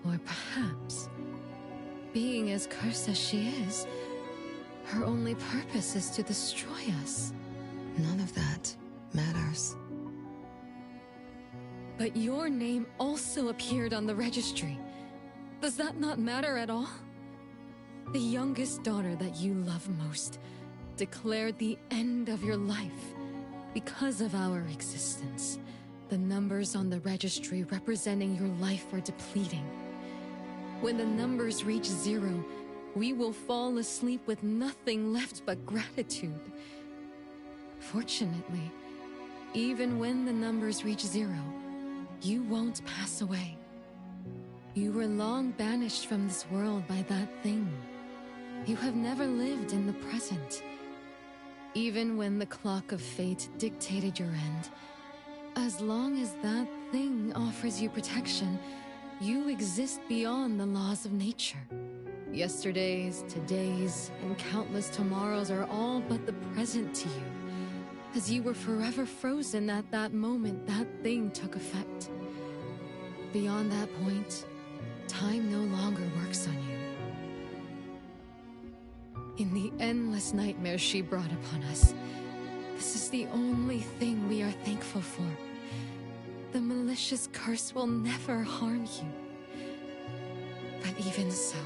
Or perhaps, being as cursed as she is, her only purpose is to destroy us. None of that matters. But your name also appeared on the registry. Does that not matter at all? The youngest daughter that you love most declared the end of your life because of our existence. The numbers on the registry representing your life are depleting. When the numbers reach 0, we will fall asleep with nothing left but gratitude. Fortunately, even when the numbers reach 0, you won't pass away. You were long banished from this world by that thing. You have never lived in the present. Even when the clock of fate dictated your end, as long as that thing offers you protection, you exist beyond the laws of nature. Yesterdays, todays, and countless tomorrows are all but the present to you, as you were forever frozen at that moment that thing took effect. Beyond that point, time no longer works on you. In the endless nightmares she brought upon us, this is the only thing we are thankful for. The malicious curse will never harm you. But even so,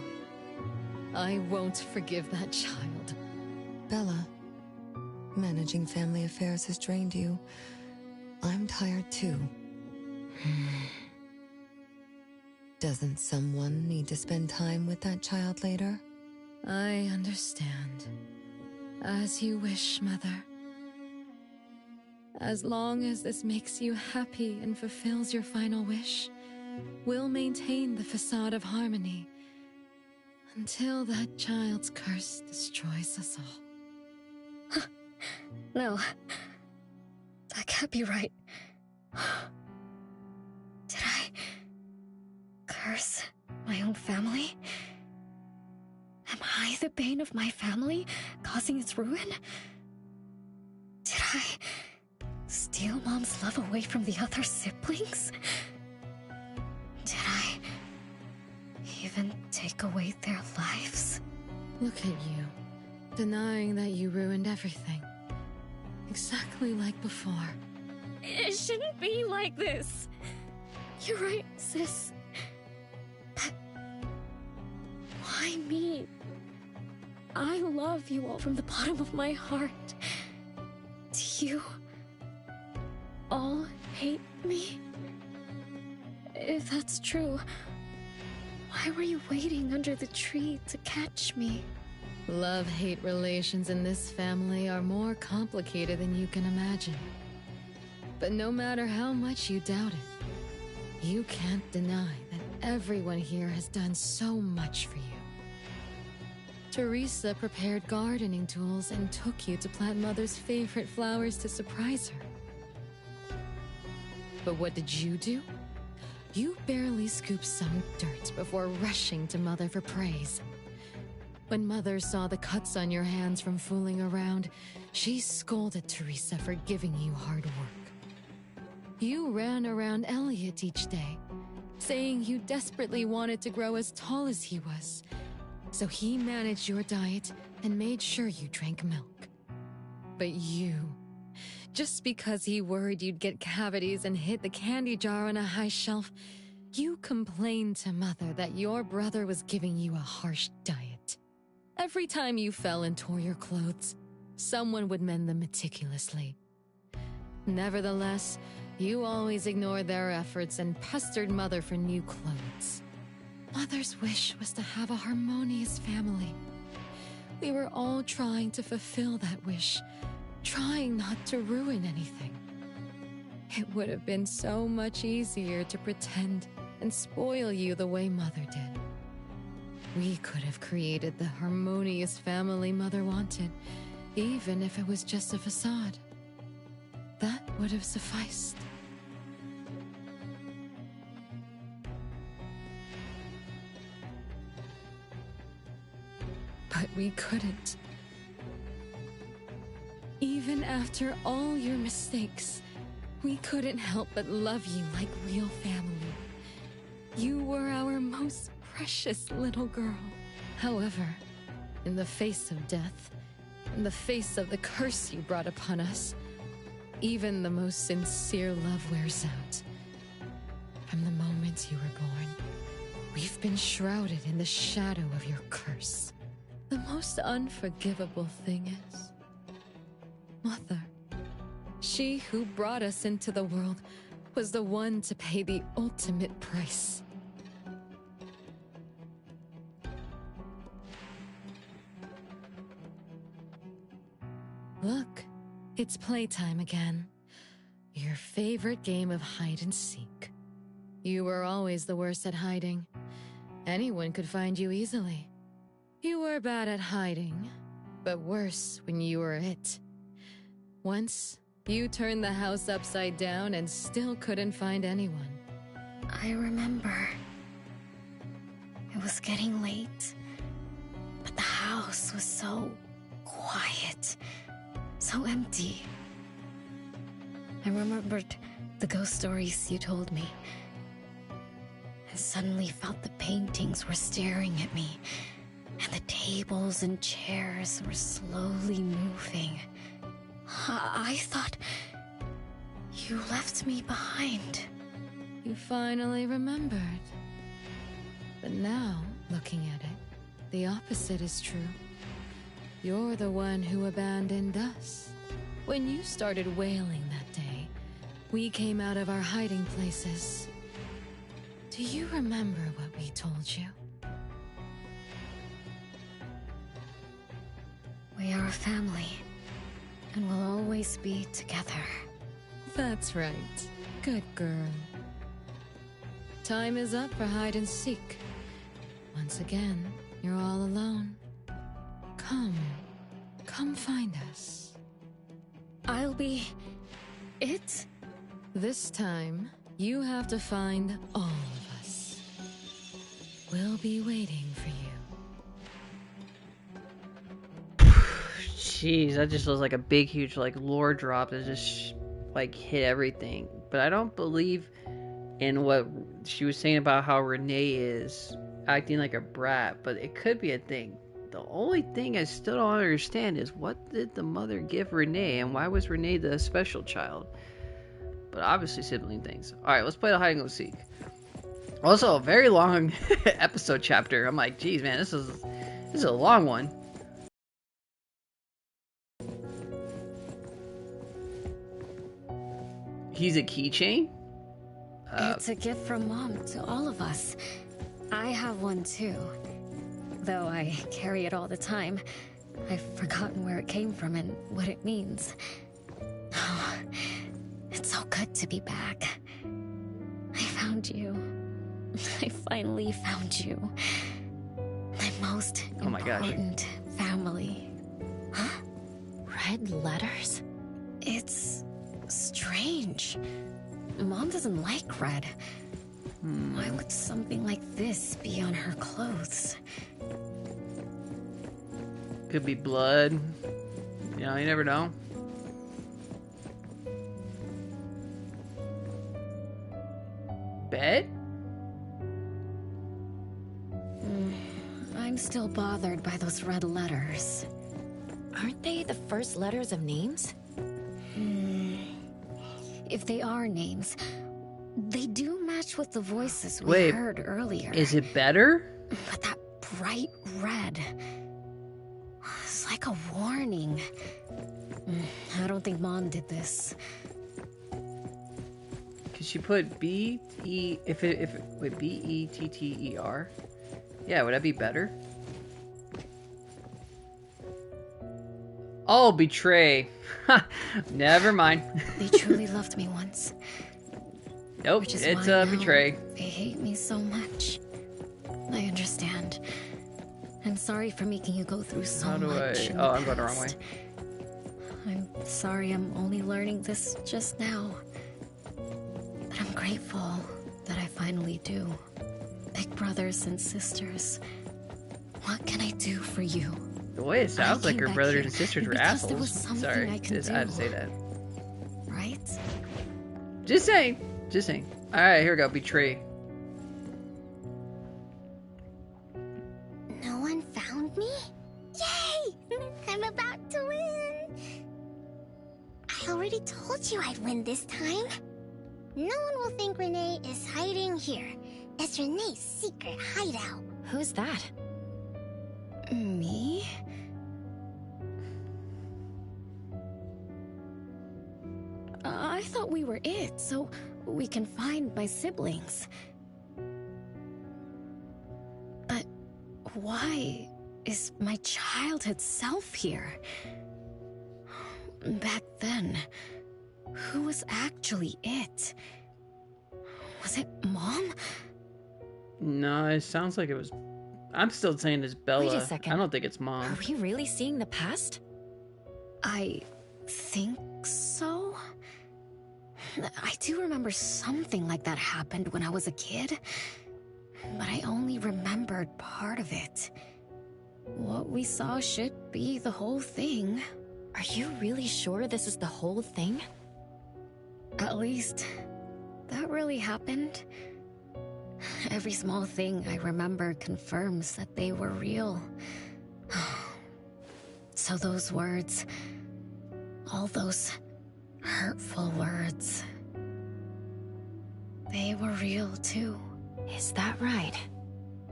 I won't forgive that child. Bella, managing family affairs has drained you. I'm tired too. Doesn't someone need to spend time with that child later? I understand. As you wish, Mother. As long as this makes you happy and fulfills your final wish, we'll maintain the facade of harmony until that child's curse destroys us all. No. That can't be right. Did I curse my own family? Am I the bane of my family, causing its ruin? Did I steal Mom's love away from the other siblings? Did I even take away their lives? Look at you, denying that you ruined everything. Exactly like before. It shouldn't be like this. You're right, sis. But why me? I love you all from the bottom of my heart. Do you all hate me? If that's true, why were you waiting under the tree to catch me? Love-hate relations in this family are more complicated than you can imagine. But no matter how much you doubt it, you can't deny that everyone here has done so much for you. Teresa prepared gardening tools and took you to plant Mother's favorite flowers to surprise her. But what did you do? You barely scooped some dirt before rushing to Mother for praise. When Mother saw the cuts on your hands from fooling around, she scolded Teresa for giving you hard work. You ran around Elliot each day, saying you desperately wanted to grow as tall as he was. So he managed your diet and made sure you drank milk. But you, just because he worried you'd get cavities and hit the candy jar on a high shelf, you complained to Mother that your brother was giving you a harsh diet. Every time you fell and tore your clothes, someone would mend them meticulously. Nevertheless, you always ignored their efforts and pestered Mother for new clothes. Mother's wish was to have a harmonious family. We were all trying to fulfill that wish, trying not to ruin anything. It would have been so much easier to pretend and spoil you the way Mother did. We could have created the harmonious family Mother wanted, even if it was just a facade. That would have sufficed. But we couldn't. Even after all your mistakes, we couldn't help but love you like real family. You were our most precious little girl. However, in the face of death, in the face of the curse you brought upon us, even the most sincere love wears out. From the moment you were born, we've been shrouded in the shadow of your curse. The most unforgivable thing is, Mother, she who brought us into the world, was the one to pay the ultimate price. Look, it's playtime again. Your favorite game of hide and seek. You were always the worst at hiding. Anyone could find you easily. You were bad at hiding, but worse when you were it. Once, you turned the house upside down and still couldn't find anyone. I remember. It was getting late, but the house was so quiet, so empty. I remembered the ghost stories you told me, and suddenly felt the paintings were staring at me, and the tables and chairs were slowly moving. I thought you left me behind. You finally remembered. But now, looking at it, the opposite is true. You're the one who abandoned us. When you started wailing that day, we came out of our hiding places. Do you remember what we told you? We are a family, and we'll always be together. That's right. Good girl. Time is up for hide and seek. Once again, you're all alone. Come find us. I'll be it? This time, you have to find all of us. We'll be waiting for you. Jeez, that just was like a big, huge, like, lore drop that just, like, hit everything. But I don't believe in what she was saying about how Renee is acting like a brat, but it could be a thing. The only thing I still don't understand is what did the mother give Renee, and why was Renee the special child? but obviously sibling things. Alright, let's play the hide and go seek. Also, a very long episode chapter. I'm like, geez, man, this is a long one. He's a keychain? It's a gift from Mom to all of us. I have one too. Though I carry it all the time, I've forgotten where it came from and what it means. Oh, it's so good to be back. I found you. I finally found you. My most important family. Huh? Red letters? It's strange. Mom doesn't like red. Why would something like this be on her clothes? Could be blood. You know, you never know. Bed? I'm still bothered by those red letters. Aren't they the first letters of names? If they are names, they do match with the voices we heard earlier. Is it better? But that bright red, it's like a warning. I don't think Mom did this. Could she put B-E... Wait, B-E-T-T-E-R? Yeah, would that be better? Oh, betray. Never mind. They truly loved me once. Nope, it's a betray. They hate me so much. I understand. I'm sorry for making you go through so much. Oh, I'm going the wrong way. I'm sorry I'm only learning this just now. But I'm grateful that I finally do. Big brothers and sisters. What can I do for you? The way it sounds like her brothers and sisters were assholes. Sorry, I had to say that. Right? Just saying. Just saying. Alright, here we go. Betray. No one found me? Yay! I'm about to win! I already told you I'd win this time. No one will think Renee is hiding here. It's Renee's secret hideout. Who's that? Me? I thought we were it, so we can find my siblings. But why is my childhood self here? Back then, who was actually it? Was it Mom? No, it sounds like it was... I'm still saying it's Bella. Wait a second. I don't think it's Mom. Are we really seeing the past? I think so. I do remember something like that happened when I was a kid, but I only remembered part of it. What we saw should be the whole thing. Are you really sure this is the whole thing? At least, that really happened. Every small thing I remember confirms that they were real. So those words, all those hurtful words, they were real too. Is that right?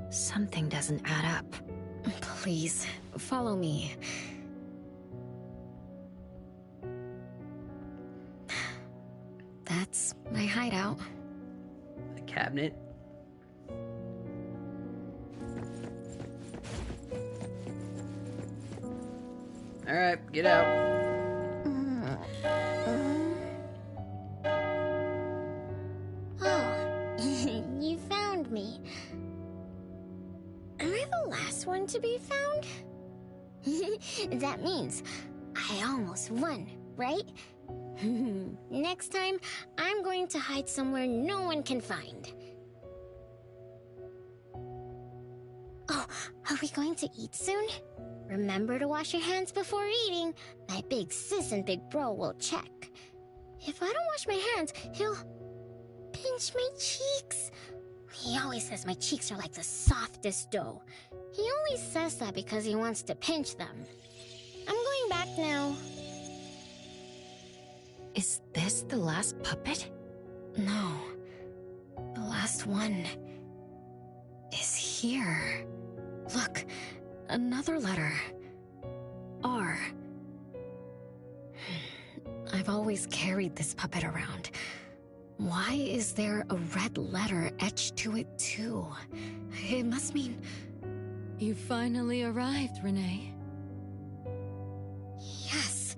Something doesn't add up. Please, follow me. That's my hideout. The cabinet. Alright, get out. Oh, you found me. Am I the last one to be found? That means I almost won, right? Next time, I'm going to hide somewhere no one can find. Oh, are we going to eat soon? Remember to wash your hands before eating. My big sis and big bro will check. If I don't wash my hands, he'll pinch my cheeks. He always says my cheeks are like the softest dough. He only says that because he wants to pinch them. I'm going back now. Is this the last puppet? No. The last one is here. Look, another letter. R. I've always carried this puppet around. Why is there a red letter etched to it too? It must mean... You finally arrived, Renee. Yes.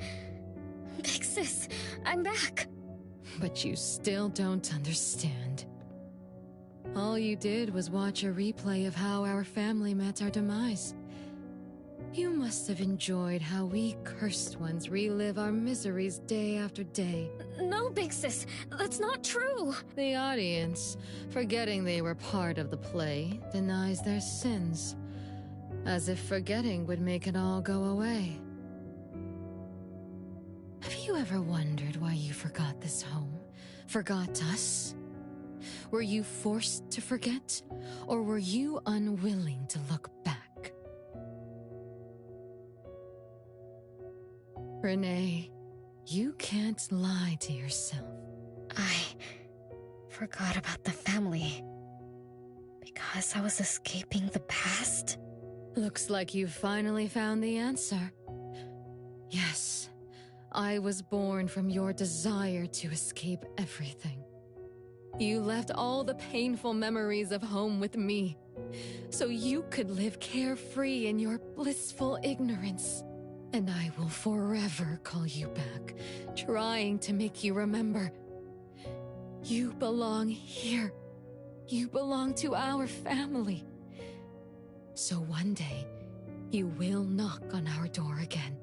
Big sis, I'm back. But you still don't understand. All you did was watch a replay of how our family met our demise. You must have enjoyed how we cursed ones relive our miseries day after day. No, Big Sis, that's not true. The audience, forgetting they were part of the play, denies their sins, as if forgetting would make it all go away. Have you ever wondered why you forgot this home? Forgot us? Were you forced to forget, or were you unwilling to look back? Renee, you can't lie to yourself. I forgot about the family because I was escaping the past. Looks like you've finally found the answer. Yes, I was born from your desire to escape everything. You left all the painful memories of home with me, so you could live carefree in your blissful ignorance. And I will forever call you back, trying to make you remember. You belong here. You belong to our family. So one day, you will knock on our door again.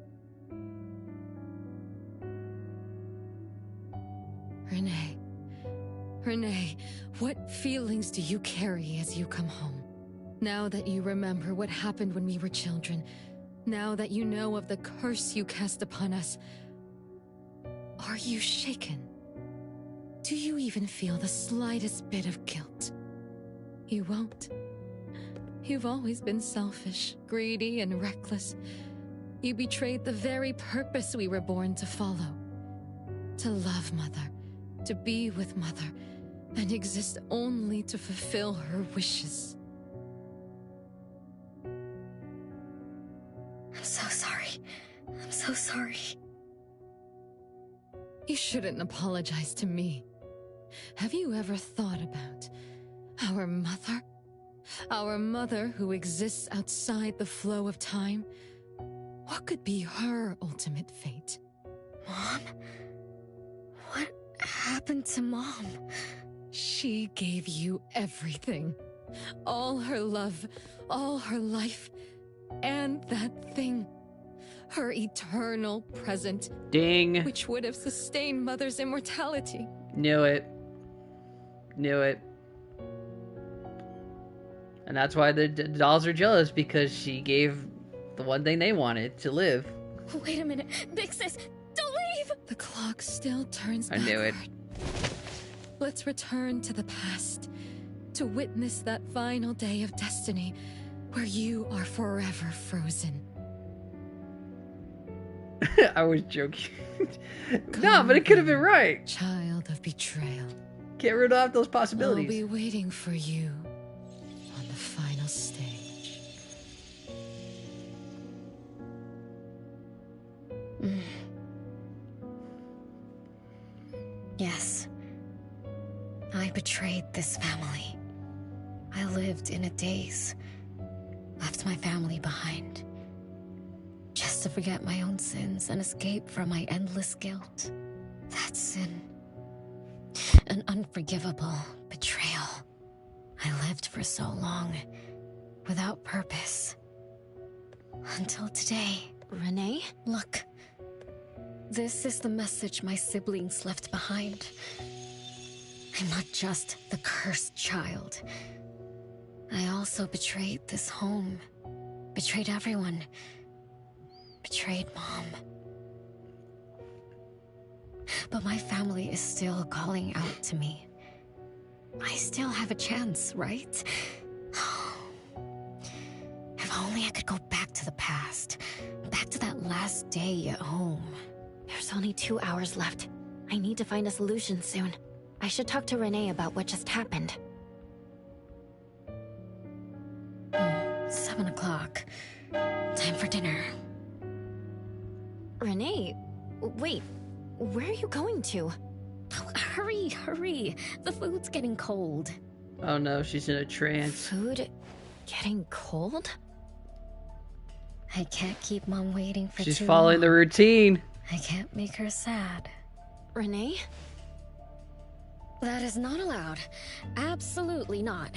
Renee, what feelings do you carry as you come home? Now that you remember what happened when we were children, now that you know of the curse you cast upon us, are you shaken? Do you even feel the slightest bit of guilt? You won't. You've always been selfish, greedy, and reckless. You betrayed the very purpose we were born to follow. To love Mother, to be with Mother, and exist only to fulfill her wishes. I'm so sorry. I'm so sorry. You shouldn't apologize to me. Have you ever thought about our mother? Our mother who exists outside the flow of time? What could be her ultimate fate? Mom? What happened to Mom? She gave you everything. All her love, all her life, and that thing. Her eternal present. Ding. Which would have sustained Mother's immortality. Knew it. Knew it. And that's why the dolls are jealous, because she gave the one thing they wanted, to live. Wait a minute. Big Sis, don't leave! The clock still turns I knew it. Let's return to the past, to witness that final day of destiny, where you are forever frozen. I was joking. No, but it could have been right. Child of betrayal. Can't rule out those possibilities. I'll be waiting for you on the final stage. Yes. I betrayed this family. I lived in a daze. Left my family behind. Just to forget my own sins and escape from my endless guilt. That sin. An unforgivable betrayal. I lived for so long, without purpose. Until today. Renee? Look. This is the message my siblings left behind. I'm not just the cursed child. I also betrayed this home. Betrayed everyone. Betrayed Mom. But my family is still calling out to me. I still have a chance, right? If only I could go back to the past. Back to that last day at home. There's only 2 hours left. I need to find a solution soon. I should talk to Renee about what just happened. 7 o'clock. Time for dinner. Renee, wait. Where are you going to? Oh, hurry, hurry. The food's getting cold. Oh no, she's in a trance. Food getting cold? I can't keep Mom waiting for She's too following long. the routine. I can't make her sad. Renee? That is not allowed. Absolutely not.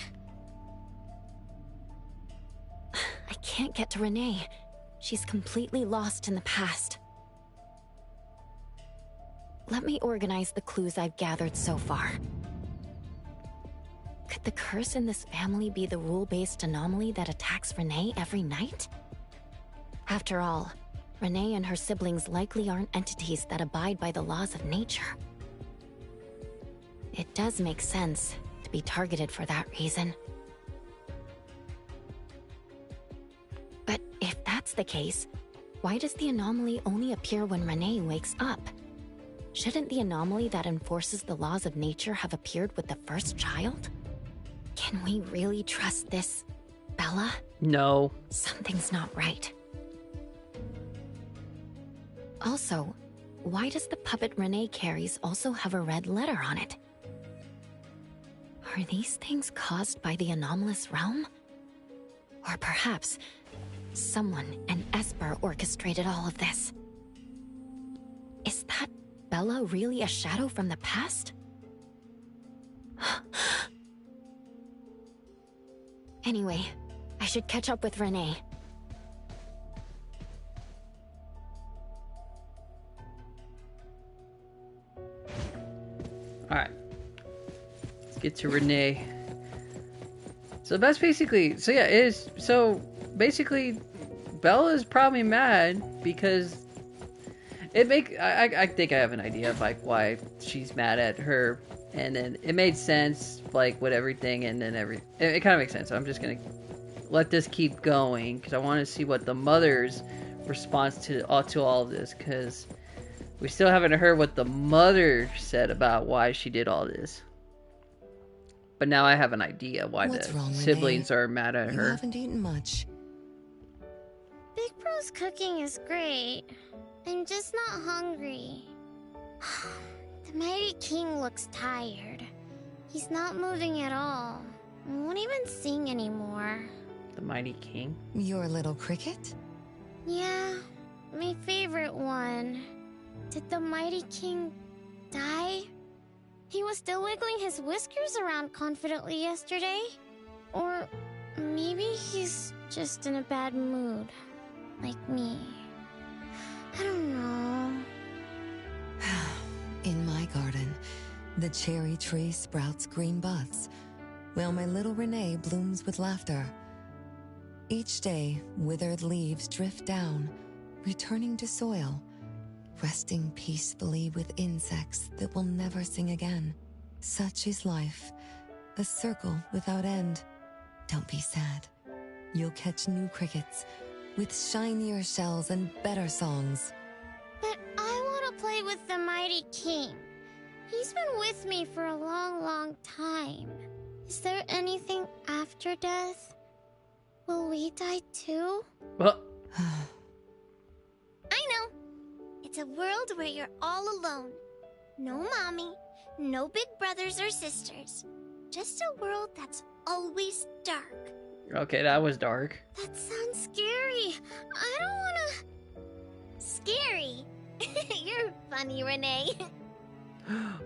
I can't get to Renee. She's completely lost in the past. Let me organize the clues I've gathered so far. Could the curse in this family be the rule-based anomaly that attacks Renee every night? After all, Renee and her siblings likely aren't entities that abide by the laws of nature. It does make sense to be targeted for that reason. But if that's the case, why does the anomaly only appear when Renee wakes up? Shouldn't the anomaly that enforces the laws of nature have appeared with the first child? Can we really trust this, Bella? No. Something's not right. Also, why does the puppet Renee carries also have a red letter on it? Are these things caused by the anomalous realm? Or perhaps someone, an Esper, orchestrated all of this? Is that Bella really a shadow from the past? Anyway, I should catch up with Renee. Alright. Let's get to Renee. So that's basically... So yeah, it is... So basically, Bella's probably mad because... I think I have an idea of like why she's mad at her, and then it made sense like with everything, and then it kind of makes sense. So I'm just gonna let this keep going because I want to see what the mother's response to all of this, because we still haven't heard what the mother said about why she did all this. But now I have an idea why What's the wrong, siblings Renee? are mad at You her. haven't eaten much. Big Bro's cooking is great. I'm just not hungry. The Mighty King looks tired. He's not moving at all. He won't even sing anymore. The Mighty King? Your little cricket? Yeah, my favorite one. Did the Mighty King die? He was still wiggling his whiskers around confidently yesterday. Or maybe he's just in a bad mood, like me. I don't know. In my garden, the cherry tree sprouts green buds, while my little Renee blooms with laughter. Each day, withered leaves drift down, returning to soil, resting peacefully with insects that will never sing again. Such is life, a circle without end. Don't be sad. You'll catch new crickets, with shinier shells and better songs. But I want to play with the Mighty King. He's been with me for a long, long time. Is there anything after death? Will we die too? Well, I know. It's a world where you're all alone. No mommy, no big brothers or sisters. Just a world that's always dark. okay, that was dark. That sounds scary. I don't wanna... Scary? You're funny, Renee.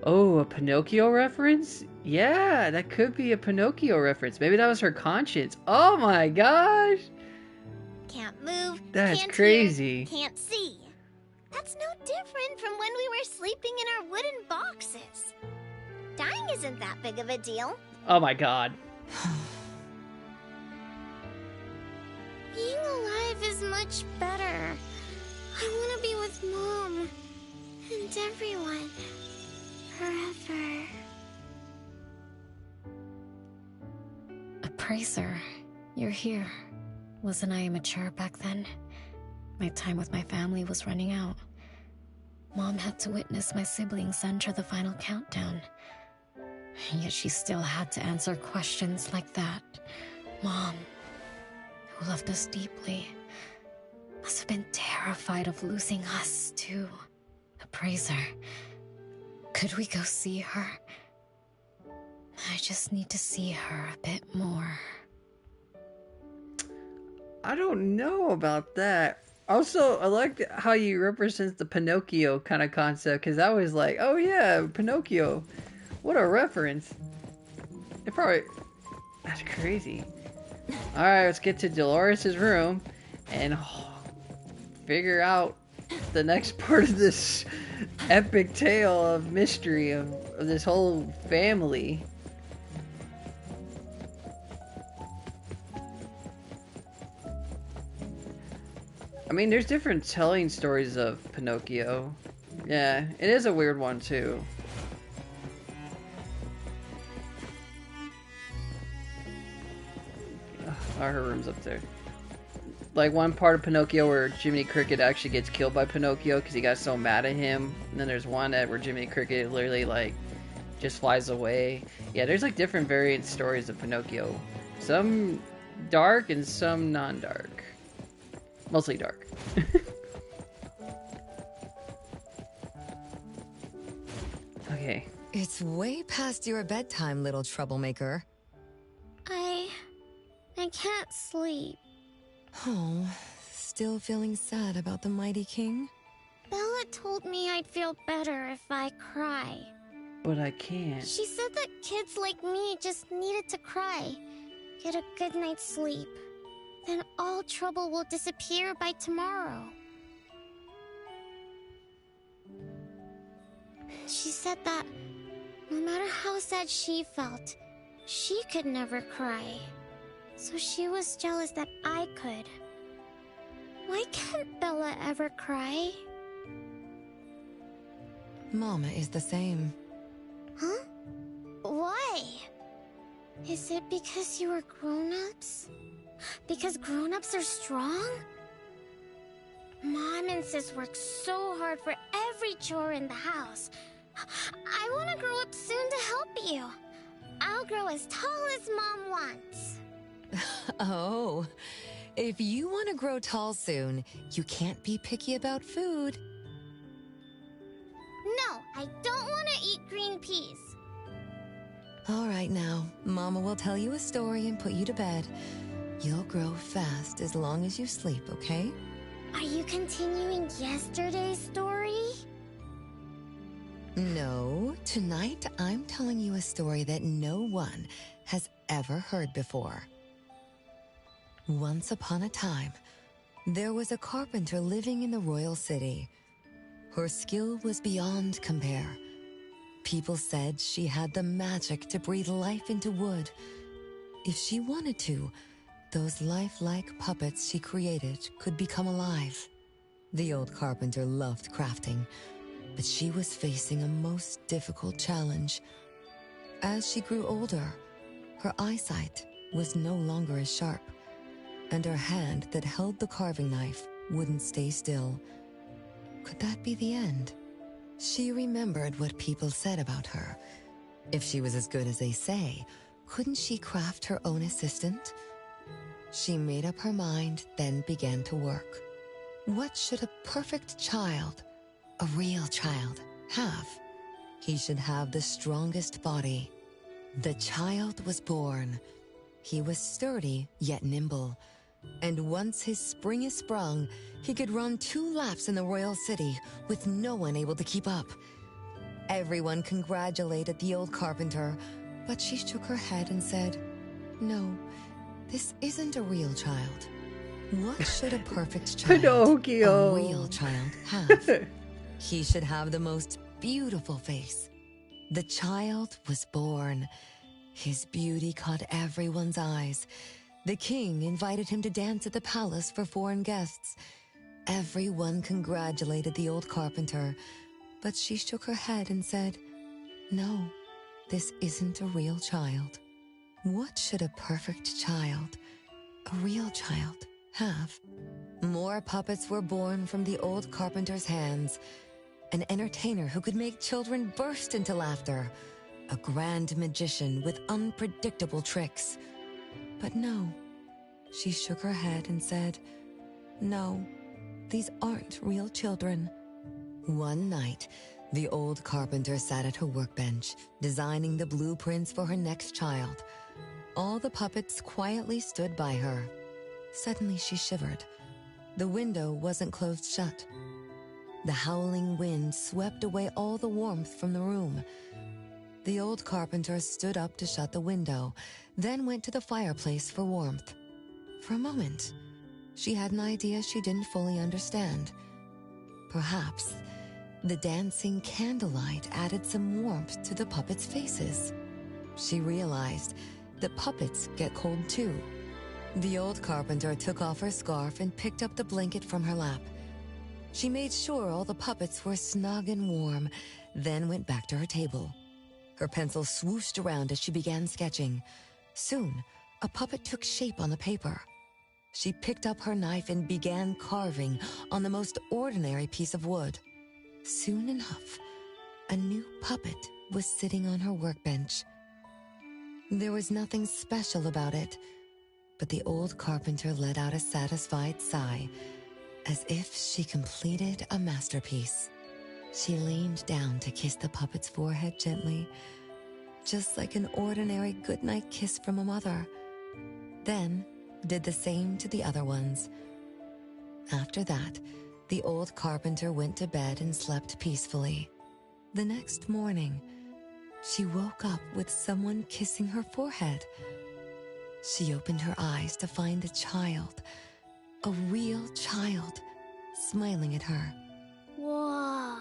Oh, a Pinocchio reference? Yeah, that could be a Pinocchio reference. Maybe that was her conscience. Oh my gosh! Can't move, That's can't crazy. hear, can't see. That's no different from when we were sleeping in our wooden boxes. Dying isn't that big of a deal. Oh my god. Being alive is much better. I want to be with Mom and everyone forever. Appraiser, you're here. Wasn't I immature back then? My time with my family was running out. Mom had to witness my siblings enter the final countdown. Yet she still had to answer questions like that. Mom, who loved us deeply, must have been terrified of losing us, too. Appraiser, could we go see her? I just need to see her a bit more. I don't know about that. Also, I like how you represent the Pinocchio kind of concept, because I was like, oh yeah, Pinocchio. What a reference. It probably... That's crazy. Alright, let's get to Dolores' room and figure out the next part of this epic tale of mystery of this whole family. I mean, there's different telling stories of Pinocchio. Yeah, it is a weird one too. Oh, her room's up there. Like one part of Pinocchio where Jiminy Cricket actually gets killed by Pinocchio because he got so mad at him. And then there's one where Jiminy Cricket literally like just flies away. Yeah, there's like different variant stories of Pinocchio. Some dark and some non-dark. Mostly dark. Okay. It's way past your bedtime, little troublemaker. I can't sleep. Oh, still feeling sad about the mighty king? Bella told me I'd feel better if I cry. But I can't. She said that kids like me just needed to cry, get a good night's sleep. Then all trouble will disappear by tomorrow. She said that no matter how sad she felt, she could never cry. So she was jealous that I could. Why can't Bella ever cry? Mama is the same. Huh? Why? Is it because you were grown-ups? Because grown-ups are strong? Mom and Sis work so hard for every chore in the house. I want to grow up soon to help you. I'll grow as tall as Mom wants. Oh, if you want to grow tall soon, you can't be picky about food. No, I don't want to eat green peas. All right now, Mama will tell you a story and put you to bed. You'll grow fast as long as you sleep, okay? Are you continuing yesterday's story? No, tonight I'm telling you a story that no one has ever heard before. Once upon a time, there was a carpenter living in the royal city. Her skill was beyond compare. People said she had the magic to breathe life into wood. If she wanted to, those lifelike puppets she created could become alive. The old carpenter loved crafting, but she was facing a most difficult challenge. As she grew older, her eyesight was no longer as sharp, and her hand that held the carving knife wouldn't stay still. Could that be the end? She remembered what people said about her. If she was as good as they say, couldn't she craft her own assistant? She made up her mind, then began to work. What should a perfect child, a real child, have? He should have the strongest body. The child was born. He was sturdy, yet nimble. And once his spring is sprung, he could run 2 laps in the royal city with no one able to keep up. Everyone congratulated the old carpenter, but she shook her head and said, "No, this isn't a real child. What should a perfect child, Pinocchio, a real child, have? He should have the most beautiful face." The child was born. His beauty caught everyone's eyes. The king invited him to dance at the palace for foreign guests. Everyone congratulated the old carpenter, but she shook her head and said, "No, this isn't a real child. What should a perfect child, a real child, have?" More puppets were born from the old carpenter's hands. an entertainer who could make children burst into laughter, a grand magician with unpredictable tricks. But no, she shook her head and said, "No, these aren't real children." One night, the old carpenter sat at her workbench, designing the blueprints for her next child. All the puppets quietly stood by her. Suddenly she shivered. The window wasn't closed shut. The howling wind swept away all the warmth from the room. The old carpenter stood up to shut the window, then went to the fireplace for warmth. For a moment, she had an idea she didn't fully understand. Perhaps the dancing candlelight added some warmth to the puppets' faces. She realized that puppets get cold too. The old carpenter took off her scarf and picked up the blanket from her lap. She made sure all the puppets were snug and warm, then went back to her table. Her pencil swooshed around as she began sketching. Soon, a puppet took shape on the paper. She picked up her knife and began carving on the most ordinary piece of wood. Soon enough, a new puppet was sitting on her workbench. There was nothing special about it, but the old carpenter let out a satisfied sigh, as if she completed a masterpiece. She leaned down to kiss the puppet's forehead gently, just like an ordinary goodnight kiss from a mother. Then did the same to the other ones. After that, the old carpenter went to bed and slept peacefully. The next morning, she woke up with someone kissing her forehead. She opened her eyes to find a child, a real child, smiling at her. Whoa.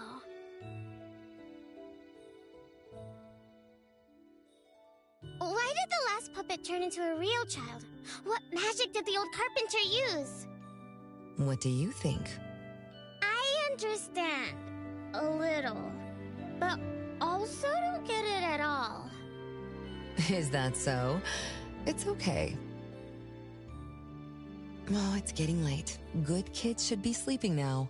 Why did the last puppet turn into a real child? What magic did the old carpenter use? What do you think? I understand. A little. But also don't get it at all. Is that so? It's okay. Oh, it's getting late. Good kids should be sleeping now.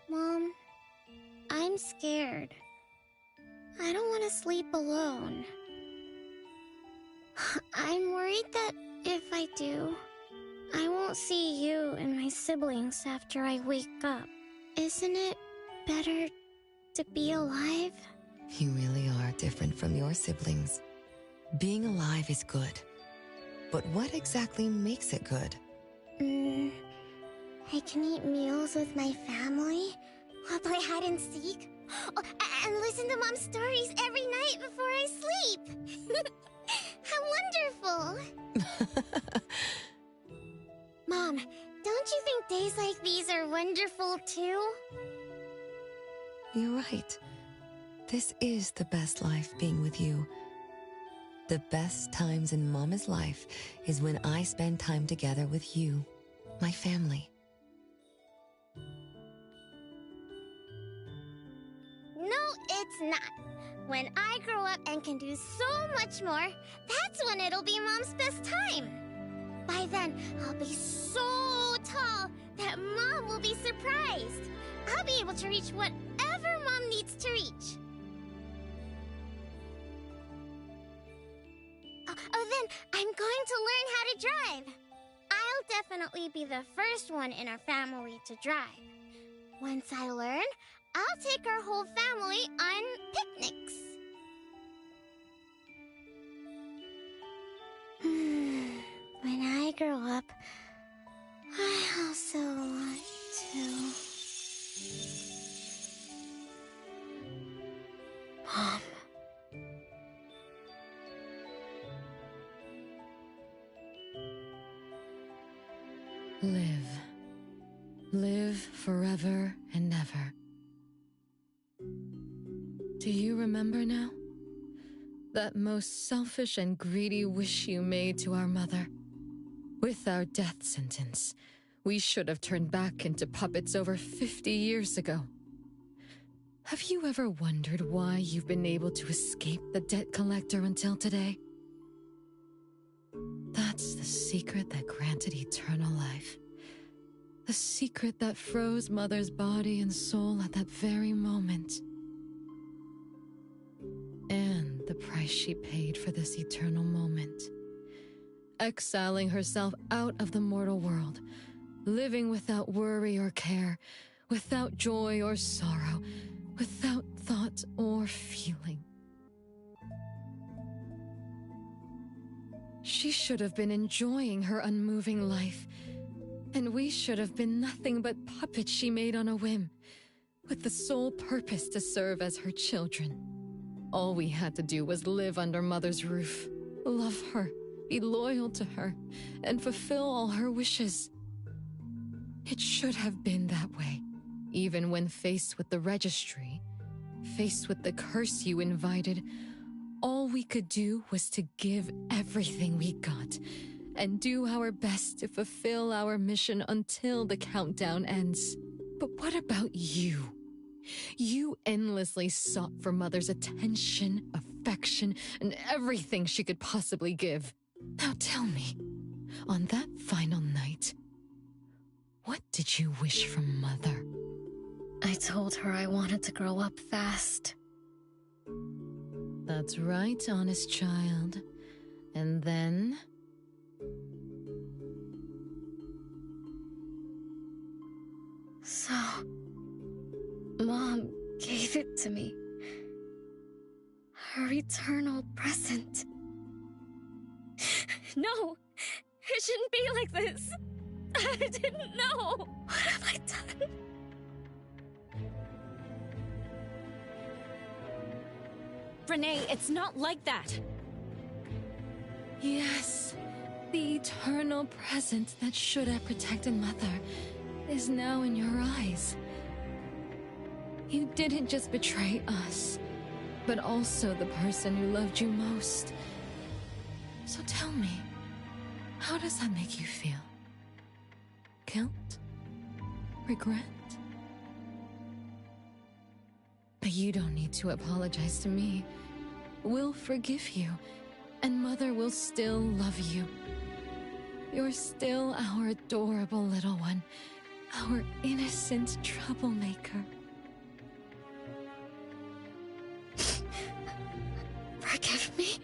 Mom, I'm scared. I don't want to sleep alone. I'm worried that if I do, I won't see you and my siblings after I wake up. Isn't it better to be alive? You really are different from your siblings. Being alive is good. But what exactly makes it good? I can eat meals with my family, or play hide and seek, and listen to Mom's stories every night before I sleep. How wonderful! Mom, don't you think days like these are wonderful too? You're right. This is the best life, being with you. The best times in Mama's life is when I spend time together with you, my family. No, it's not. When I grow up and can do so much more, that's when it'll be Mom's best time. By then, I'll be so tall that Mom will be surprised. I'll be able to reach whatever Mom needs to reach. Oh, then I'm going to learn how to drive. I'll definitely be the first one in our family to drive. Once I learn, I'll take our whole family on picnics. When I grow up, I also want to... Mom. Live. Live forever and ever. Do you remember now? That most selfish and greedy wish you made to our mother? With our death sentence, we should have turned back into puppets over 50 years ago. Have you ever wondered why you've been able to escape the debt collector until today? That's the secret that granted eternal life. The secret that froze Mother's body and soul at that very moment. And the price she paid for this eternal moment. Exiling herself out of the mortal world, living without worry or care, without joy or sorrow, without thought or feeling. She should have been enjoying her unmoving life, and we should have been nothing but puppets she made on a whim, with the sole purpose to serve as her children. All we had to do was live under Mother's roof, love her, be loyal to her, and fulfill all her wishes. It should have been that way, even when faced with the registry, faced with the curse you invited. All we could do was to give everything we got, and do our best to fulfill our mission until the countdown ends. But what about you? You endlessly sought for Mother's attention, affection, and everything she could possibly give. Now tell me, on that final night, what did you wish from Mother? I told her I wanted to grow up fast. That's right, honest child. And then? So, Mom gave it to me. Her eternal present. No! It shouldn't be like this! I didn't know! What have I done? Renee, it's not like that! Yes, the eternal present that should have protected Mother is now in your eyes. You didn't just betray us, but also the person who loved you most. So tell me, how does that make you feel? Guilt? Regret? But you don't need to apologize to me. We'll forgive you, and Mother will still love you. You're still our adorable little one, our innocent troublemaker. Forgive me?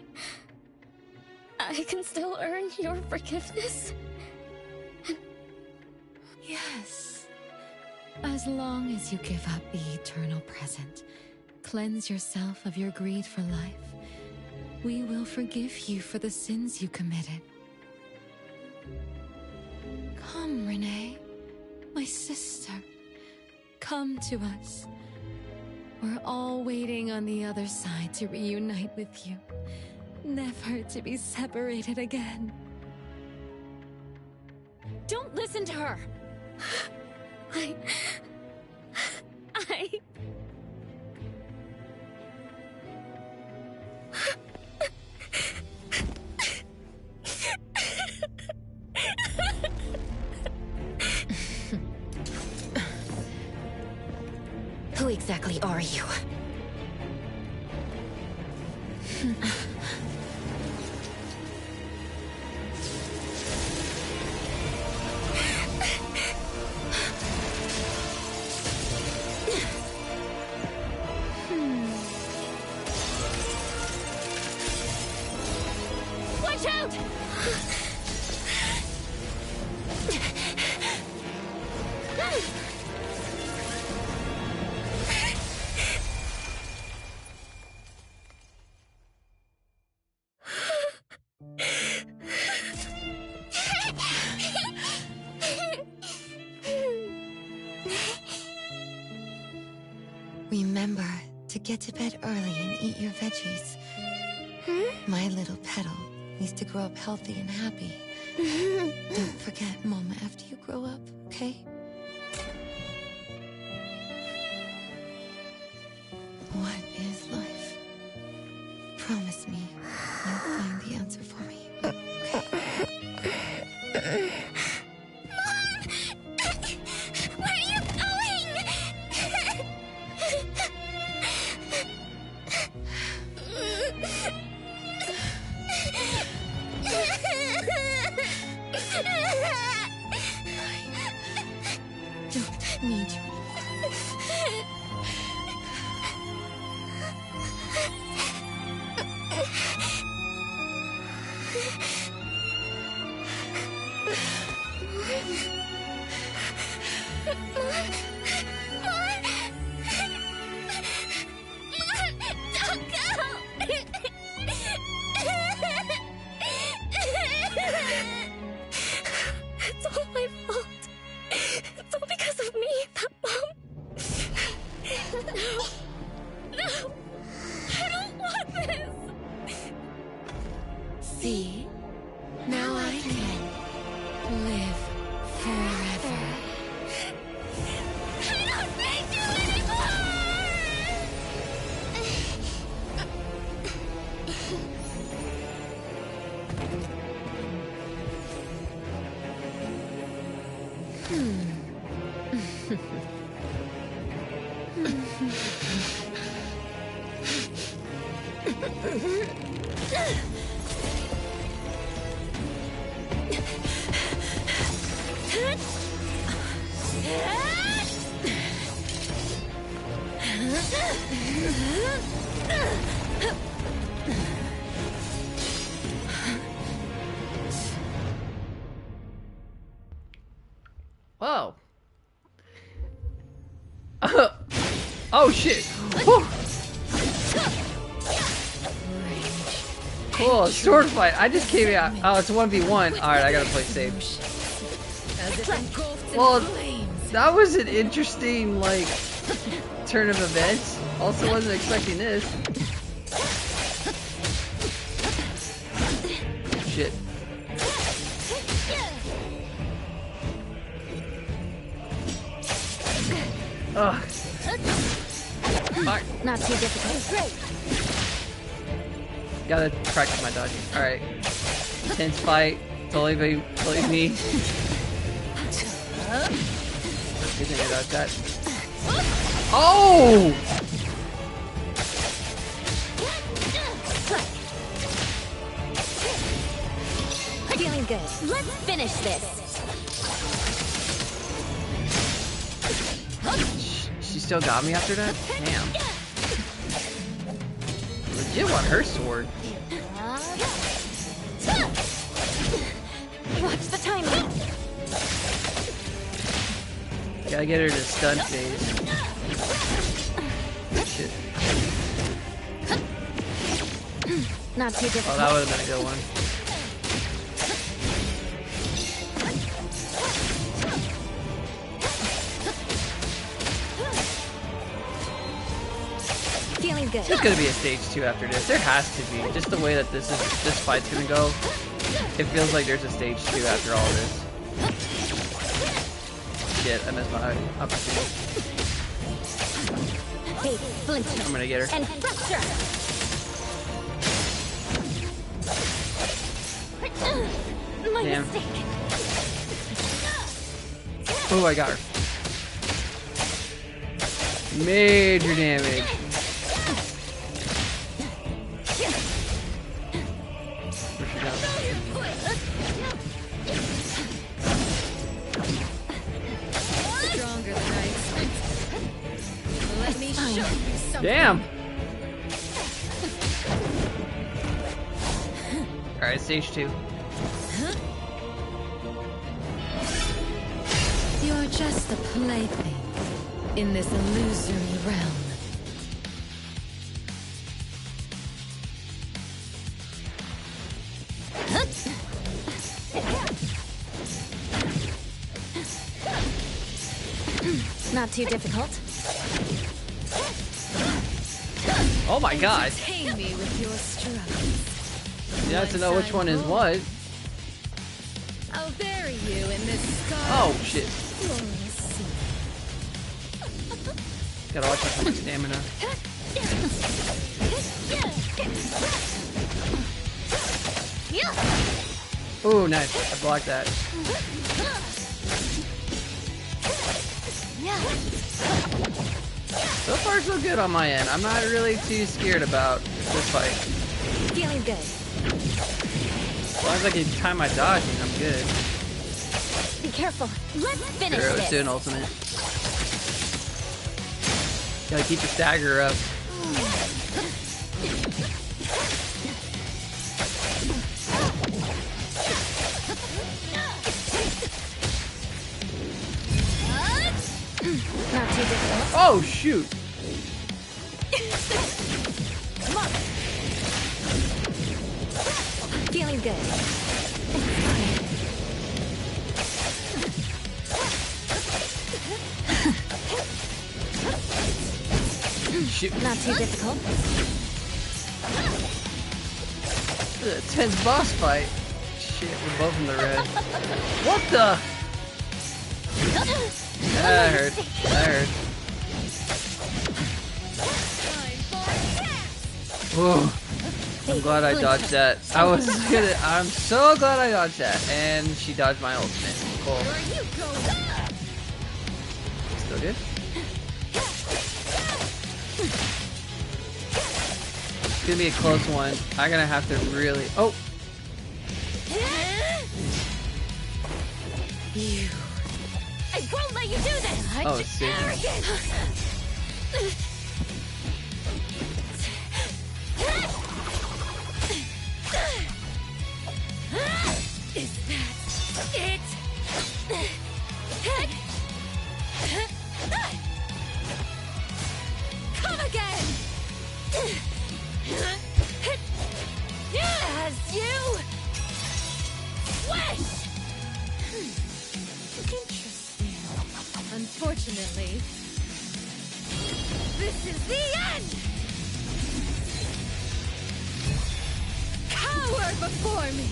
I can still earn your forgiveness? Yes. As long as you give up the eternal present, cleanse yourself of your greed for life, we will forgive you for the sins you committed. Come, Renee, my sister. Come to us. We're all waiting on the other side to reunite with you, never to be separated again. Don't listen to her! Who exactly are you? Watch out! Remember to get to bed early and eat your veggies. My little petal needs to grow up healthy and happy. Don't forget Mama after you grow up, okay? What is life? Promise me you'll find the answer for me, okay? Where are you going? It's all my fault. It's all because of me that Mom... No. No. I don't want this. See? Now I can live forever. I don't need you anymore! Whoa. Oh shit. Whew. Cool, sword fight. I just came out. Oh, it's 1v1. Alright, I gotta play safe. Well, that was an interesting, like, turn of events. Also wasn't expecting this. Shit. Ugh. Fuck. Not too difficult. Gotta practice my dodging. Alright. Intense fight. Totally me. Good thing I dodged that. Oh! Feeling good. Let's finish this. She still got me after that? Damn. Legit want her sword. Watch the timing. Gotta get her to stun phase. Shit. Not too difficult. Oh, that would have been a good one. Feeling good. There's gonna be a stage 2 after this. There has to be. Just the way that this fight's gonna go. It feels like there's a stage 2 after all this. Shit, I missed my opportunity. Hey, Flint. I'm gonna get her. And fracture. My Damn. mistake. Oh, I got her. Major damage. Where'd she go? Stronger than I expected. Let me show you something. Damn. Alright, stage 2. You're just a plaything in this illusory realm. Not too difficult. Oh my god. Entertain me with your struggles. You have to know which one is what. I'll bury you in this scar. Oh shit. Gotta watch out for my stamina. Oh, nice. I blocked that. So far, so good on my end. I'm not really too scared about this fight. Feeling good. As long as I can time my dodging, I'm good. Be careful. Let's finish Sure, let's this. do an ultimate. Gotta keep the stagger up. Oh, shoot. Come on. Feeling good. Shoot. Not too difficult. A tense boss fight. Shit, we're both in the red. What the? That hurt. That hurt. Whoa. I'm glad I dodged that. I'm so glad I dodged that. And she dodged my ultimate. Cool. Still good? It's gonna be a close one. I'm gonna have to really. Oh! You. I won't let you do this! Oh, sick. Is that it? Come again! As you wish! Interesting. Unfortunately, this is the end! Cower before me!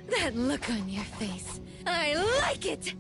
That look on your face. I like it!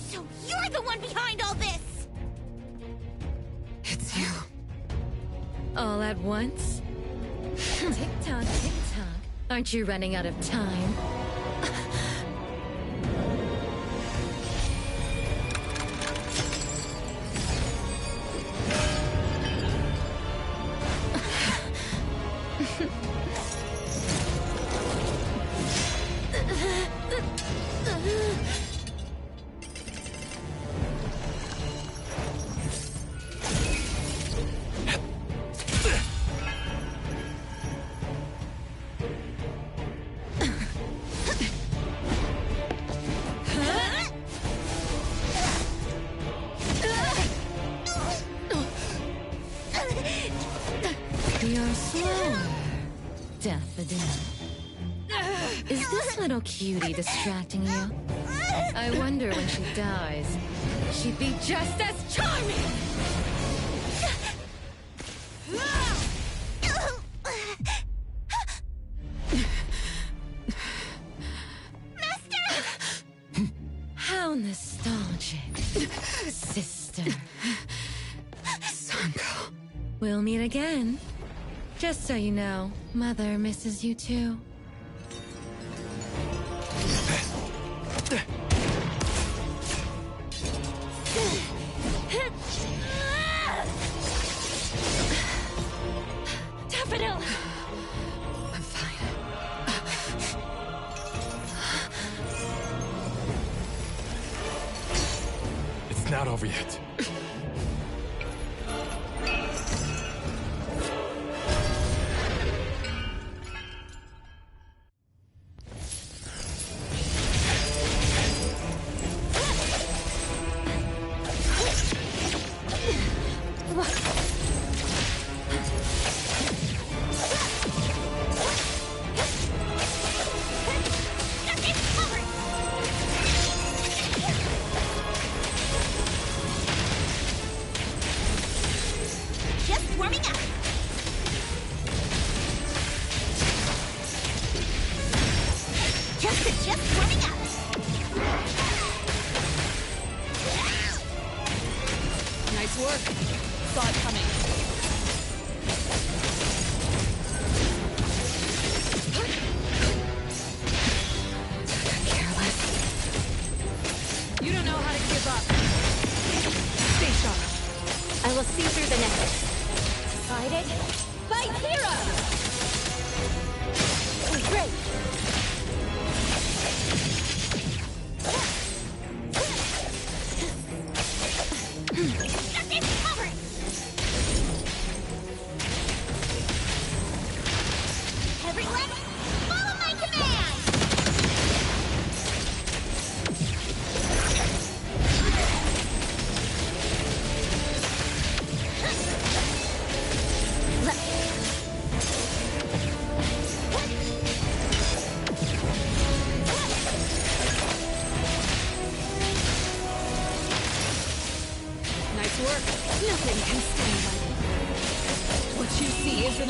So you're the one behind all this! It's you. All at once? Tick-tock, tick-tock. Aren't you running out of time? You're slower, Daffodil. Is this little cutie distracting you? I wonder when she dies, she'd be just as charming! How nostalgic, sister. Sanko. We'll meet again. Just so you know, Mother misses you too. Daffodil! I'm fine. It's not over yet.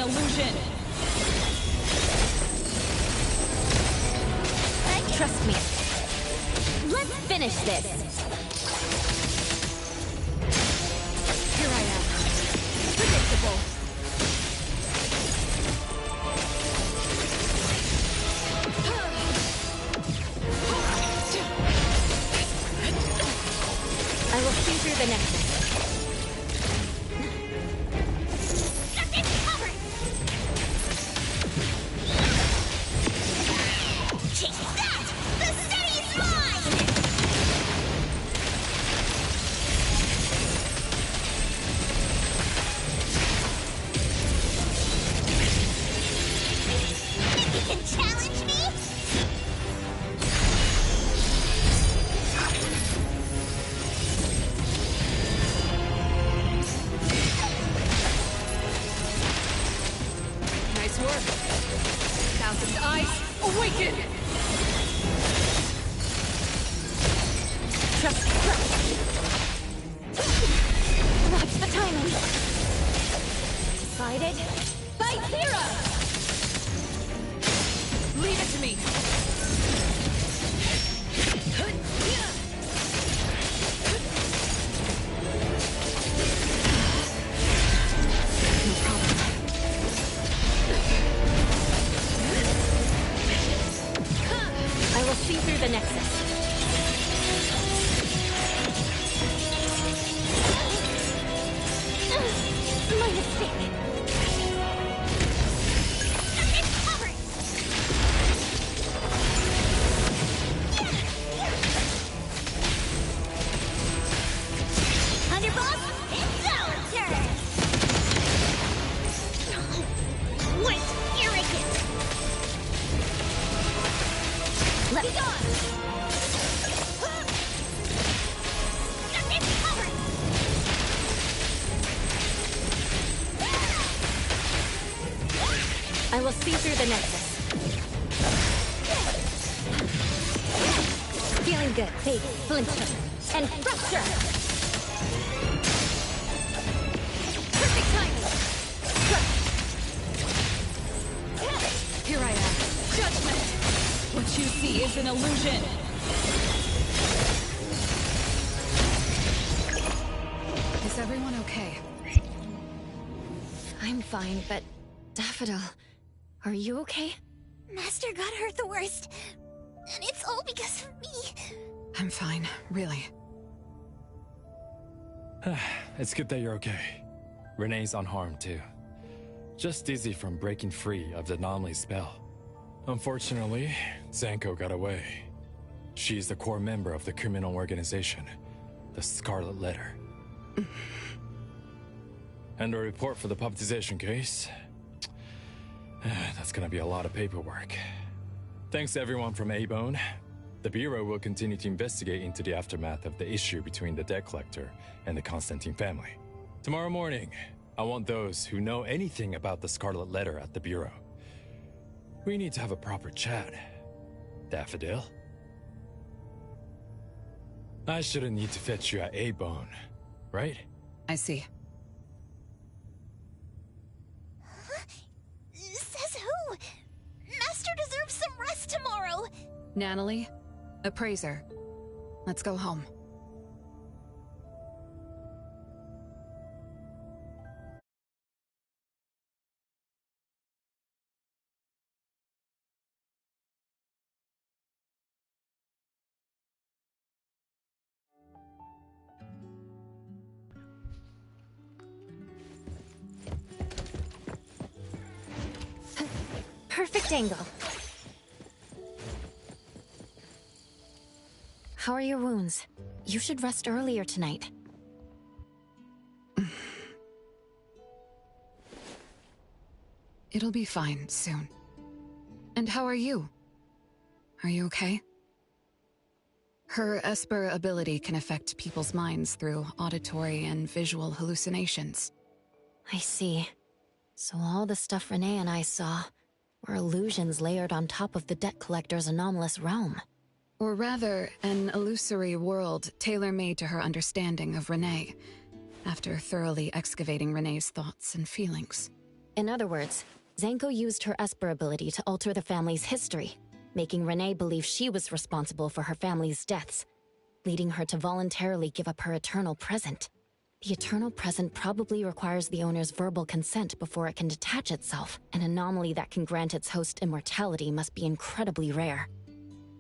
illusion! Trust me. Let's finish this. Here I am. Predictable. I will see through the nexus. I will see through the nexus. Feeling good, big, splinter, and fracture! Perfect timing! Here I am. Judgment! What you see is an illusion! Is everyone okay? I'm fine, but... Daffodil, are you okay? Master got hurt the worst. And it's all because of me. I'm fine, really. It's good that you're okay. Renee's unharmed too. Just dizzy from breaking free of the anomaly spell. Unfortunately, Zanko got away. She's the core member of the criminal organization, the Scarlet Letter. And a report for the puppetization case. That's gonna be a lot of paperwork. Thanks to everyone from Eibon. The Bureau will continue to investigate into the aftermath of the issue between the debt collector and the Constantine family. Tomorrow morning, I want those who know anything about the Scarlet Letter at the Bureau. We need to have a proper chat. Daffodil? I shouldn't need to fetch you at Eibon, right? I see. Says who? Master deserves some rest tomorrow. Natalie, appraiser. Let's go home. Perfect angle. How are your wounds? You should rest earlier tonight. It'll be fine soon. And how are you? Are you okay? Her Esper ability can affect people's minds through auditory and visual hallucinations. I see. So all the stuff Renee and I saw were illusions layered on top of the debt collector's anomalous realm. Or rather, an illusory world tailor-made to her understanding of Renee, after thoroughly excavating Renee's thoughts and feelings. In other words, Zanko used her Esper ability to alter the family's history, making Renee believe she was responsible for her family's deaths, leading her to voluntarily give up her eternal present. The eternal present probably requires the owner's verbal consent before it can detach itself. An anomaly that can grant its host immortality must be incredibly rare.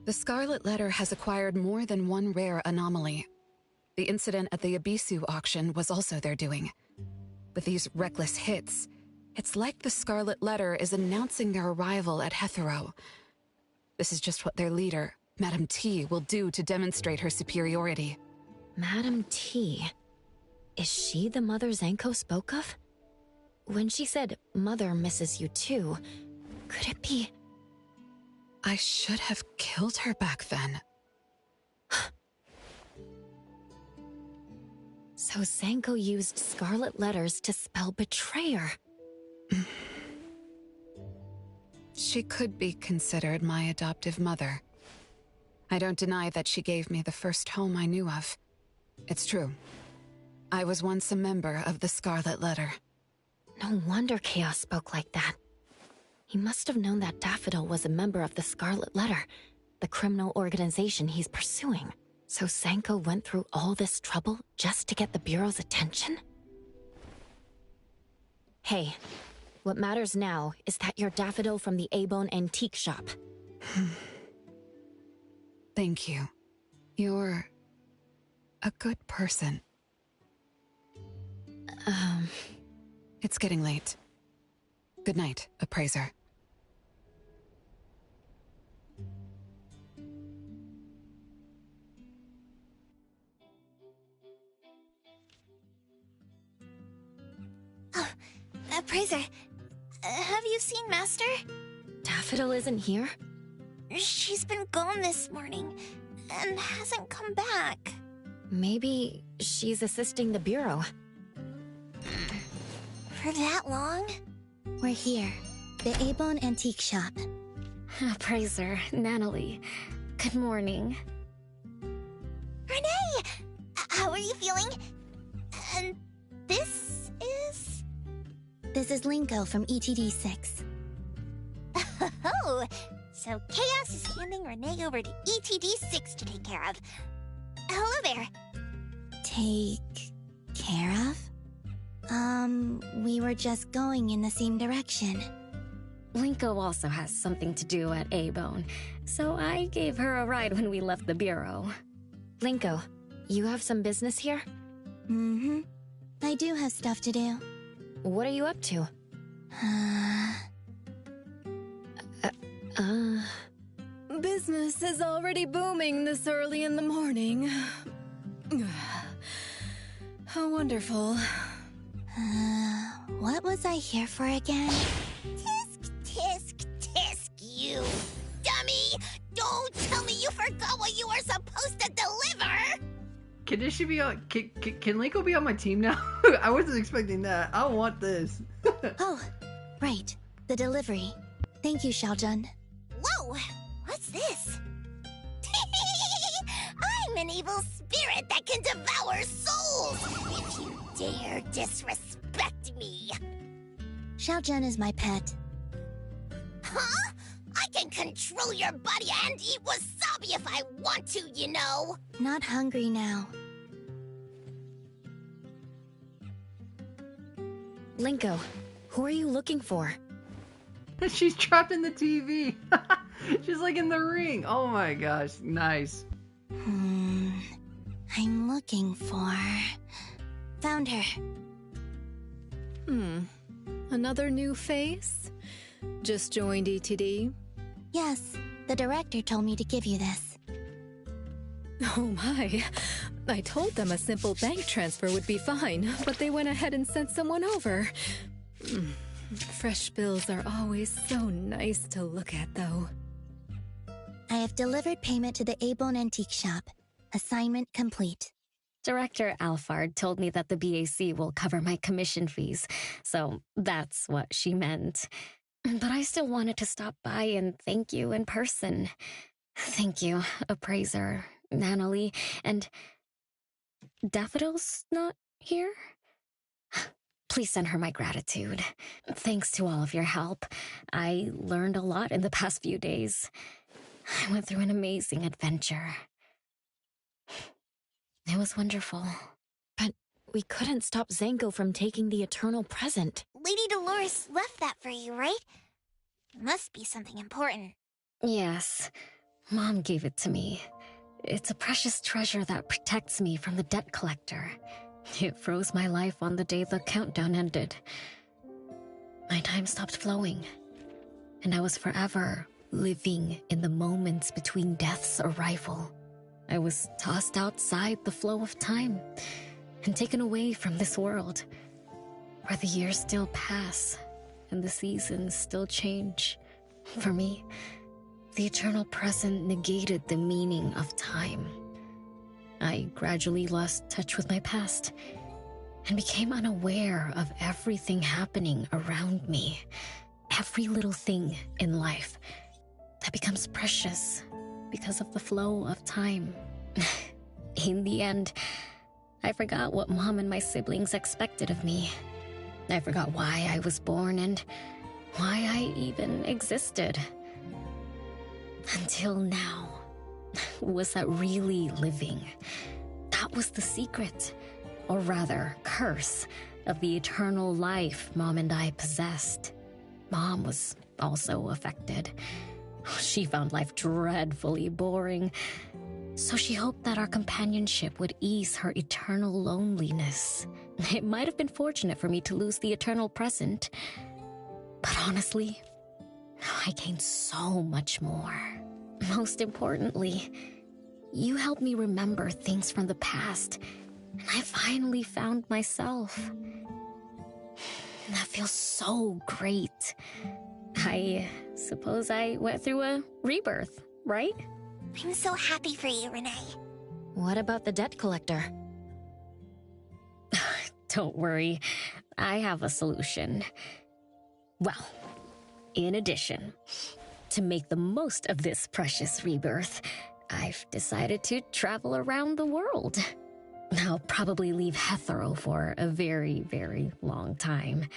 The Scarlet Letter has acquired more than one rare anomaly. The incident at the Abisu auction was also their doing. With these reckless hits, it's like the Scarlet Letter is announcing their arrival at Hetero. This is just what their leader, Madame T, will do to demonstrate her superiority. Madame T? Is she the mother Zanko spoke of? When she said, "Mother misses you too," could it be... I should have killed her back then. So Zanko used Scarlet Letters to spell betrayer. She could be considered my adoptive mother. I don't deny that she gave me the first home I knew of. It's true. I was once a member of the Scarlet Letter. No wonder Chaos spoke like that. He must have known that Daffodil was a member of the Scarlet Letter, the criminal organization he's pursuing. So Zanko went through all this trouble just to get the Bureau's attention? Hey, what matters now is that you're Daffodil from the Eibon antique shop. Thank you. You're a good person. It's getting late. Good night, Appraiser. Oh, Appraiser, have you seen Master? Daffodil isn't here? She's been gone this morning, and hasn't come back. Maybe she's assisting the Bureau. For that long? We're here. The Eibon antique shop. Appraiser, Natalie. Good morning. Renee! How are you feeling? And this is... This is Linko from ETD6. Oh, so Chaos is handing Renee over to ETD6 to take care of. Hello there. Take care of? We were just going in the same direction. Linko also has something to do at Eibon, so I gave her a ride when we left the Bureau. Linko, you have some business here? Mm-hmm. I do have stuff to do. What are you up to? Business is already booming this early in the morning. How wonderful. What was I here for again? Tisk, tisk, tisk, you dummy! Don't tell me you forgot what you were supposed to deliver! Can Linko be on my team now? I wasn't expecting that. I want this. Oh, right. The delivery. Thank you, Xiaojun. Whoa! What's this? I'm an evil spirit that can devour souls! If you dare disrespect me! Xiaojun is my pet. Huh? I can control your body and eat wasabi if I want to, you know! Not hungry now. Linko, who are you looking for? She's trapped in the TV. She's like in the ring. Oh my gosh, nice. I'm looking for... Found her. Another new face? Just joined ETD? Yes, the director told me to give you this. Oh my. I told them a simple bank transfer would be fine, but they went ahead and sent someone over. Fresh bills are always so nice to look at, though. I have delivered payment to the Eibon antique shop. Assignment complete. Director Alfard told me that the BAC will cover my commission fees, so that's what she meant. But I still wanted to stop by and thank you in person. Thank you, Appraiser, Natalie, and... Daffodil's not here? Please send her my gratitude. Thanks to all of your help. I learned a lot in the past few days. I went through an amazing adventure. It was wonderful. But we couldn't stop Zango from taking the eternal present. Lady Dolores left that for you, right? Must be something important. Yes. Mom gave it to me. It's a precious treasure that protects me from the debt collector. It froze my life on the day the countdown ended. My time stopped flowing, and I was forever living in the moments between death's arrival. I was tossed outside the flow of time and taken away from this world, where the years still pass and the seasons still change. For me, the eternal present negated the meaning of time. I gradually lost touch with my past and became unaware of everything happening around me. Every little thing in life that becomes precious because of the flow of time. In the end, I forgot what Mom and my siblings expected of me. I forgot why I was born and why I even existed. Until now. Was that really living? That was the secret, or rather, curse, of the eternal life Mom and I possessed. Mom was also affected. She found life dreadfully boring, so she hoped that our companionship would ease her eternal loneliness. It might have been fortunate for me to lose the eternal present, but honestly, I gained so much more. Most importantly, you helped me remember things from the past, and I finally found myself. That feels so great. I suppose I went through a rebirth, right? I'm so happy for you, Renee. What about the debt collector? Don't worry, I have a solution. Well, in addition, to make the most of this precious rebirth, I've decided to travel around the world. I'll probably leave Hethero for a very, very long time.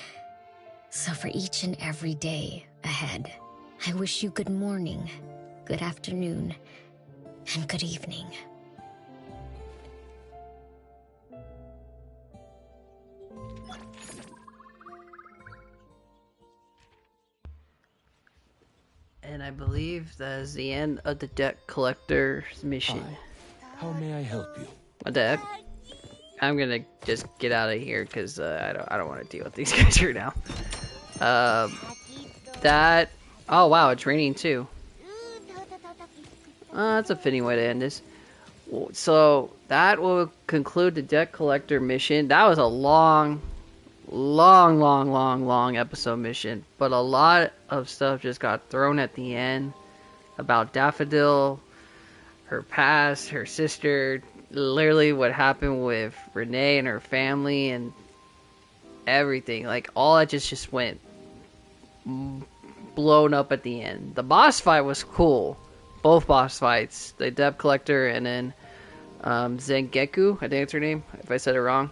So for each and every day ahead, I wish you good morning, good afternoon, and good evening. And I believe that is the end of the debt collector's mission. How may I help you? What the heck? I'm gonna just get out of here because I don't want to deal with these guys right now. That. Oh wow, it's raining too. That's a fitting way to end this. So that will conclude the debt collector mission. That was a long episode mission, but a lot of stuff just got thrown at the end about Daffodil, her past, her sister, literally what happened with Renee and her family and everything. Like all that just went blown up at the end. The boss fight was cool. Both boss fights, the debt collector and then Zangeku, I think that's her name, if I said it wrong.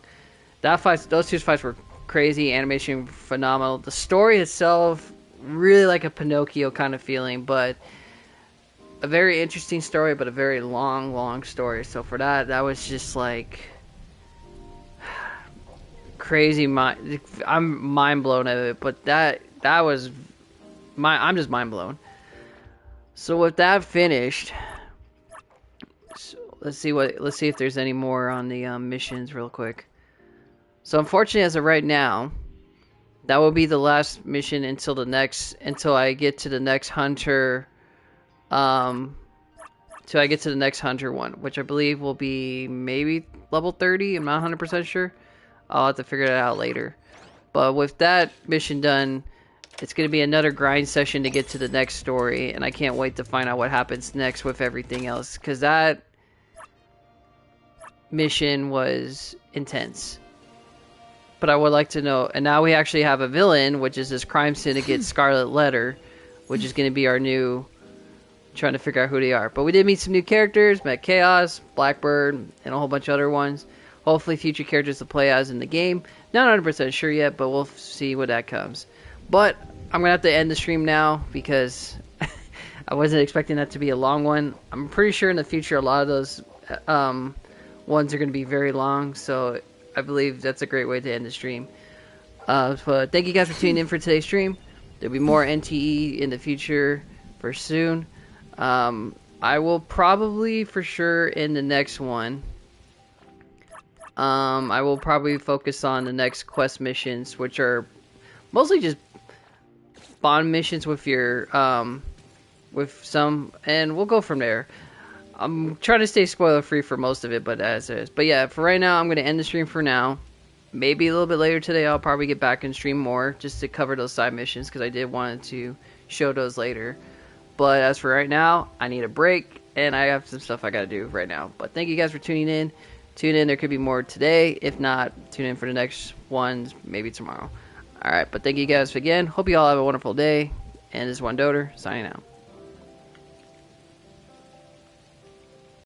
Those two fights were crazy, animation phenomenal. The story itself, really like a Pinocchio kind of feeling, but a very interesting story, but a very long story. So for that was just like crazy. I'm mind blown at it, but that was I'm just mind blown. So with that finished, let's see if there's any more on the missions real quick. So unfortunately, as of right now, that will be the last mission until I get to the next hunter. Till I get to the next hunter one, which I believe will be maybe level 30. I'm not 100% sure. I'll have to figure that out later. But with that mission done, it's going to be another grind session to get to the next story, and I can't wait to find out what happens next with everything else, because that mission was intense. But I would like to know, and now we actually have a villain, which is this crime syndicate Scarlet Letter, which is going to be our new, trying to figure out who they are. But we did meet some new characters, met Chaos, Blackbird, and a whole bunch of other ones. hopefully future characters to play as in the game. Not 100% sure yet, but we'll see when that comes. But I'm going to have to end the stream now because I wasn't expecting that to be a long one. I'm pretty sure in the future a lot of those ones are going to be very long, so I believe that's a great way to end the stream. But thank you guys for tuning in for today's stream. There'll be more NTE in the future for soon. I will probably for sure in the next one. I will probably focus on the next quest missions, which are mostly just bond missions with your with some, and we'll go from there. I'm trying to stay spoiler free for most of it, but as is. But yeah, for right now, I'm going to end the stream for now. Maybe a little bit later today, I'll probably get back and stream more just to cover those side missions because I did want to show those later. But as for right now, I need a break and I have some stuff I got to do right now. But thank you guys for tuning in. Tune in. There could be more today. If not, tune in for the next ones, maybe tomorrow. Alright, but thank you guys again. Hope you all have a wonderful day. And this is One Doter, signing out.